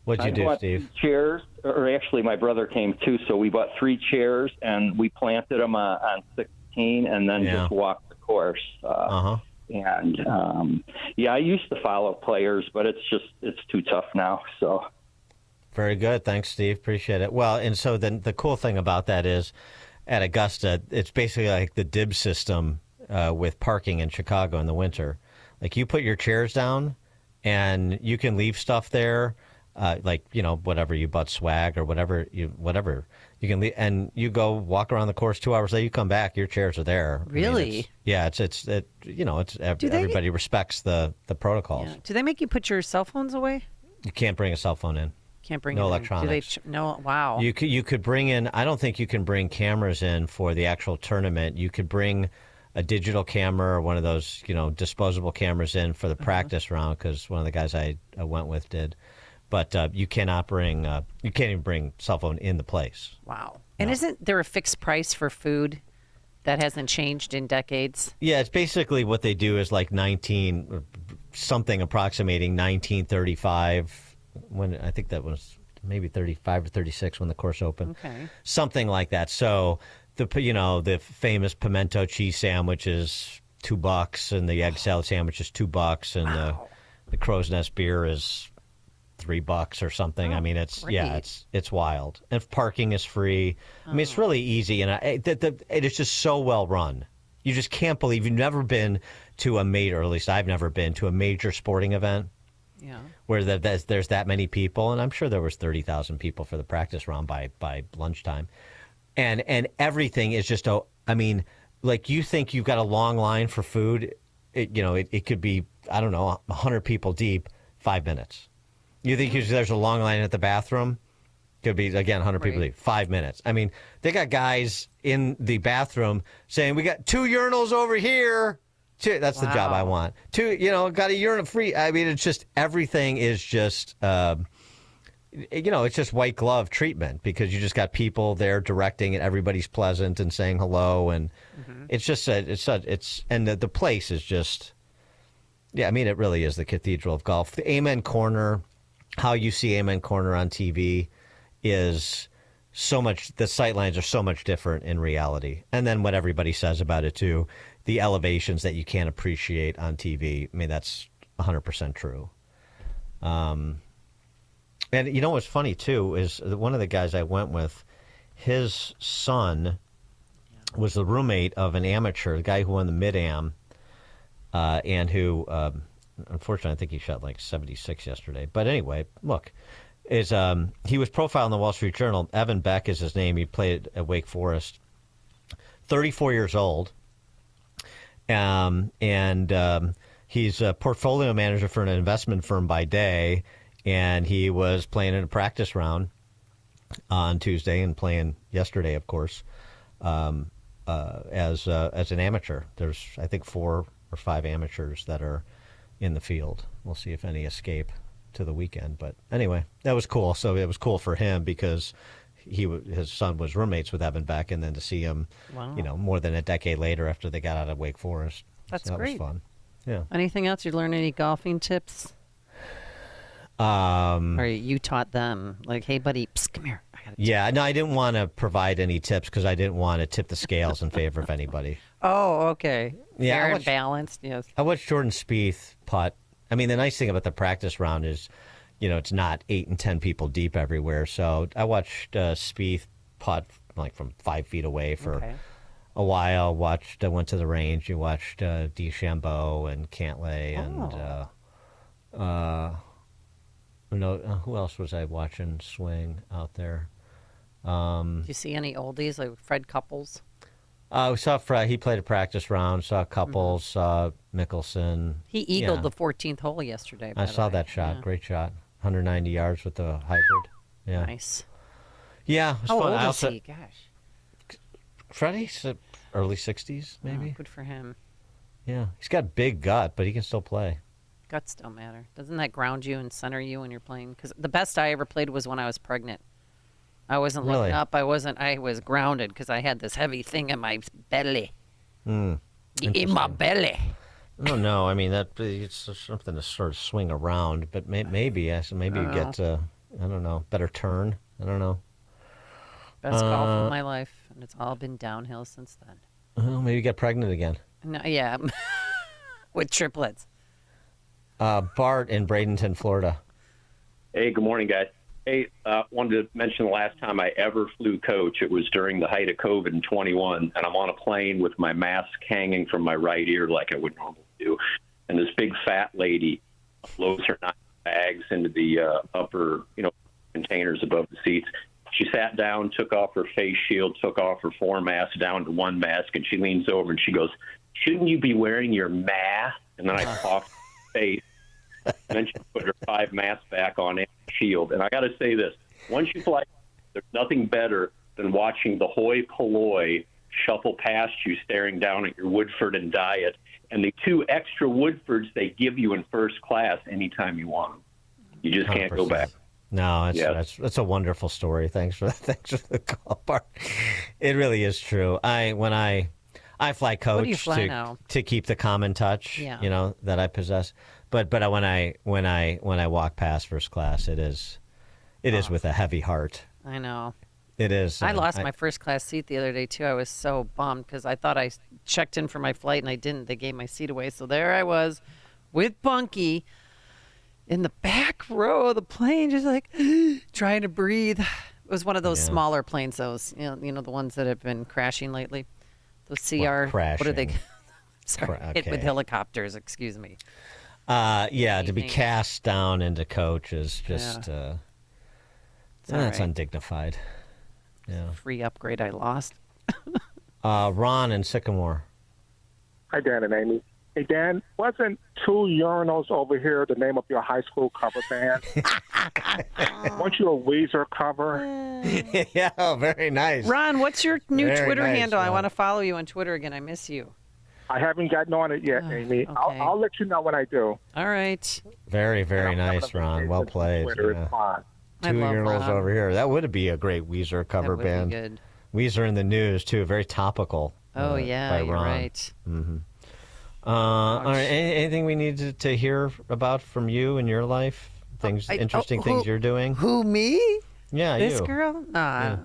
What'd you do, Steve? Chairs, or actually my brother came too, so we bought 3 chairs and we planted them on 16 and then just walked the course. And I used to follow players, but it's too tough now. So very good, thanks, Steve. Appreciate it. Well, and so then the cool thing about that is, at Augusta, it's basically like the DIB system with parking in Chicago in the winter. Like you put your chairs down, and you can leave stuff there, like whatever you bought, swag or whatever you can leave, and you go walk around the course 2 hours later. You come back, your chairs are there. Really? Everybody respects the protocols. Yeah. Do they make you put your cell phones away? You can't bring a cell phone in. Can't bring no it electronics. In. No, wow. You could bring in. I don't think you can bring cameras in for the actual tournament. You could bring a digital camera or one of those disposable cameras in for the practice round, because one of the guys I went with did. But you cannot bring. You can't even bring cell phone in the place. Wow. And isn't there a fixed price for food that hasn't changed in decades? Yeah, it's basically what they do is like something approximating 1935. When I think that was maybe 35 or 36 when the course opened. Okay. Something like that. So the famous pimento cheese sandwich is $2, and the egg salad sandwich is $2, and the Crow's Nest beer is $3 or something. I mean, it's wild. And if parking is free. I mean, it's really easy, and it is just so well run. You just can't believe you've never been to a major, or at least I've never been to a major sporting event. Yeah. Where there's that many people, and I'm sure there was 30,000 people for the practice round by lunchtime, and everything is just like you think you've got a long line for food, it could be 100 people deep, 5 minutes. You think there's a long line at the bathroom, could be again 100 people deep, 5 minutes. I mean, they got guys in the bathroom saying we got 2 urinals over here. That's the job I want. 2, got a urinal free. I mean, it's just everything is just, it's just white glove treatment, because you just got people there directing, and everybody's pleasant and saying hello, and it's just and the place is just, I mean, it really is the cathedral of golf. The Amen Corner, how you see Amen Corner on TV is so much. The sightlines are so much different in reality, and then what everybody says about it too. The elevations that you can't appreciate on TV. I mean, that's 100% true. And what's funny, too, is one of the guys I went with, his son was the roommate of an amateur, the guy who won the Mid-Am, and who, unfortunately, I think he shot like 76 yesterday. But anyway, look, he was profiled in the Wall Street Journal. Evan Beck is his name. He played at Wake Forest. 34 years old. He's a portfolio manager for an investment firm by day, and he was playing in a practice round on Tuesday and playing yesterday, of course, as an amateur. There's, I think, 4 or 5 amateurs that are in the field. We'll see if any escape to the weekend. But anyway, that was cool. So it was cool for him because his son was roommates with Evan Beck, and then to see him, more than a decade later after they got out of Wake Forest. That's that great. Was fun. Yeah. Anything else? You learn any golfing tips? Or you taught them, like, hey, buddy, psst, come here. Yeah, no, I didn't want to provide any tips because I didn't want to tip the scales in favor of anybody. Oh, okay. Yeah, Fair and balanced, yes. I watched Jordan Spieth putt. I mean, the nice thing about the practice round is, it's not 8 and 10 people deep everywhere. So I watched Spieth putt like from 5 feet away for a while. I went to the range. You watched DeChambeau and Cantlay and who else was I watching swing out there? Do you see any oldies like Fred Couples? We saw Fred. He played a practice round. Saw Couples. Saw Mickelson. He eagled the 14th hole yesterday. I saw that shot. Yeah. Great shot. 190 yards with the hybrid. Yeah. Nice. Yeah. It was How fun. old is he? Gosh. Freddie's early 60s, maybe. Oh, good for him. Yeah. He's got a big gut, but he can still play. Guts don't matter. Doesn't that ground you and center you when you're playing? Because the best I ever played was when I was pregnant. I wasn't looking up. I was grounded because I had this heavy thing in my belly. In my belly. Oh, no. I mean, it's something to sort of swing around, but maybe you get, I don't know, better turn. I don't know. Best golf of my life, and it's all been downhill since then. Well, maybe get pregnant again. No, yeah. With triplets. Bart in Bradenton, Florida. Hey, good morning, guys. Hey, wanted to mention the last time I ever flew coach. It was during the height of COVID in 21, and I'm on a plane with my mask hanging from my right ear like I would normally do. And this big fat lady loads her 9 bags into the upper, containers above the seats. She sat down, took off her face shield, took off her 4 masks down to 1 mask, and she leans over and she goes, "Shouldn't you be wearing your mask?" And then I coughed her face. And then she put her 5 masks back on and shield. And I got to say this. Once you fly, there's nothing better than watching the hoi polloi shuffle past you staring down at your Woodford and Diet and the 2 extra Woodfords they give you in first class anytime you want them. You just can't 100%. go back. No, that's a wonderful story. Thanks for the call, Bart. It really is true. When I fly coach What do you fly now? to keep the common touch, that I possess. But when I walk past first class, it is with a heavy heart. I know. It is. I lost my first class seat the other day too. I was so bummed because I thought I checked in for my flight and I didn't. They gave my seat away, so there I was with Bunky in the back row of the plane, just like trying to breathe. It was one of those smaller planes, those the ones that have been crashing lately. Those CR. What are they? Sorry, hit with helicopters. Excuse me. To be cast down into coach is just that's undignified. Yeah. Free upgrade I lost. Ron in Sycamore. Hi, Dan and Amy. Hey, Dan, wasn't 2 urinals over here the name of your high school cover band? Weren't you a Weezer cover? Yeah, very nice. Ron, what's your new Very Twitter nice, handle? Ron. I want to follow you on Twitter again. I miss you. I haven't gotten on it yet, Amy. okay. I'll let you know when I do. All right. Very, very nice, Ron. Well played. Twitter Yeah. is fine. 2 love urinals Ron. over here. That would be a great Weezer cover would be band. good. Weezer in the news too. Very topical. Oh yeah, by you're Ron. right. Mm-hmm. All right. Anything we need to hear about from you in your life? Interesting things you're doing. Who, me? Yeah, this you. girl? Yeah.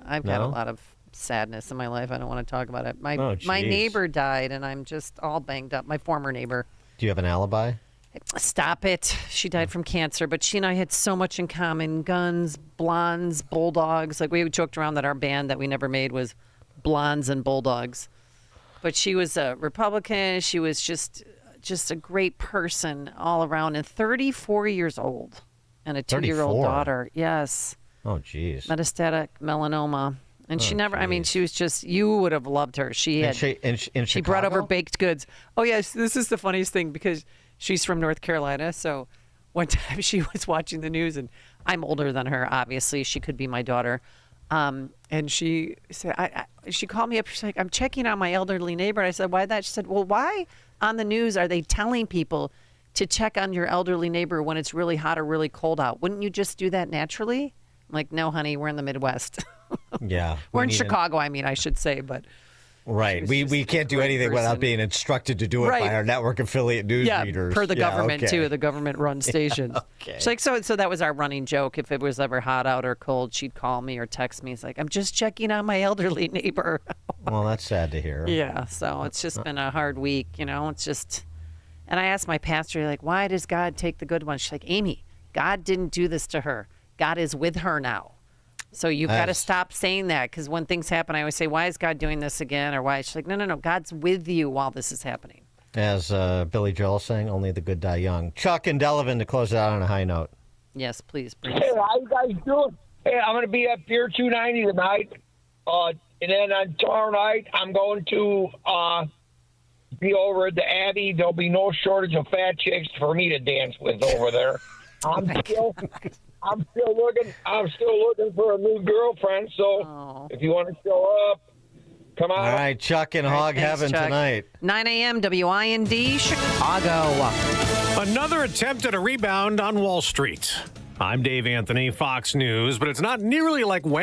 I've got a No? lot of sadness in my life. I don't want to talk about it. My geez. neighbor died, and I'm just all banged up. My former neighbor. Do you have an alibi? Stop it. She died from cancer, but she and I had so much in common. Guns, blondes, bulldogs. Like, we joked around that our band that we never made was Blondes and Bulldogs. But she was a Republican. She was just a great person all around, and 34 years old and a 2-year-old 34? daughter. Yes. Oh, geez. Metastatic melanoma. And she never, I mean, she was just, you would have loved her. She had, in she brought over Chicago? baked goods. Oh, yes. This is the funniest thing because she's from North Carolina. So one time she was watching the news, and I'm older than her, obviously. She could be my daughter. And she said, she called me up. She's like, I'm checking on my elderly neighbor. And I said, why that? She said, well, why on the news are they telling people to check on your elderly neighbor when it's really hot or really cold out? Wouldn't you just do that naturally? I'm like, no, honey, we're in the Midwest. Yeah. We're in Chicago, I should say, but Right. We can't do anything without being instructed to do it by our network affiliate news readers. Per the government, too, the government-run stations. Okay. She's like, so that was our running joke. If it was ever hot out or cold, she'd call me or text me. It's like, I'm just checking on my elderly neighbor. Well, that's sad to hear. Yeah, so it's just been a hard week, It's just... And I asked my pastor, like, why does God take the good ones? She's like, Amy, God didn't do this to her. God is with her now. So you've got to stop saying that, because when things happen, I always say, why is God doing this again? Or why? She's like, no, God's with you while this is happening. As Billy Joel saying, only the good die young. Chuck and Delavan to close it out on a high note. Yes, please. Hey, how you guys doing? Hey, I'm going to be at Pier 290 tonight. And then on tomorrow night, I'm going to be over at the Abbey. There'll be no shortage of fat chicks for me to dance with over there. I'm still looking for a new girlfriend. So if you want to show up, come on. All right, Chuck in Hog Heaven Chuck. tonight. 9 a.m. WIND Chicago. Another attempt at a rebound on Wall Street. I'm Dave Anthony, Fox News, but it's not nearly like